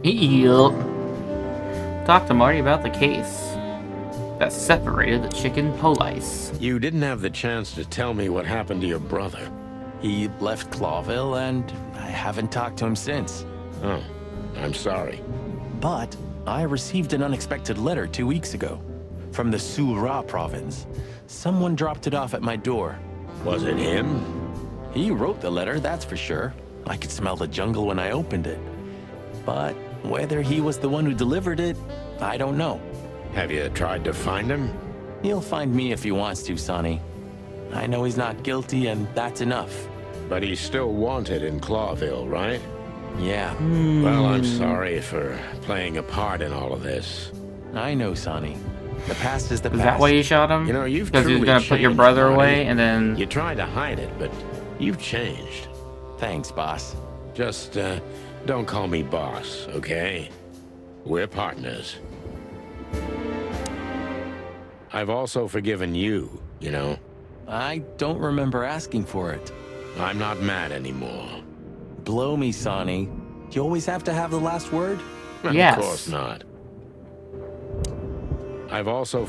Yep. Talk to Marty about the case that separated the chicken police. You didn't have the chance to tell me what happened to your brother. He left Clawville, and I haven't talked to him since. Oh, I'm sorry. But I received an unexpected letter 2 weeks ago from the Sura province. Someone dropped it off at my door. Was it him? He wrote the letter, that's for sure. I could smell the jungle when I opened it. But whether he was the one who delivered it, I don't know. Have you tried to find him? He'll find me if he wants to, Sonny. I know he's not guilty, and that's enough. But he's still wanted in Clawville, right? Yeah. Well, I'm sorry for playing a part in all of this. I know, Sonny. The past is the past. Is that why you shot him? You know, you've because he was truly gonna put your changed, brother Marty. away, and then You tried to hide it, but you've changed. Thanks, boss. Just, don't call me boss, okay? We're partners. I've also forgiven you, you know? I don't remember asking for it. I'm not mad anymore. Blow me, Sonny. You always have to have the last word? Yes. Of course not. I've also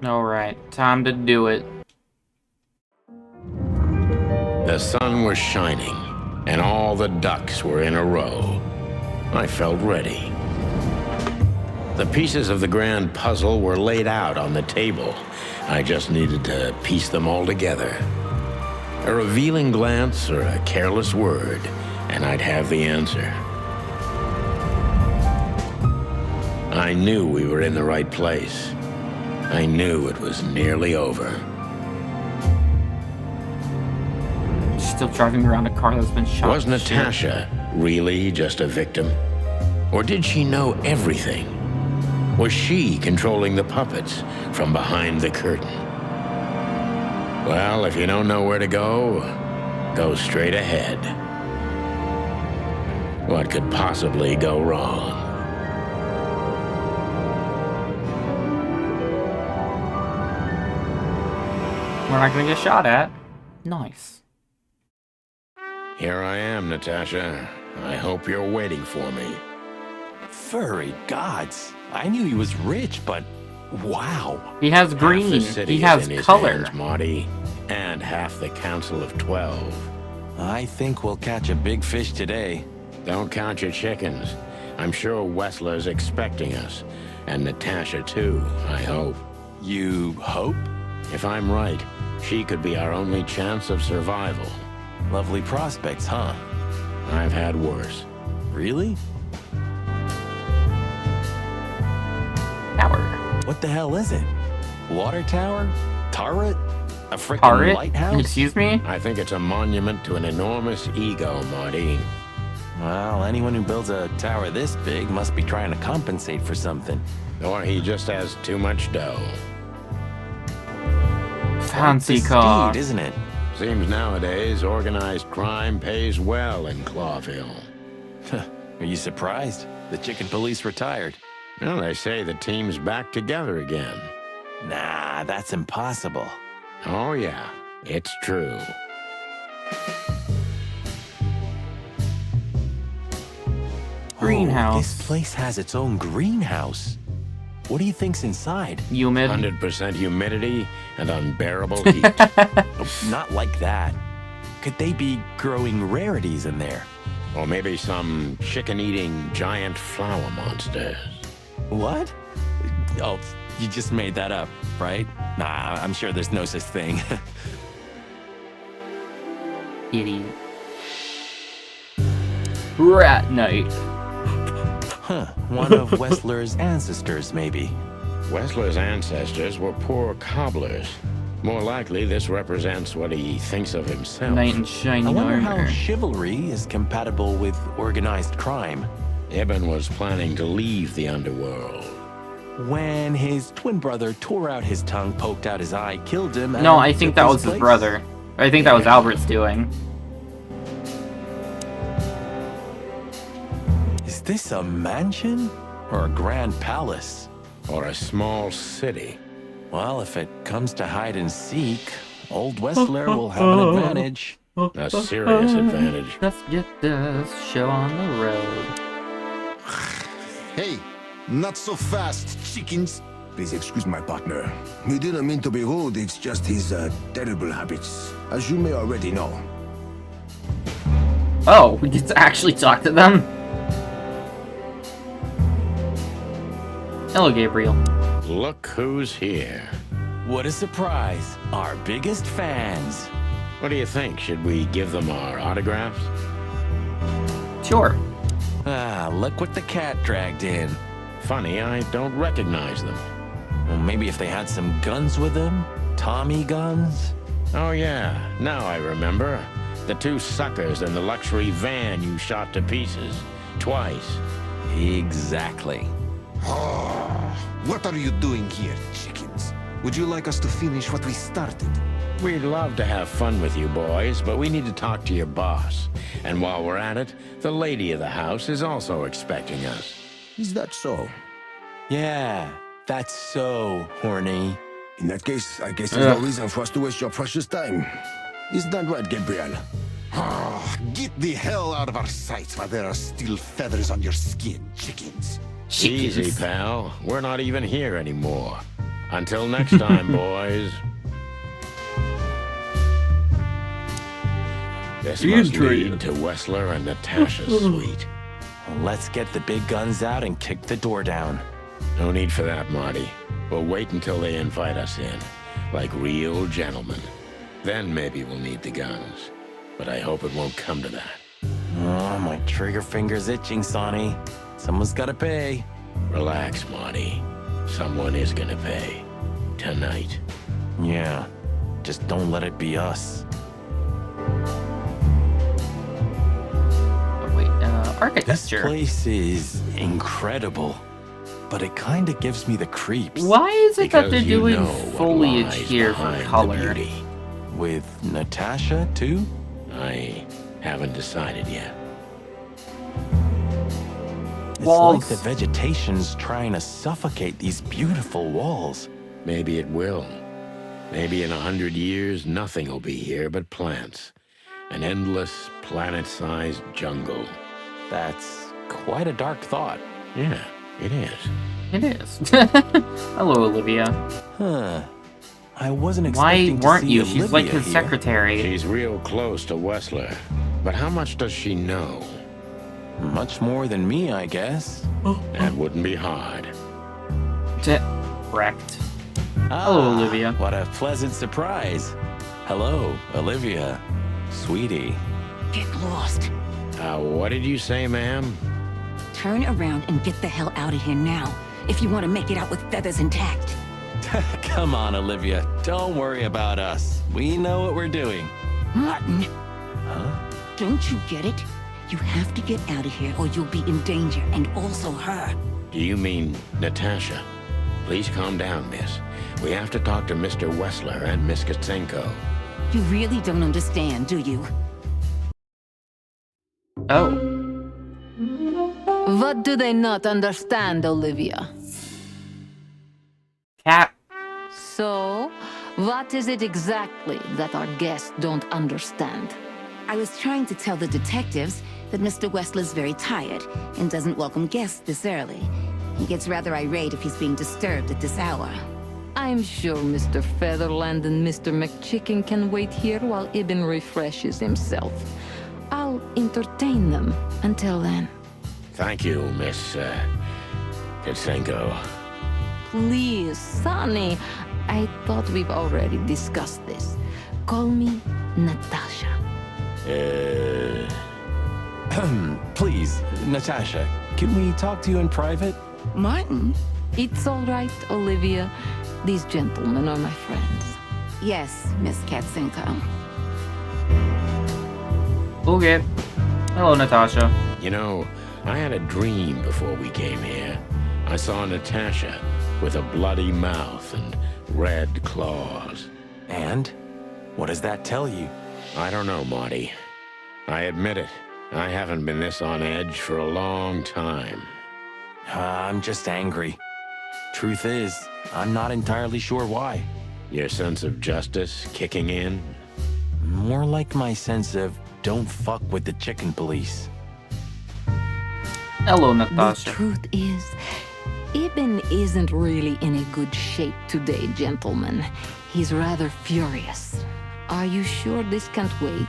Alright, time to do it. The sun was shining, and all the ducks were in a row. I felt ready. The pieces of the grand puzzle were laid out on the table. I just needed to piece them all together. A revealing glance or a careless word, and I'd have the answer. I knew we were in the right place. I knew it was nearly over. Still driving around a car that's been shot. Was Natasha really just a victim? Or did she know everything? Was she controlling the puppets from behind the curtain? Well, if you don't know where to go, go straight ahead. What could possibly go wrong? We're not gonna get shot at. Nice. Here I am, Natasha. I hope you're waiting for me. Furry gods. I knew he was rich, but wow. He has green. Half the city He has is in his color. hands, Marty, and half the Council of 12. I think we'll catch a big fish today. Don't count your chickens. I'm sure Wessler's expecting us. And Natasha, too, I hope. You hope? If I'm right, she could be our only chance of survival. Lovely prospects, huh? I've had worse. Really? Tower. What the hell is it? Water tower? Turret? A frickin' Turret? lighthouse? Excuse me? I think it's a monument to an enormous ego, Marty. Well, anyone who builds a tower this big must be trying to compensate for something. Or he just has too much dough. Fancy Quite the car. steed, isn't it? Seems nowadays organized crime pays well in Clawville. Are you surprised? The chicken police retired. Well, they say the team's back together again. Nah, that's impossible. Oh yeah, it's true. Greenhouse. Oh, this place has its own greenhouse. What do you think's inside? Humid. 100% humidity and unbearable heat. Not like that. Could they be growing rarities in there? Or maybe some chicken-eating giant flower monsters. What? Oh, you just made that up, right? Nah, I'm sure there's no such thing. Idiot. Rat Night. Huh, one of Wessler's ancestors, maybe. Wessler's ancestors were poor cobblers. More likely, this represents what he thinks of himself. Knight in shining I wonder armor. how chivalry is compatible with organized crime. Ibn was planning to leave the underworld. When his twin brother tore out his tongue, poked out his eye, killed him, No, and I think took that his was his place? brother. I think that was Albert's doing. Is this a mansion? Or a grand palace? Or a small city? Well, if it comes to hide and seek, old Wessler will have an advantage. A serious advantage. Let's get this show on the road. Hey, not so fast, chickens. Please excuse my partner. He didn't mean to be rude, it's just his terrible habits, as you may already know. Oh, we get to actually talk to them? Hello, Gabriel. Look who's here. What a surprise. Our biggest fans. What do you think? Should we give them our autographs? Sure. Ah, look what the cat dragged in. Funny, I don't recognize them. Well, maybe if they had some guns with them? Tommy guns? Oh yeah, now I remember. The two suckers in the luxury van you shot to pieces. Twice. Exactly. What are you doing here, chickens? Would you like us to finish what we started? We'd love to have fun with you boys, but we need to talk to your boss. And while we're at it, the lady of the house is also expecting us. Is that so? Yeah, that's so horny. In that case, I guess there's no reason for us to waste your precious time. Isn't that right, Gabriel? Get the hell out of our sight while there are still feathers on your skin, chickens. Easy, pal. We're not even here anymore. Until next time, boys. This must lead to Wessler and Natasha's suite. Let's get the big guns out and kick the door down. No need for that, Marty. We'll wait until they invite us in, like real gentlemen. Then maybe we'll need the guns. But I hope it won't come to that. Oh, my trigger finger's itching, Sonny. Someone's gotta pay. Relax, Marty. Someone is gonna pay. Tonight. Yeah, just don't let it be us. Oh, wait, This architecture. place is incredible, but it kinda gives me the creeps. Why is it that Because they're you doing know what foliage lies here for behind the color? beauty. With Natasha, too? I haven't decided yet. It's Walls. like the vegetation's trying to suffocate these beautiful walls. Maybe it will. Maybe in 100 years, nothing will be here but plants. An endless, planet-sized jungle. That's quite a dark thought. Yeah, it is. It is. Hello, Olivia. Huh. I wasn't Why expecting to weren't see you? She's like Olivia his here. secretary. She's real close to Wessler. But how much does she know? Much more than me, I guess. That wouldn't be hard. Wrecked. Hello, Olivia. What a pleasant surprise. Hello, Olivia. Sweetie. Get lost. What did you say, ma'am? Turn around and get the hell out of here now, if you want to make it out with feathers intact. Come on, Olivia. Don't worry about us. We know what we're doing. Martin, Huh? don't you get it? You have to get out of here or you'll be in danger, and also her. Do you mean Natasha? Please calm down, miss. We have to talk to Mr. Wessler and Miss Katsenko. You really don't understand, do you? Oh. What do they not understand, Olivia? Cat. So, what is it exactly that our guests don't understand? I was trying to tell the detectives that Mr. Wessler's very tired and doesn't welcome guests this early. He gets rather irate if he's being disturbed at this hour. I'm sure Mr. Featherland and Mr. McChicken can wait here while Ibn refreshes himself. I'll entertain them. Until then. Thank you, Miss Katsenko. Please, Sonny. I thought we've already discussed this. Call me Natasha. Please, Natasha, can we talk to you in private? Martin? It's all right, Olivia. These gentlemen are my friends. Yes, Miss Katsenko. Okay. Hello, Natasha. You know, I had a dream before we came here. I saw Natasha with a bloody mouth and red claws. And? What does that tell you? I don't know, Marty. I admit it. I haven't been this on edge for a long time. I'm just angry. Truth is, I'm not entirely sure why. Your sense of justice kicking in? More like my sense of don't fuck with the chicken police. Hello, Natasha. The truth is, Ibn isn't really in a good shape today, gentlemen. He's rather furious. Are you sure this can't wait?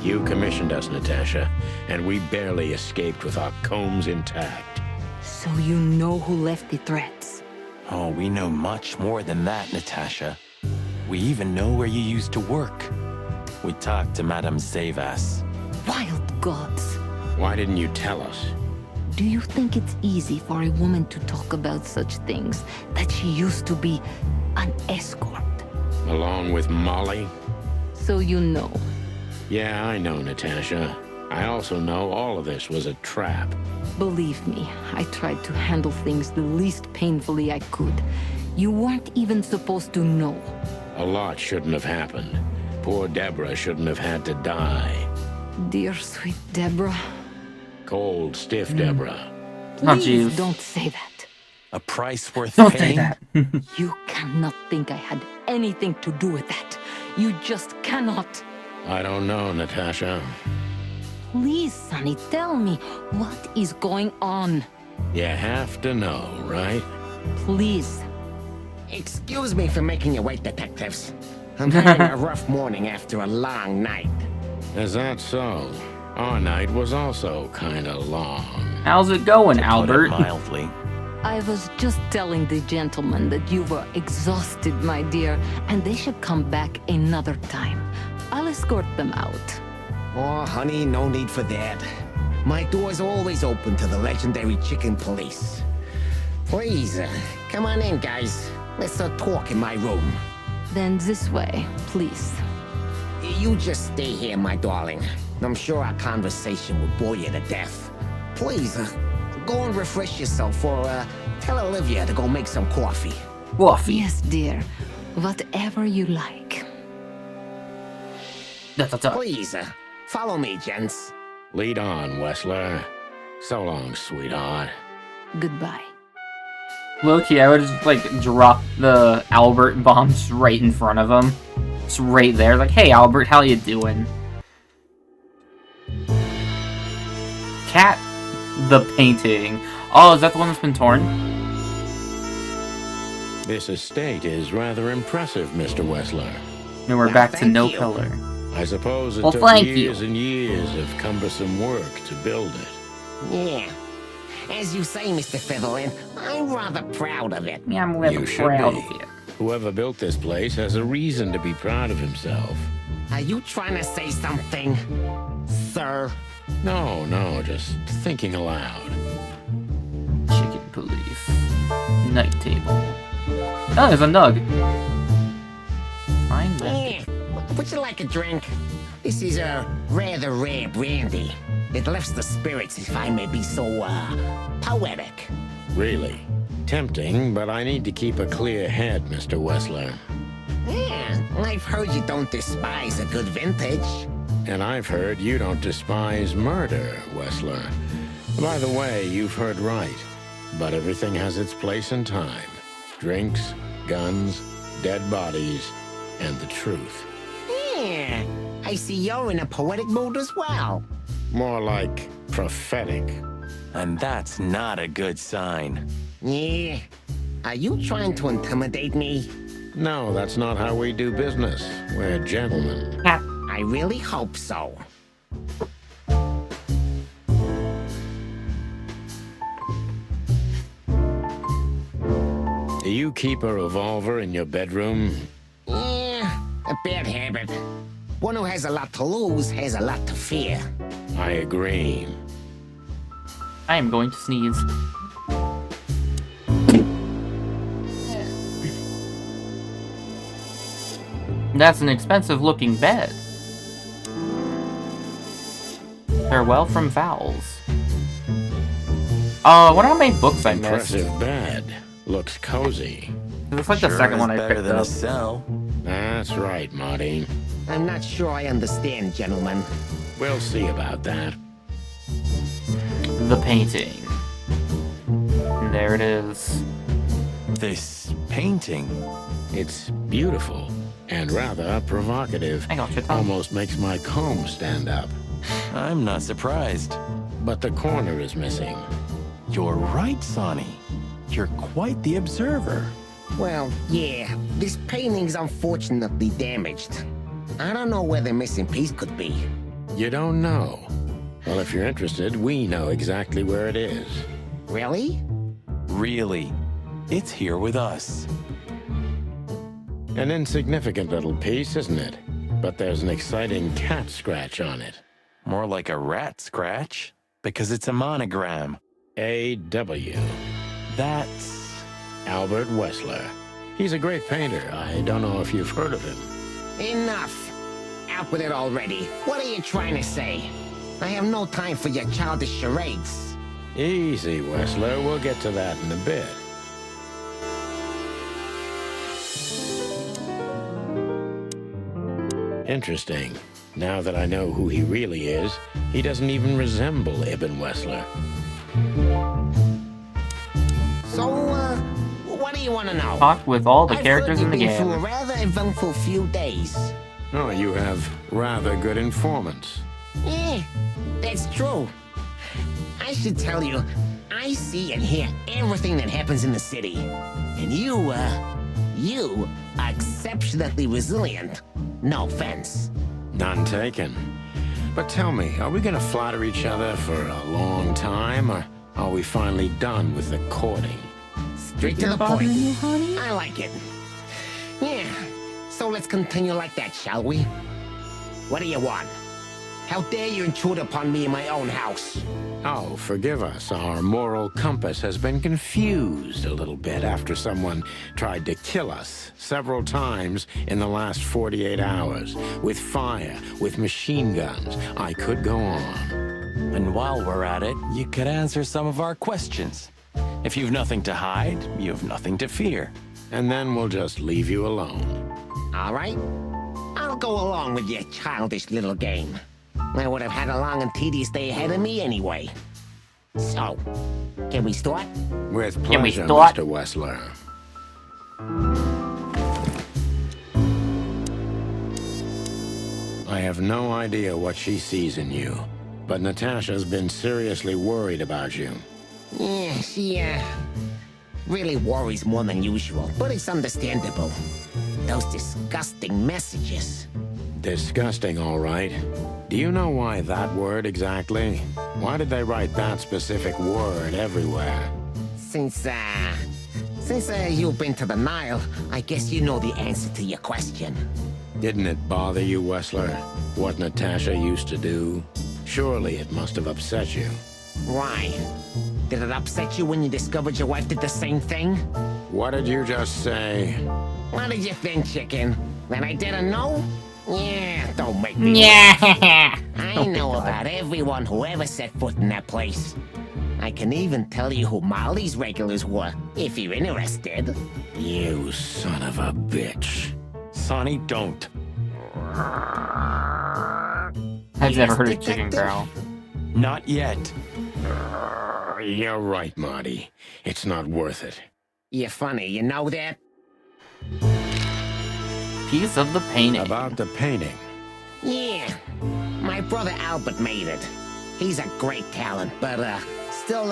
You commissioned us, Natasha, and we barely escaped with our combs intact. So you know who left the threats? Oh, we know much more than that, Natasha. We even know where you used to work. We talked to Madame Savas. Wild gods! Why didn't you tell us? Do you think it's easy for a woman to talk about such things, that she used to be an escort? Along with Molly? So you know. Yeah, I know, Natasha. I also know all of this was a trap. Believe me, I tried to handle things the least painfully I could. You weren't even supposed to know. A lot shouldn't have happened. Poor Deborah shouldn't have had to die. Dear sweet Deborah. Cold, stiff Deborah. Please don't say that. A price worth Don't paying? say that. You cannot think I had anything to do with that. You just cannot. I don't know, Natasha. Please, Sonny, tell me, what is going on? You have to know, right? Please. Excuse me for making you wait, detectives. I'm having a rough morning after a long night. Is that so? Our night was also kinda long. How's it going, To put it Albert? mildly. I was just telling the gentlemen that you were exhausted, my dear, and they should come back another time. I'll escort them out. Oh, honey, no need for that. My door's always open to the legendary chicken police. Please, come on in, guys. Let's talk in my room. Then this way, please. You just stay here, my darling. I'm sure our conversation will bore you to death. Please, go and refresh yourself, or tell Olivia to go make some coffee. Coffee. Yes, dear. Whatever you like. Please, follow me, gents. Lead on, Wessler. So long, sweetheart. Goodbye. Loki, I would just, like, drop the Albert bombs right in front of him. It's right there. Like, hey, Albert, how you doing? Cat the painting. Oh, is that the one that's been torn? This estate is rather impressive, Mr. Wessler. And we're back to no color. I suppose it Well, took thank years you. and years of cumbersome work to build it. Yeah. As you say, Mr. Featherland, I'm rather proud of it. Yeah, I'm rather You should proud be. of it. Whoever built this place has a reason to be proud of himself. Are you trying to say something, sir? No, just thinking aloud. Chicken police. Night table. Oh, there's a nug. Fine, Yeah. Would you like a drink? This is a rather rare brandy. It lifts the spirits, if I may be so, poetic. Really. Tempting, but I need to keep a clear head, Mr. Wessler. Yeah, I've heard you don't despise a good vintage. And I've heard you don't despise murder, Wessler. By the way, you've heard right. But everything has its place and time. Drinks, guns, dead bodies, and the truth. Yeah, I see you're in a poetic mood as well. More like prophetic. And that's not a good sign. Yeah. Are you trying to intimidate me? No, that's not how we do business. We're gentlemen. I really hope so. you keep a revolver in your bedroom? Yeah, a bad habit. One who has a lot to lose has a lot to fear. I agree. I am going to sneeze. That's an expensive-looking bed. Farewell from Vowels. Oh, what are my books I missed? Impressive bed. Looks cozy. It's like the second one I picked than up. a cell. That's right, Marty. I'm not sure I understand, gentlemen. We'll see about that. The painting. And there it is. This painting. It's beautiful and rather provocative. Hang on, shit, Tom. Almost makes my comb stand up. I'm not surprised. But the corner is missing. You're right, Sonny. You're quite the observer. Well, yeah, this painting's unfortunately damaged. I don't know where the missing piece could be. You don't know? Well, if you're interested, we know exactly where it is. Really? Really. It's here with us. An insignificant little piece, isn't it? But there's an exciting cat scratch on it. More like a rat scratch, because it's a monogram. A.W. That's... Albert Wessler. He's a great painter. I don't know if you've heard of him. Enough! Out with it already. What are you trying to say? I have no time for your childish charades. Easy, Wessler. We'll get to that in a bit. Interesting. Now that I know who he really is, he doesn't even resemble Ibn Wessler. So, what do you want to know? Talk with all the characters in the I've heard you've been through a game. rather eventful few days. Oh, you have rather good informants. Yeah, that's true. I should tell you, I see and hear everything that happens in the city. And you are exceptionally resilient. No offense. None taken. But tell me, are we gonna flatter each other for a long time, or are we finally done with the courting? Straight to the point. I like it. Yeah, so let's continue like that, shall we? What do you want? How dare you intrude upon me in my own house? Oh, forgive us. Our moral compass has been confused a little bit after someone tried to kill us several times in the last 48 hours. With fire, with machine guns. I could go on. And while we're at it, you could answer some of our questions. If you've nothing to hide, you have nothing to fear. And then we'll just leave you alone. All right. I'll go along with your childish little game. I would have had a long and tedious day ahead of me anyway. So, can we start? With Can we pleasure, start? Mr. Wessler. I have no idea what she sees in you, but Natasha's been seriously worried about you. Yeah, she, really worries more than usual, but it's understandable. Those disgusting messages. Disgusting, all right. Do you know why that word exactly? Why did they write that specific word everywhere? Since you've been to the Nile, I guess you know the answer to your question. Didn't it bother you, Wessler? What Natasha used to do? Surely it must have upset you. Why? Did it upset you when you discovered your wife did the same thing? What did you just say? What did you think, chicken? That I didn't know? Yeah, don't make me Yeah. I know about everyone who ever set foot in that place. I can even tell you who Molly's regulars were, if you're interested. You son of a bitch. Sonny, don't. I've never heard a chicken growl. Not yet. You're right, Marty. It's not worth it. You're funny, you know that? Piece of the painting. About the painting. Yeah. My brother Albert made it. He's a great talent, but, still,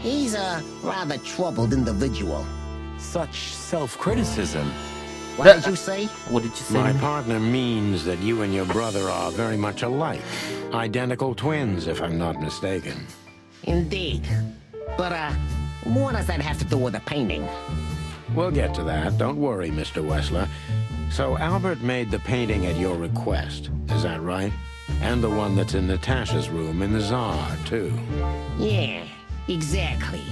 he's a rather troubled individual. Such self-criticism. What did you say? What did you say? My partner means that you and your brother are very much alike. Identical twins, if I'm not mistaken. Indeed. But, what does that have to do with the painting? We'll get to that. Don't worry, Mr. Wessler. So Albert made the painting at your request, is that right? And the one that's in Natasha's room in the Tsar, too. Yeah, exactly.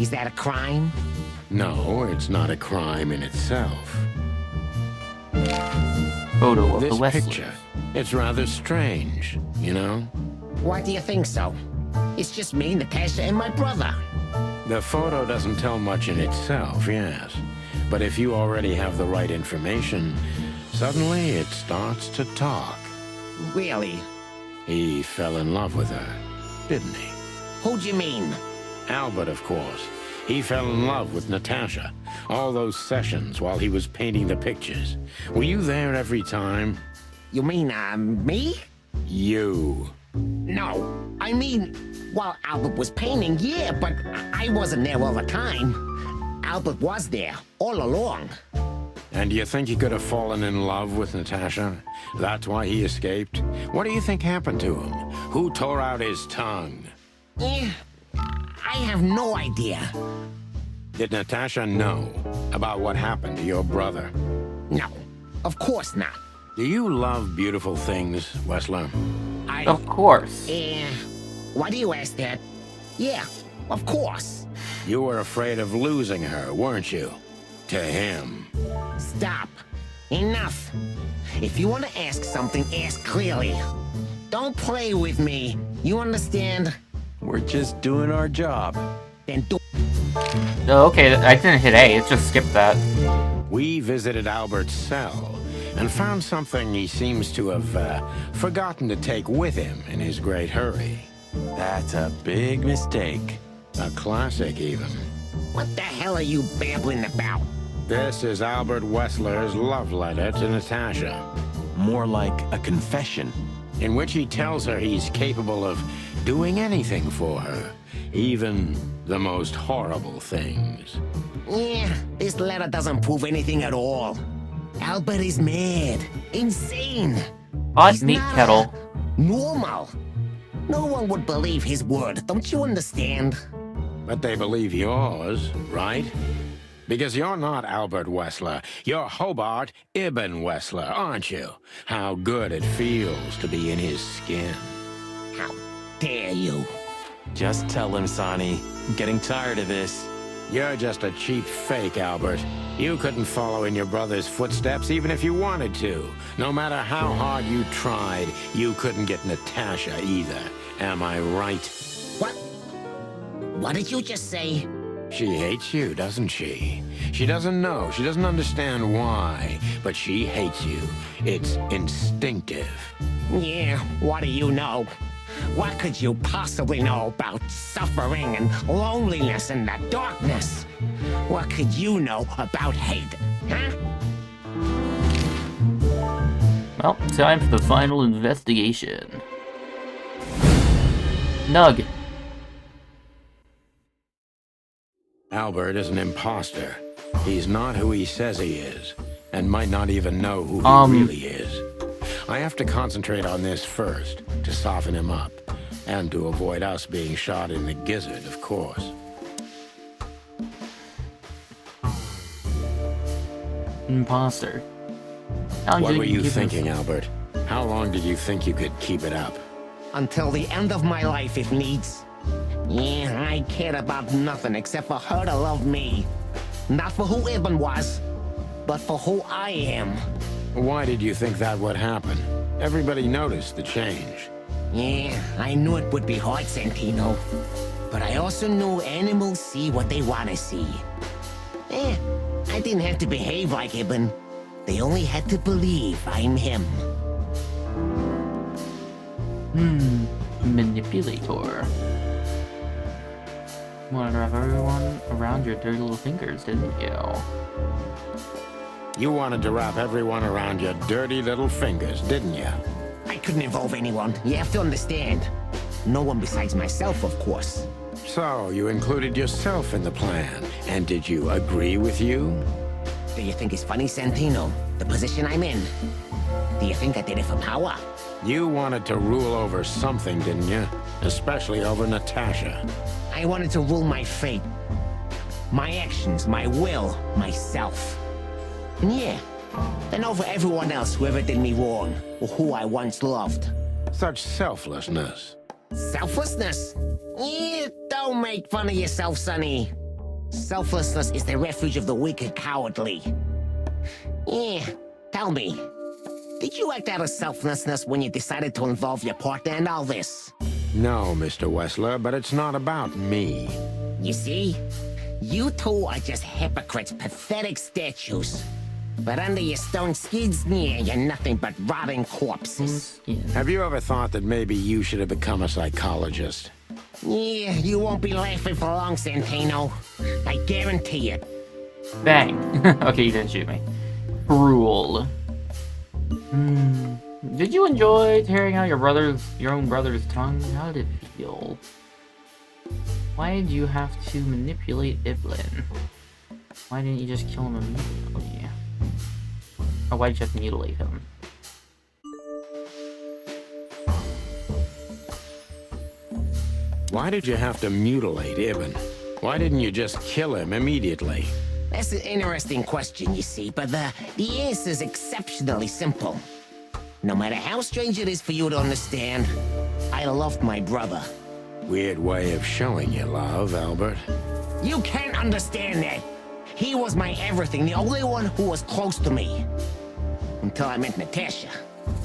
Is that a crime? No, it's not a crime in itself. Photo of This the Westlers. picture, it's rather strange, you know? Why do you think so? It's just me, Natasha, and my brother. The photo doesn't tell much in itself, yes. But if you already have the right information, suddenly it starts to talk. Really? He fell in love with her, didn't he? Who do you mean? Albert, of course. He fell in love with Natasha. All those sessions while he was painting the pictures. Were you there every time? You mean, me? You. No, I mean, while Albert was painting, yeah, but I wasn't there all the time. Albert was there, all along. And do you think he could have fallen in love with Natasha? That's why he escaped? What do you think happened to him? Who tore out his tongue? Eh, I have no idea. Did Natasha know about what happened to your brother? No, of course not. Do you love beautiful things, Wessler? Of course. Why do you ask that? Yeah, of course. You were afraid of losing her, weren't you? To him. Stop. Enough. If you want to ask something, ask clearly. Don't play with me. You understand? We're just doing our job. Then do. Oh, okay, I didn't hit A, it just skipped that. We visited Albert's cell and found something he seems to have forgotten to take with him in his great hurry. That's a big mistake. A classic, even. What the hell are you babbling about? This is Albert Wessler's love letter to Natasha. More like a confession. In which he tells her he's capable of doing anything for her, even the most horrible things. Yeah, this letter doesn't prove anything at all. Albert is mad, insane. Hot meat kettle. Normal. No one would believe his word, don't you understand? But they believe yours, right? Because you're not Albert Wessler. You're Hobart Ibn Wessler, aren't you? How good it feels to be in his skin. How dare you? Just tell him, Sonny. I'm getting tired of this. You're just a cheap fake, Albert. You couldn't follow in your brother's footsteps even if you wanted to. No matter how hard you tried, you couldn't get Natasha either. Am I right? What? What did you just say? She hates you, doesn't she? She doesn't know. She doesn't understand why. But she hates you. It's instinctive. Yeah, what do you know? What could you possibly know about suffering and loneliness and the darkness? What could you know about hate, huh? Well, time for the final investigation. Nug. Albert is an imposter. He's not who he says he is, and might not even know who he really is. I have to concentrate on this first, to soften him up, and to avoid us being shot in the gizzard, of course. Imposter. What were you thinking, Albert? How long did you think you could keep it up? Until the end of my life, if needs. Yeah, I cared about nothing except for her to love me. Not for who Ibn was, but for who I am. Why did you think that would happen? Everybody noticed the change. Yeah, I knew it would be hard, Santino. But I also knew animals see what they want to see. I didn't have to behave like Ibn. They only had to believe I'm him. Manipulator. Wanted to wrap everyone around your dirty little fingers, didn't you? You wanted to wrap everyone around your dirty little fingers, didn't you? I couldn't involve anyone. You have to understand. No one besides myself, of course. So, you included yourself in the plan. And did you agree with you? Do you think it's funny, Santino? The position I'm in? Do you think I did it for power? You wanted to rule over something, didn't you? Especially over Natasha. I wanted to rule my fate. my actions, my will, myself. And yeah, then over everyone else who ever did me wrong, or who I once loved. Such selflessness. Selflessness? Don't make fun of yourself, Sonny. Selflessness is the refuge of the weak and cowardly. Tell me, did you act out of selflessness when you decided to involve your partner in all this? No, Mr. Wessler, but it's not about me. You see? You two are just hypocrites, pathetic statues. But under your stone skids, you're nothing but rotting corpses. Have you ever thought that maybe you should have become a psychologist? Yeah, you won't be laughing for long, Santino. I guarantee it. Bang. Okay, you didn't shoot me. Cruel. Did you enjoy tearing out your own brother's tongue? How did it feel? Why did you have to manipulate Iblin? Why didn't you just kill him immediately? Or why did you have to mutilate him? Why did you have to mutilate Ibn? Why didn't you just kill him immediately? That's an interesting question, you see, but the answer is exceptionally simple. No matter how strange it is for you to understand, I loved my brother. Weird way of showing your love, Albert. You can't understand that. He was my everything, the only one who was close to me. Until I met Natasha.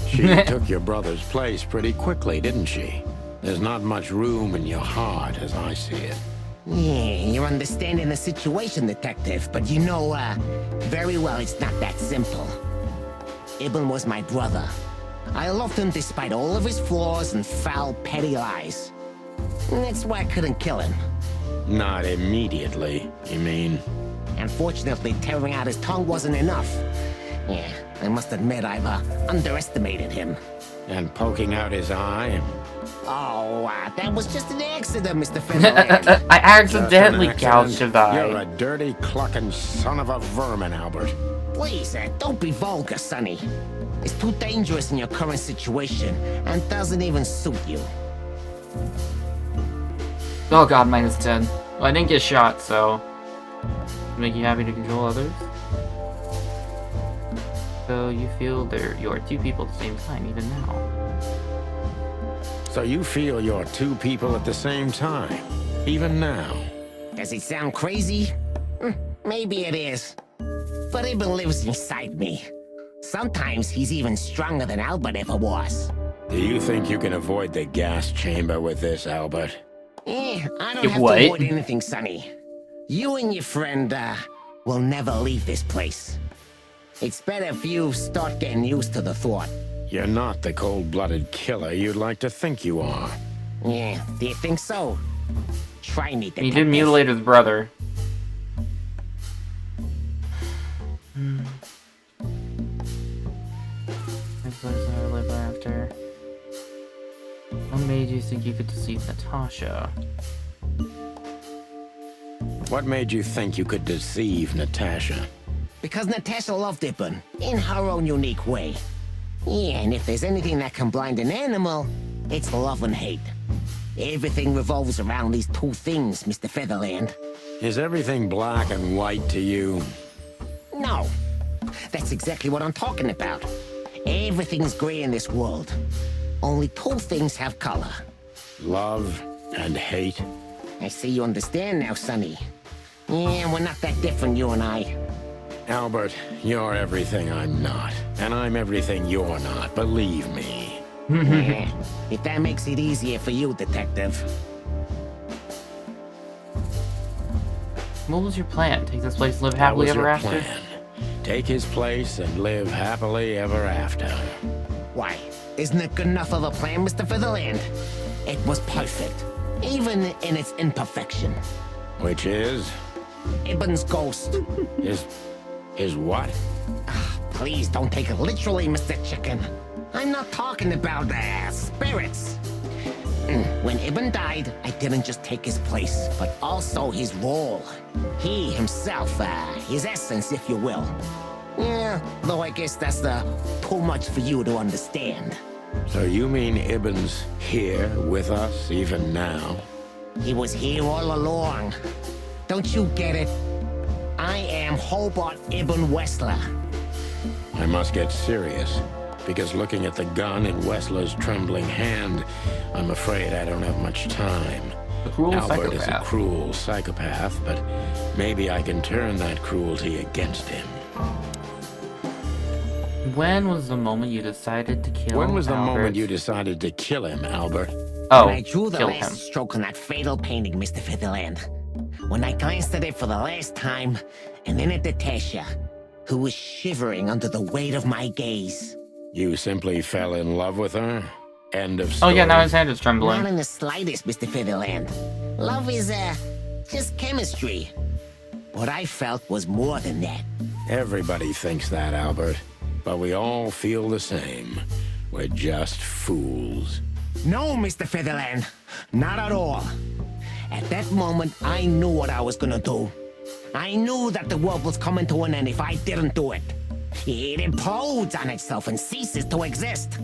She took your brother's place pretty quickly, didn't she? There's not much room in your heart, as I see it. Yeah, you're understanding the situation, Detective, but you know, very well it's not that simple. Ibn was my brother. I loved him despite all of his flaws and foul, petty lies. And that's why I couldn't kill him. Not immediately, you mean? Unfortunately, tearing out his tongue wasn't enough. Yeah, I must admit I've underestimated him. And poking out his eye? Oh, that was just an accident, Mr. Featherland. I accidentally gouged his eye. You're a dirty, clucking son of a vermin, Albert. Please, don't be vulgar, Sonny. It's too dangerous in your current situation, and doesn't even suit you. Oh god, -10. Well, I didn't get shot, so... Make you happy to control others? So you feel you are two people at the same time, even now. So you feel you're two people at the same time, even now? Does it sound crazy? Maybe it is. But Ibn lives inside me. Sometimes he's even stronger than Albert ever was. Do you think you can avoid the gas chamber with this, Albert? I don't have to avoid anything, Sonny. You and your friend, will never leave this place. It's better if you start getting used to the thought. You're not the cold-blooded killer you'd like to think you are. Yeah, do you think so? Try me, Detective. He did mutilate his brother. I suppose I live after. What made you think you could deceive Natasha? What made you think you could deceive Natasha? Because Natasha loved Ibn, in her own unique way. Yeah, and if there's anything that can blind an animal, it's love and hate. Everything revolves around these two things, Mr. Featherland. Is everything black and white to you? No. That's exactly what I'm talking about. Everything's gray in this world. Only two things have color. Love and hate? I see you understand now, Sonny. Yeah, we're not that different, you and I. Albert, you're everything I'm not. And I'm everything you're not, believe me. Yeah, if that makes it easier for you, Detective. What was your plan? Take this place, live happily ever after? Plan. Take his place and live happily ever after. Why? Isn't it good enough of a plan, Mr. Featherland? It was perfect, even in its imperfection. Which is? Ibn's ghost. Is what? Please don't take it literally, Mr. Chicken. I'm not talking about spirits. When Ibn died, I didn't just take his place, but also his role. He himself, his essence, if you will. Yeah, though I guess that's too much for you to understand. So you mean Ibn's here with us, even now? He was here all along. Don't you get it? I am Hobart Ibn Wessler. I must get serious, because looking at the gun in Wessler's trembling hand, I'm afraid I don't have much time. The cruel Albert is a psychopath. cruel psychopath, but maybe I can turn that cruelty against him. When was the moment you decided to kill When was the Albert? moment you decided to kill him, Albert? Oh, When I drew the kill last him. stroke on that fatal painting, Mr. Featherland. When I glanced at it for the last time, and then at Natasha, who was shivering under the weight of my gaze. You simply fell in love with her? End of Oh story. yeah, now his hand is trembling. Not in the slightest, Mr. Featherland. Love is, just chemistry. What I felt was more than that. Everybody thinks that, Albert. But we all feel the same. We're just fools. No, Mr. Featherland. Not at all. At that moment, I knew what I was gonna do. I knew that the world was coming to an end if I didn't do it. It implodes on itself and ceases to exist.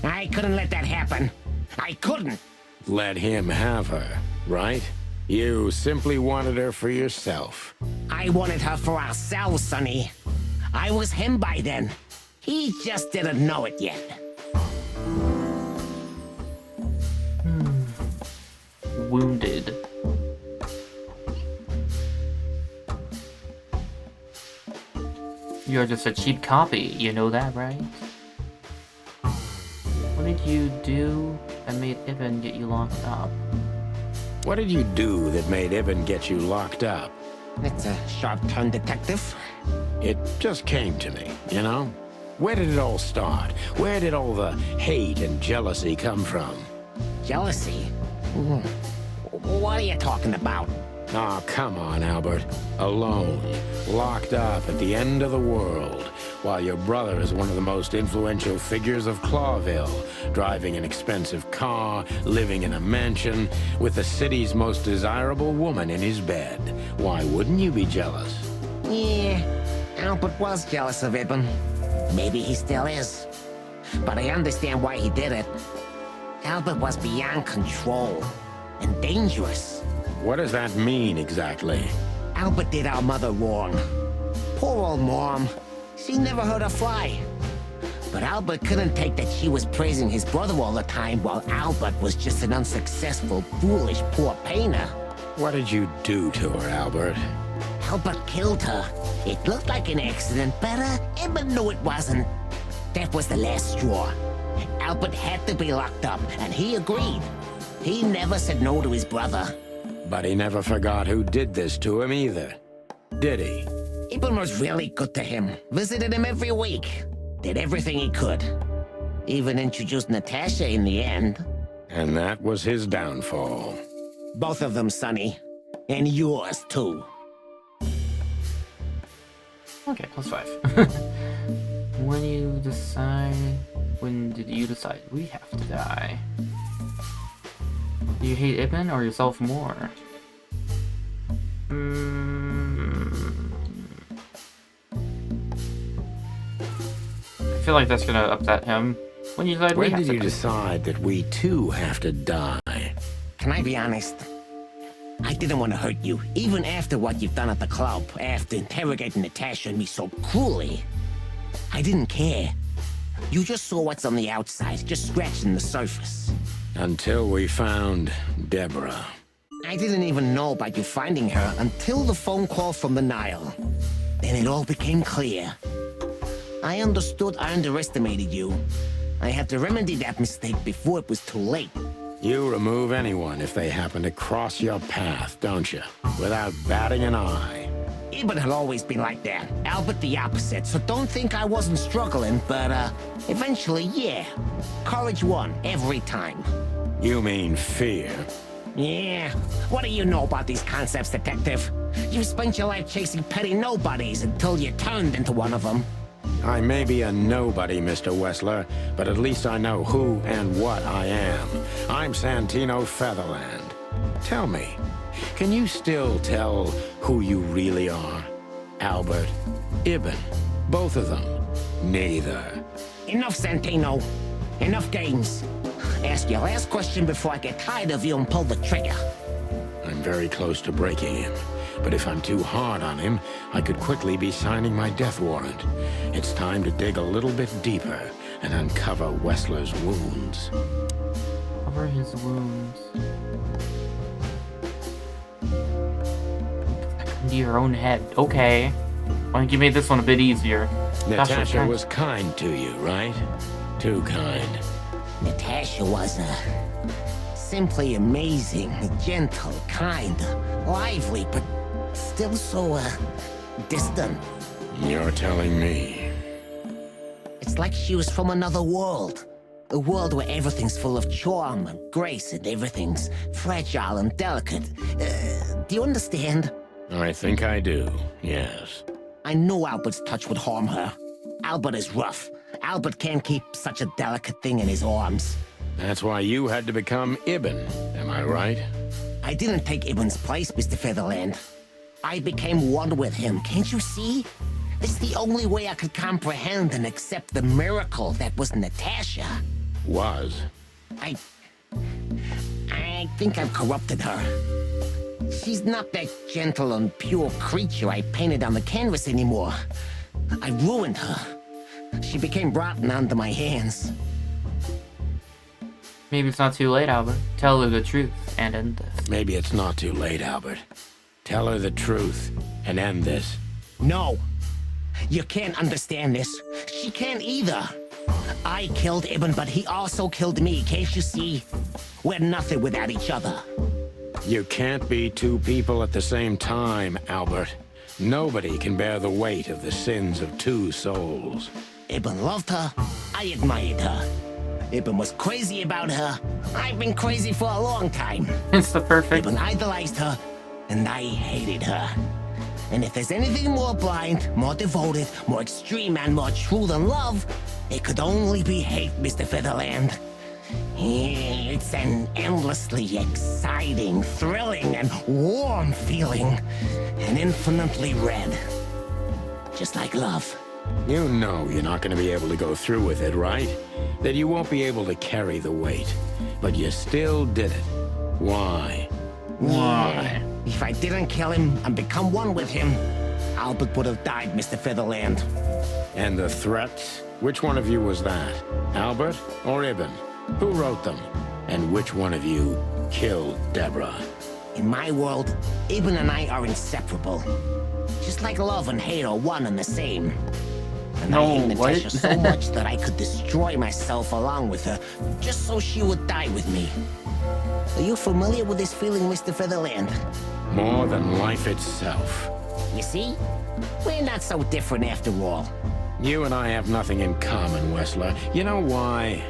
I couldn't let that happen. I couldn't. Let him have her, right? You simply wanted her for yourself. I wanted her for ourselves, Sonny. I was him by then. He just didn't know it yet. Wounded. You're just a cheap copy, you know that, right? What did you do that made Ibn get you locked up? What did you do that made Ibn get you locked up? That's a sharp turn, detective. It just came to me, you know? Where did it all start? Where did all the hate and jealousy come from? Jealousy? What are you talking about? Oh, come on, Albert. Alone, locked up at the end of the world, while your brother is one of the most influential figures of Clawville, driving an expensive car, living in a mansion, with the city's most desirable woman in his bed. Why wouldn't you be jealous? Yeah, Albert was jealous of Ibn. Maybe he still is. But I understand why he did it. Albert was beyond control and dangerous. What does that mean exactly? Albert did our mother wrong. Poor old Mom. She never heard her fly. But Albert couldn't take that she was praising his brother all the time while Albert was just an unsuccessful, foolish, poor painter. What did you do to her, Albert? Albert killed her. It looked like an accident, but Ibn knew it wasn't. That was the last straw. Albert had to be locked up, and he agreed. He never said no to his brother. But he never forgot who did this to him either, did he? Ibn was really good to him. Visited him every week. Did everything he could. Even introduced Natasha in the end. And that was his downfall. Both of them, Sonny. And yours, too. Okay, +5. When did you decide we have to die? Do you hate Ibn or yourself more? I feel like that's gonna upset him. When you decide we When have did to you die. decide that we too have to die? Can I be honest? I didn't want to hurt you, even after what you've done at the club, after interrogating Natasha and me so cruelly. I didn't care. You just saw what's on the outside, just scratching the surface. Until we found Deborah. I didn't even know about you finding her until the phone call from the Nile. Then it all became clear. I understood I underestimated you. I had to remedy that mistake before it was too late. You remove anyone if they happen to cross your path, don't you? Without batting an eye. Ibn had always been like that. Albert the opposite, so don't think I wasn't struggling, but, eventually, yeah. Courage won, every time. You mean fear? Yeah. What do you know about these concepts, detective? You spent your life chasing petty nobodies until you turned into one of them. I may be a nobody, Mr. Wessler, but at least I know who and what I am. I'm Santino Featherland. Tell me, can you still tell who you really are? Albert, Ibn, both of them? Neither. Enough, Santino. Enough games. Ask your last question before I get tired of you and pull the trigger. I'm very close to breaking him. But if I'm too hard on him, I could quickly be signing my death warrant. It's time to dig a little bit deeper and uncover Wessler's wounds. Cover his wounds. Into your own head. Okay. I think you made this one a bit easier. Natasha was kind to you, right? Too kind. Natasha was, simply amazing, gentle, kind, lively, but still so, distant. You're telling me. It's like she was from another world. A world where everything's full of charm and grace and everything's fragile and delicate. Do you understand? I think I do, yes. I knew Albert's touch would harm her. Albert is rough. Albert can't keep such a delicate thing in his arms. That's why you had to become Ibn, am I right? I didn't take Ibn's place, Mr. Featherland. I became one with him, can't you see? It's the only way I could comprehend and accept the miracle that was Natasha. Was? I think I've corrupted her. She's not that gentle and pure creature I painted on the canvas anymore. I ruined her. She became rotten under my hands. Maybe it's not too late, Albert. Tell her the truth and end this. Maybe it's not too late, Albert. Tell her the truth and end this. No. You can't understand this. She can't either. I killed Ibn, but he also killed me, can't you see? We're nothing without each other. You can't be two people at the same time, Albert. Nobody can bear the weight of the sins of two souls. Ibn loved her. I admired her. Ibn was crazy about her. I've been crazy for a long time. It's the perfect. Ibn idolized her, and I hated her. And if there's anything more blind, more devoted, more extreme, and more true than love, it could only be hate, Mr. Featherland. It's an endlessly exciting, thrilling, and warm feeling. And infinitely red. Just like love. You know you're not going to be able to go through with it, right? That you won't be able to carry the weight. But you still did it. Why? Why? If I didn't kill him and become one with him, Albert would have died, Mr. Featherland. And the threats? Which one of you was that? Albert or Ibn? Who wrote them? And which one of you killed Deborah? In my world, Ibn and I are inseparable. Just like love and hate are one and the same. And I hate Natasha so much that I could destroy myself along with her, just so she would die with me. Are you familiar with this feeling, Mr. Featherland? More than life itself. You see? We're not so different after all. You and I have nothing in common, Wessler. You know why?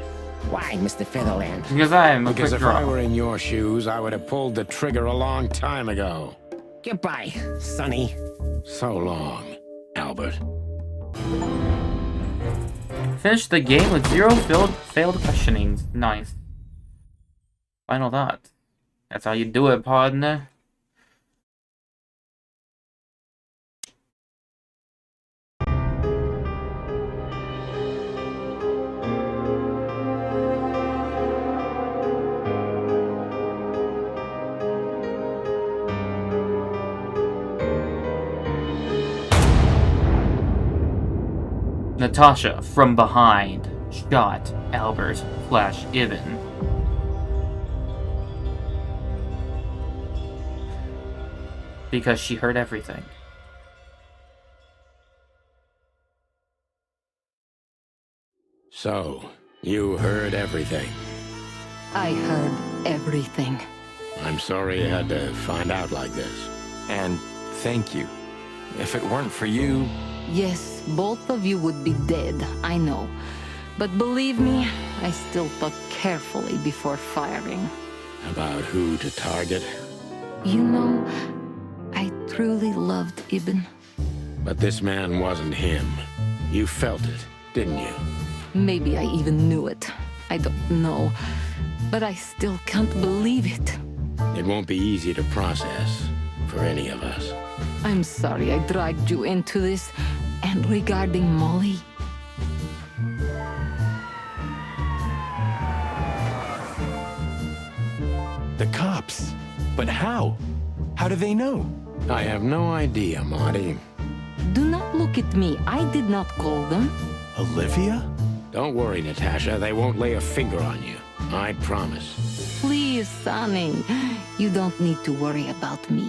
Why, Mr. Featherland? Because I am a Because quick if draw. I were in your shoes, I would have pulled the trigger a long time ago. Goodbye, Sonny. So long, Albert. Finish the game with 0 failed questionings. Nice. Final thought. That's how you do it, partner. Natasha, from behind, shot Albert / Ibn. Because she heard everything. So, you heard everything. I heard everything. I'm sorry you had to find out like this. And thank you. If it weren't for you... Yes, both of you would be dead, I know. But believe me, I still thought carefully before firing. About who to target? You know, I truly loved Ibn. But this man wasn't him. You felt it, didn't you? Maybe I even knew it. I don't know. But I still can't believe it. It won't be easy to process for any of us. I'm sorry I dragged you into this. And regarding Molly... The cops. But how? How do they know? I have no idea, Marty. Do not look at me. I did not call them. Olivia? Don't worry, Natasha. They won't lay a finger on you. I promise. Please, Sonny. You don't need to worry about me.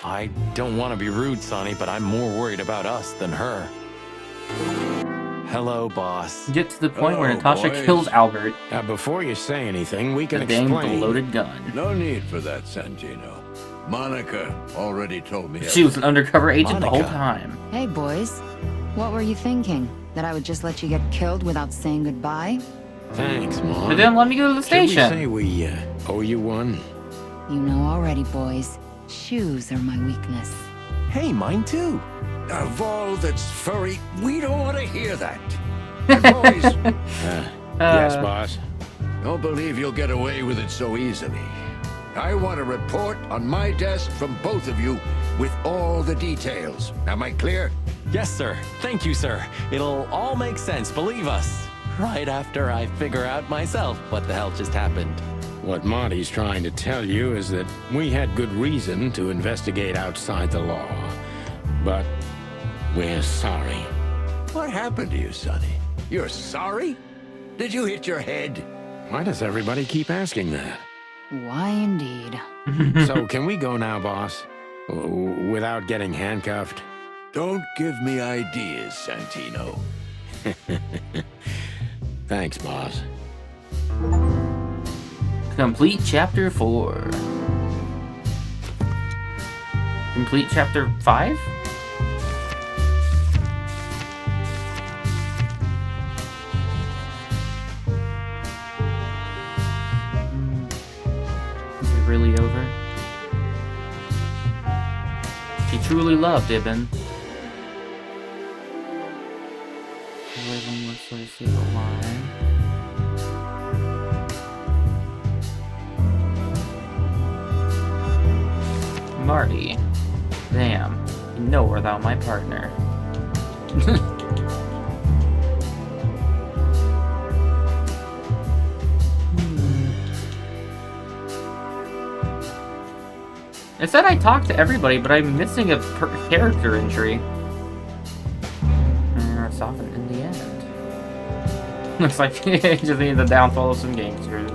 I don't want to be rude, Sonny, but I'm more worried about us than her. Hello, boss. Get to the point where Oh, Natasha boys. kills Albert. Now, before you say anything, we can The dang explain. loaded gun. No need for that, Santino. Monica already told me. She was an undercover agent the whole Monica. time. Hey, boys. What were you thinking? That I would just let you get killed without saying goodbye? Thanks, Mom. They didn't let me go to the Should we station. say we owe you one? You know already, boys. Shoes are my weakness. Hey, mine too. Of all that's furry, we don't want to hear that. And boys, Yes, boss. don't believe you'll get away with it so easily. I want a report on my desk from both of you with all the details. Am I clear? Yes, sir. Thank you, sir. It'll all make sense, believe us. Right after I figure out myself what the hell just happened. What Marty's trying to tell you is that we had good reason to investigate outside the law. But we're sorry. What happened to you, Sonny? You're sorry? Did you hit your head? Why does everybody keep asking that? Why indeed? So can we go now, boss? Without getting handcuffed? Don't give me ideas, Santino. Thanks, boss. Complete Chapter 4. Complete Chapter 5? Is it really over? She truly loved Ibn. Living was sort of stay alive. Marty. Damn. No without my partner. It said I talked to everybody, but I'm missing a character entry. And it's off in the end. Looks like it just needs the downfall of some gangsters.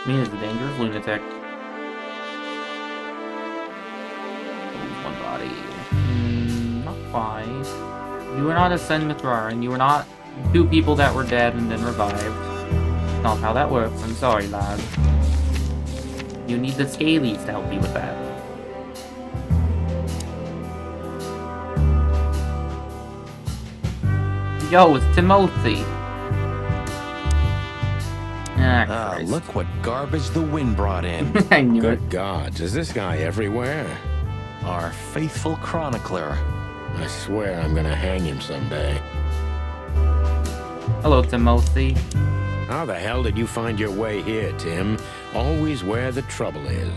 Me is the dangerous lunatic. Lose one body. Not quite. You were not a Sen Mithraran. You were not two people that were dead and then revived. Not how that works. I'm sorry, lad. You need the Scalies to help you with that. Yo, it's Timothy. Look what garbage the wind brought in. I knew it. Good gods, is this guy everywhere? Our faithful chronicler. I swear I'm gonna hang him someday. Hello, Timothy. How the hell did you find your way here, Tim? Always where the trouble is.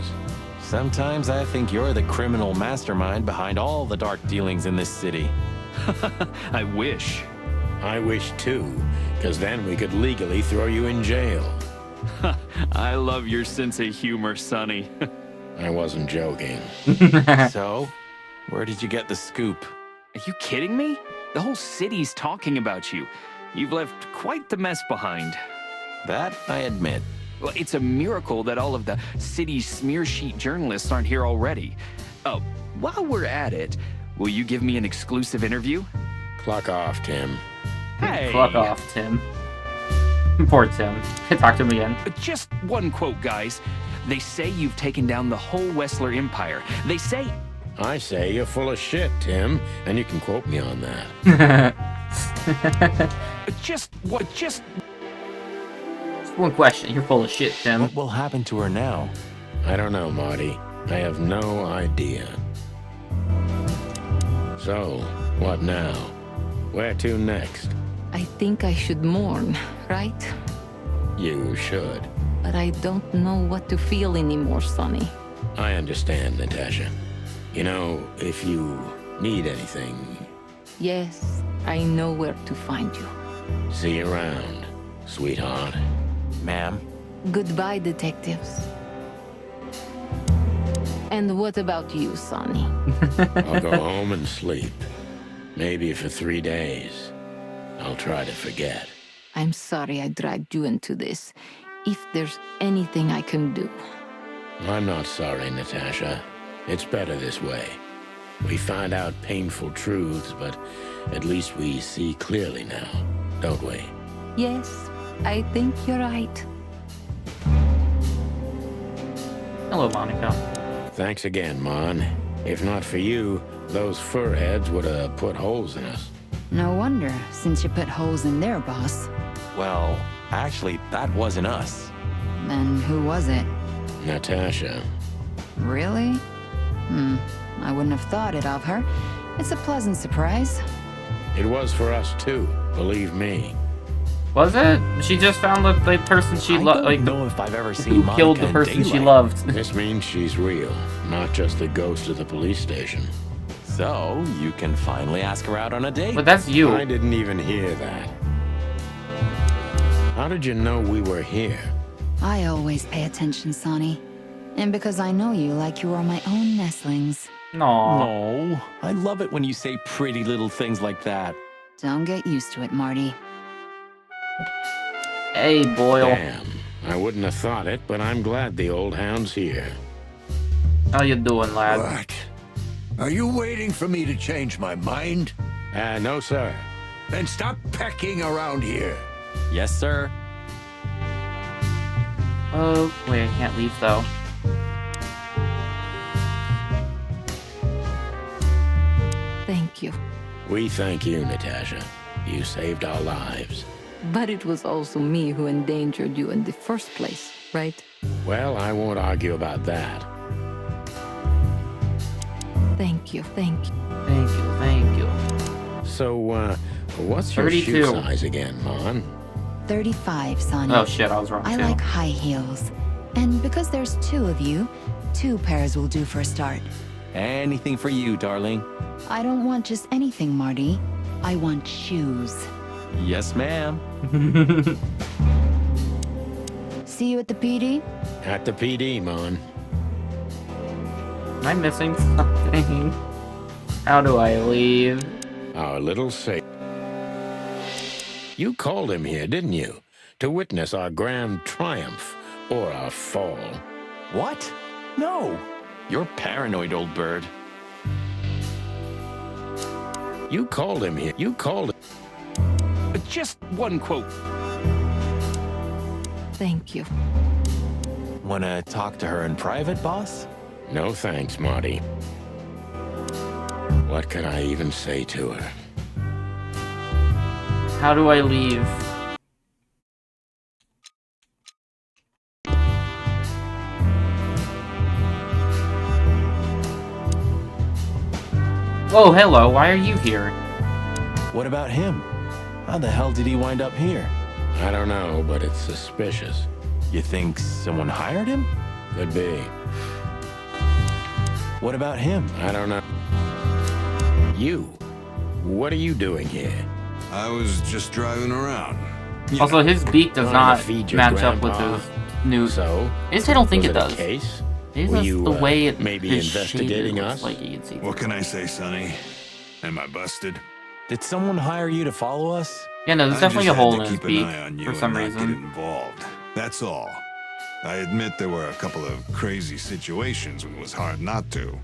Sometimes I think you're the criminal mastermind behind all the dark dealings in this city. I wish. I wish too, because then we could legally throw you in jail. I love your sense of humor, Sonny. I wasn't joking. So, where did you get the scoop? Are you kidding me? The whole city's talking about you. You've left quite the mess behind. That I admit. Well, it's a miracle that all of the city's smear sheet journalists aren't here already. Oh, while we're at it, will you give me an exclusive interview? Clock off, Tim. Hey! Fuck off, Tim. Poor Tim. Talk to him again. Just one quote, guys. They say you've taken down the whole Wessler Empire. They say... I say you're full of shit, Tim, and you can quote me on that. Just one question. You're full of shit, Tim. What will happen to her now? I don't know, Marty. I have no idea. So, what now? Where to next? I think I should mourn, right? You should. But I don't know what to feel anymore, Sonny. I understand, Natasha. You know, if you need anything... Yes, I know where to find you. See you around, sweetheart. Ma'am. Goodbye, detectives. And what about you, Sonny? I'll go home and sleep. Maybe for 3 days. I'll try to forget. I'm sorry I dragged you into this. If there's anything I can do. I'm not sorry, Natasha. It's better this way. We find out painful truths, but at least we see clearly now, don't we? Yes, I think you're right. Hello, Monica. Thanks again, Mon. If not for you, those fur heads would have put holes in us. No wonder, since you put holes in their boss. Well, actually, that wasn't us. Then who was it? Natasha. Really? I wouldn't have thought it of her. It's a pleasant surprise. It was for us too, believe me. Was it? She just found the person she loved. Like, know if I've ever seen who Monica killed the in person she daylight. loved. This means she's real, not just the ghost of the police station. So, you can finally ask her out on a date. But that's you. I didn't even hear that. How did you know we were here? I always pay attention, Sonny. And because I know you like you are my own nestlings. No, I love it when you say pretty little things like that. Don't get used to it, Marty. Hey, Boyle. Damn, I wouldn't have thought it, but I'm glad the old hound's here. How you doing, lad? What? Are you waiting for me to change my mind? No, sir. Then stop pecking around here. Yes, sir. Oh, wait, I can't leave, though. Thank you. We thank you, Natasha. You saved our lives. But it was also me who endangered you in the first place, right? Well, I won't argue about that. Thank you, thank you. Thank you, thank you. So, what's your 32. shoe size again, Mon? 35, Sonny. Oh shit, I was wrong I too. like high heels. And because there's 2 of you, 2 pairs will do for a start. Anything for you, darling. I don't want just anything, Marty. I want shoes. Yes, ma'am. See you at the PD? At the PD, Mon. Am I missing something? How do I leave? Our little safe. You called him here, didn't you? To witness our grand triumph, or our fall. What? No. You're paranoid, old bird. You called him here. You called him. But just one quote. Thank you. Wanna talk to her in private, boss? No thanks, Marty. What can I even say to her? How do I leave? Oh, hello, why are you here? What about him? How the hell did he wind up here? I don't know, but it's suspicious. You think someone hired him? Could be. What about him? I don't know. You. What are you doing here? I was just driving around. You Also, know, his beak does trying not to feed your match up with grandpa. his new... So? At least I don't think Was it a does. Case? Maybe Were that's you the way it maybe is investigating shaded, us? looks like you can see. What can I say, Sonny? Am I busted? Did someone hire you to follow us? Yeah, no, there's I definitely a just had hole to in his keep beak an eye on you for some and not reason. get involved. That's all. I admit there were a couple of crazy situations when it was hard not to.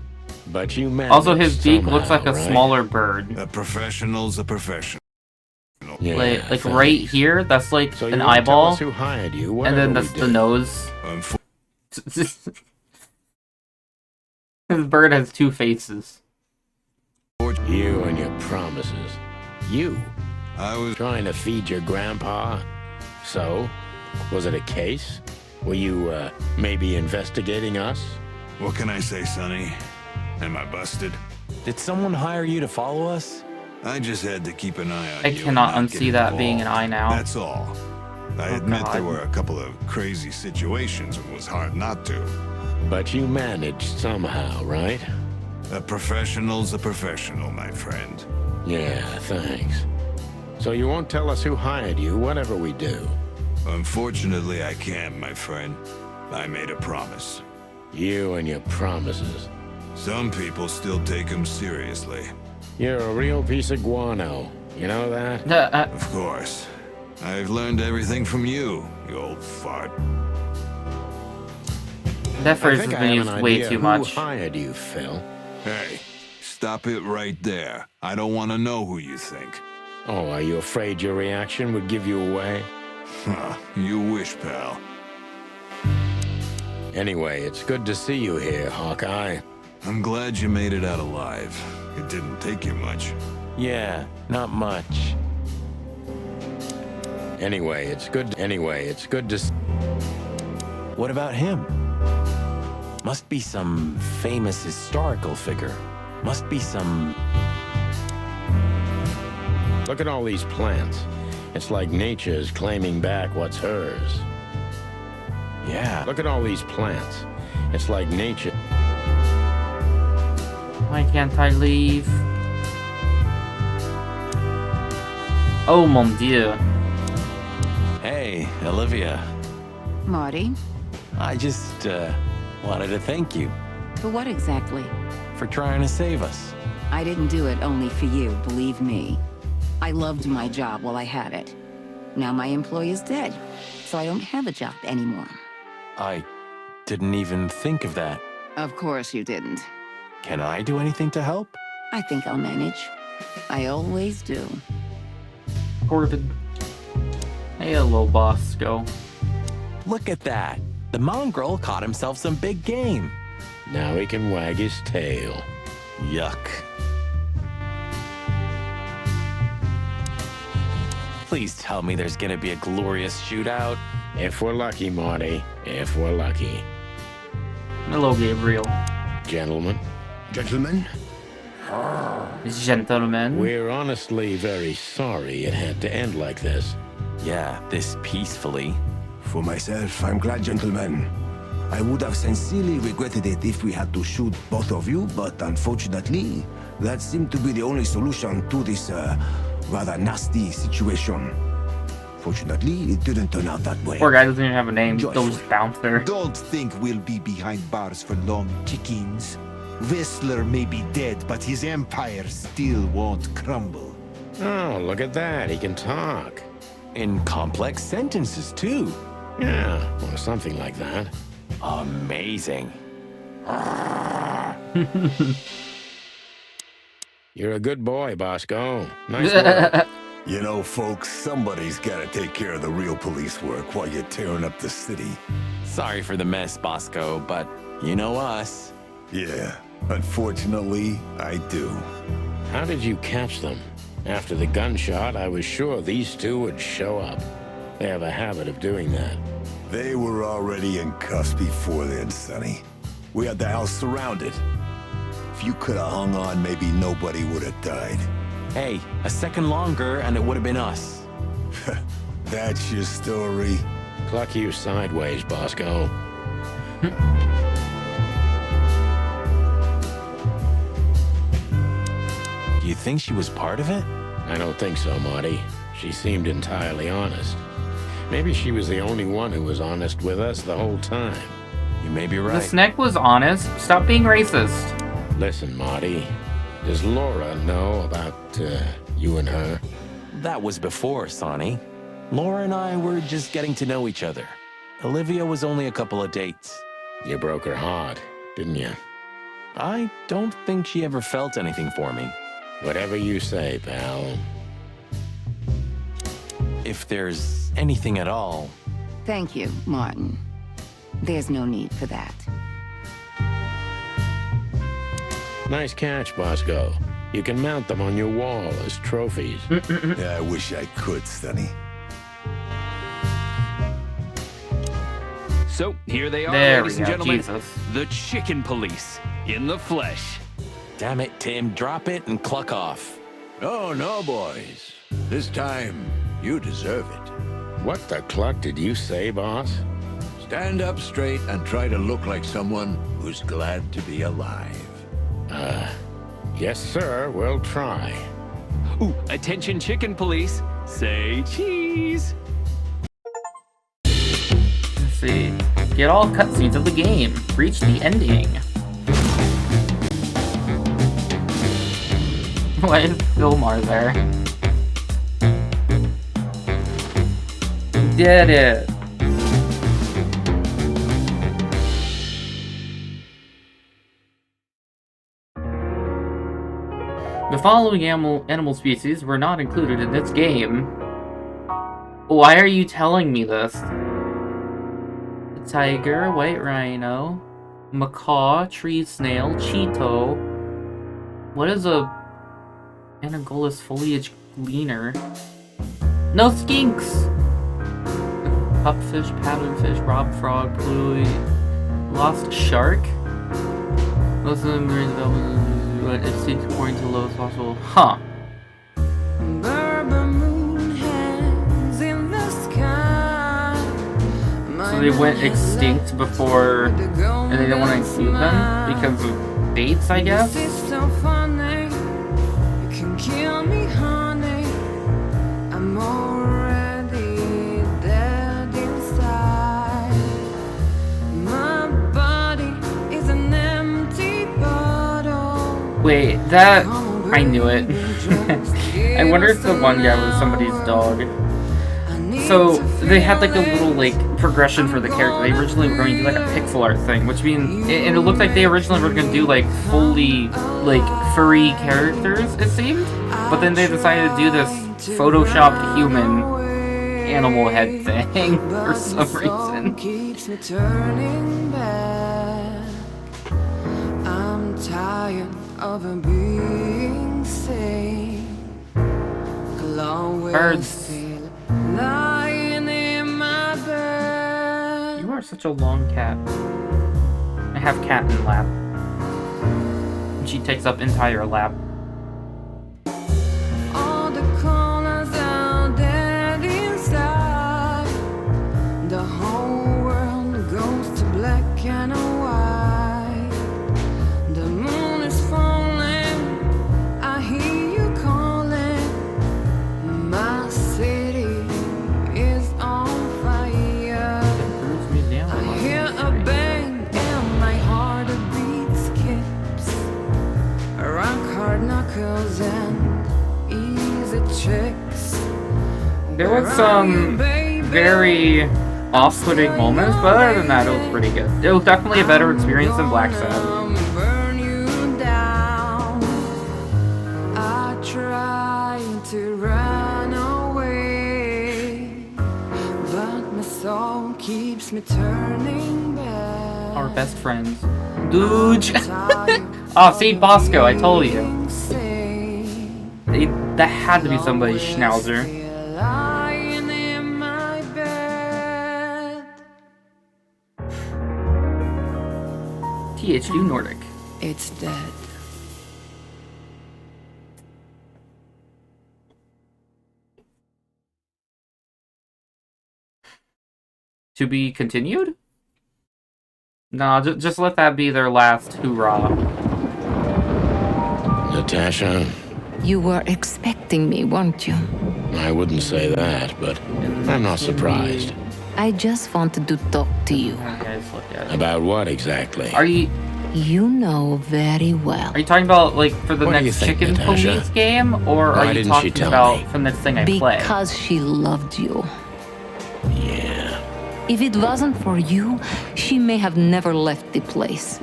But you managed Also, his beak looks like a somehow, right? smaller bird. A professional's a professional. Yeah, Like thanks. right here, that's like So an you won't tell eyeball, us who hired you, and whatever then we that's the did. nose. His bird has 2 faces. You and your promises. You. I was trying to feed your grandpa. So, was it a case? Were you, maybe investigating us? What can I say, Sonny? Am I busted? Did someone hire you to follow us? I just had to keep an eye on I you. cannot and not get unsee that being an involved. eye now. That's all. I Oh, admit there God. were a couple of crazy situations when it was hard not to. But you managed somehow, right? A professional's a professional, my friend. Yeah, thanks. So you won't tell us who hired you, whatever we do? Unfortunately, I can't, my friend. I made a promise. You and your promises. Some people still take them seriously. You're a real piece of guano. You know that? Of course. I've learned everything from you old fart. That phrase has been used way too much. Who hired you, Phil? Hey, stop it right there. I don't want to know who you think. Oh, are you afraid your reaction would give you away? Huh, you wish, pal. Anyway, it's good to see you here, Hawkeye. I'm glad you made it out alive. It didn't take you much. Yeah, not much. Anyway, it's good to... What about him? Must be some famous historical figure. Must be some... Look at all these plants. It's like nature's claiming back what's hers. Yeah. Look at all these plants. It's like nature... Why can't I leave? Oh mon dieu. Hey, Olivia. Marty? I just, wanted to thank you For what exactly? for trying to save us. I didn't do it only for you, believe me. I loved my job while I had it. Now my employee is dead, so I don't have a job anymore. I didn't even think of that. Of course you didn't. Can I do anything to help? I think I'll manage. I always do. Corbin. Hey, hello, Bosco. Look at that. The mongrel caught himself some big game. Now he can wag his tail. Yuck. Please tell me there's gonna be a glorious shootout. If we're lucky, Marty. If we're lucky. Hello, Gabriel. Gentlemen. Gentlemen? Gentlemen. We're honestly very sorry it had to end like this. Yeah, this peacefully. For myself, I'm glad, gentlemen. I would have sincerely regretted it if we had to shoot both of you, but unfortunately, that seemed to be the only solution to this, rather nasty situation. Fortunately, it didn't turn out that way. Poor guy doesn't even have a name. They'll just bounce there. Don't think we'll be behind bars for long, chickens. Whistler may be dead, but his empire still won't crumble. Oh, look at that. He can talk. In complex sentences, too. Yeah, or something like that. Amazing. You're a good boy, Bosco. Nice work. You know, folks, somebody's got to take care of the real police work while you're tearing up the city. Sorry for the mess, Bosco, but you know us. Yeah, unfortunately, I do. How did you catch them? After the gunshot, I was sure these two would show up. They have a habit of doing that. They were already in cuffs before then, Sonny. We had the house surrounded. If you could have hung on, maybe nobody would have died. Hey, a second longer and it would have been us. That's your story? Cluck you sideways, Bosco. Do you think she was part of it? I don't think so, Marty. She seemed entirely honest. Maybe she was the only one who was honest with us the whole time. You may be right. The snake was honest. Stop being racist. Listen, Marty. Does Laura know about, you and her? That was before, Sonny. Laura and I were just getting to know each other. Olivia was only a couple of dates. You broke her heart, didn't you? I don't think she ever felt anything for me. Whatever you say, pal. If there's anything at all... Thank you, Martin. There's no need for that. Nice catch, Bosco. You can mount them on your wall as trophies. Yeah, I wish I could, Sonny. So, here they are, There ladies we and go, gentlemen. Jesus. The Chicken Police, in the flesh. Damn it, Tim. Drop it and cluck off. Oh, no, boys. This time, you deserve it. What the cluck did you say, boss? Stand up straight and try to look like someone who's glad to be alive. Yes, sir. We'll try. Ooh, attention chicken police. Say cheese. Let's see. Get all cutscenes of the game. Reach the ending. Why is Vilmar there? Did it. The following animal species were not included in this game. Why are you telling me this? A tiger, white rhino, macaw, tree snail, cheeto. What is a Anagolus foliage gleaner? No skinks! Pupfish, paddlefish, rob frog, blue, lost shark. Most of them marine development it seems according to the lowest possible. Huh. So they went extinct before, and they didn't want to include them because of dates, I guess? Wait, that... I knew it. I wonder if the one guy was somebody's dog. So, they had like a little like progression for the character. They originally were going to do like a pixel art thing, which means... And it looked like they originally were going to do like fully like furry characters, it seemed. But then they decided to do this photoshopped human animal head thing for some reason. I'm tired of being sane. Birds. Lying in my bed. You are such a long cat. I have cat in lap. And she takes up entire lap. All the corners are dead inside. The whole world goes to black and white. The moon is falling. I hear you calling. My city is on fire. I hear a bang and my heart beat skips. Rock hard knuckles and easy tricks. There was some very off-putting moments, but other than that, it was pretty good. It was definitely a better experience than Blacksad. Burn you down. I try to run away, but my soul keeps me turning back. Our best friends. Dooge! Oh, see, Bosco, I told you. That had to be somebody's schnauzer. Lying in my bed. THQ Nordic. It's dead. To be continued? No, just let that be their last hoorah. Natasha? You were expecting me, weren't you? I wouldn't say that, but I'm not surprised. I just wanted to talk to you. About what exactly? Are you... You know very well. Are you talking about, like, for the What do you next think, Chicken Natasha? Police game? Or Why are you didn't she talking tell about me? for the next thing I play? Because she loved you. Yeah. If it wasn't for you, she may have never left the place.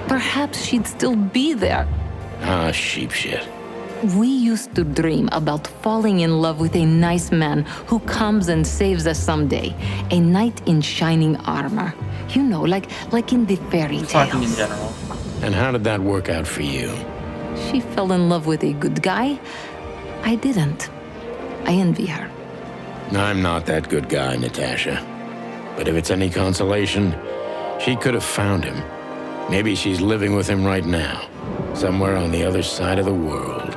Perhaps she'd still be there. Ah, sheep shit. We used to dream about falling in love with a nice man who comes and saves us someday. A knight in shining armor. You know, like in the fairy tales. Talking in general. And how did that work out for you? She fell in love with a good guy. I didn't. I envy her. I'm not that good guy, Natasha. But if it's any consolation, she could have found him. Maybe she's living with him right now. Somewhere on the other side of the world.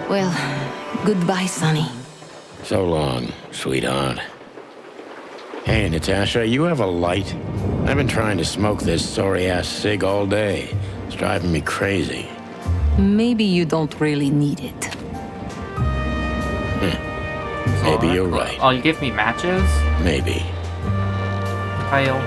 Well, goodbye, Sonny. So long, sweetheart. Hey, Natasha, you have a light? I've been trying to smoke this sorry-ass cig all day. It's driving me crazy. Maybe you don't really need it. Maybe you're right. Oh, you give me matches? Maybe. Kyle.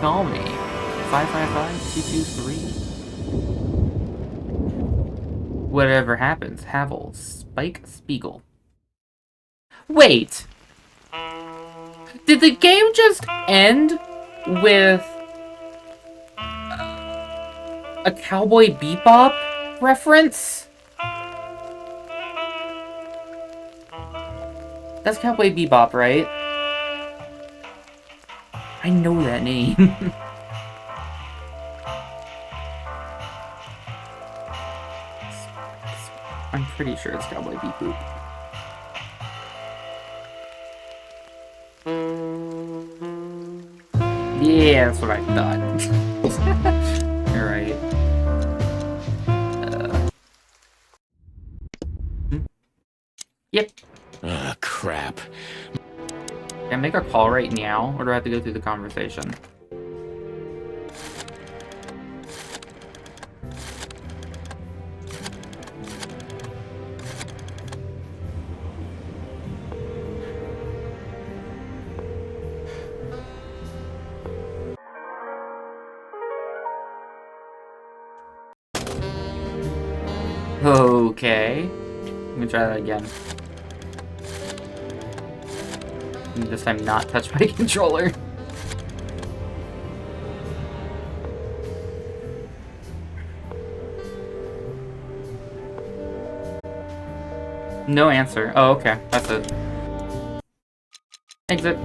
Call me. 555-223. Whatever happens, Havel, Spike Spiegel. Wait! Did the game just end with a Cowboy Bebop reference? That's Cowboy Bebop, right? I know that name. I'm pretty sure it's Cowboy Bebop. Yeah, that's what I thought. Alright. Yep. Ah, crap. Can I make a call right now, or do I have to go through the conversation? Okay. Let me try that again. This time not touch my controller. No answer. Oh, okay. That's it. Exit.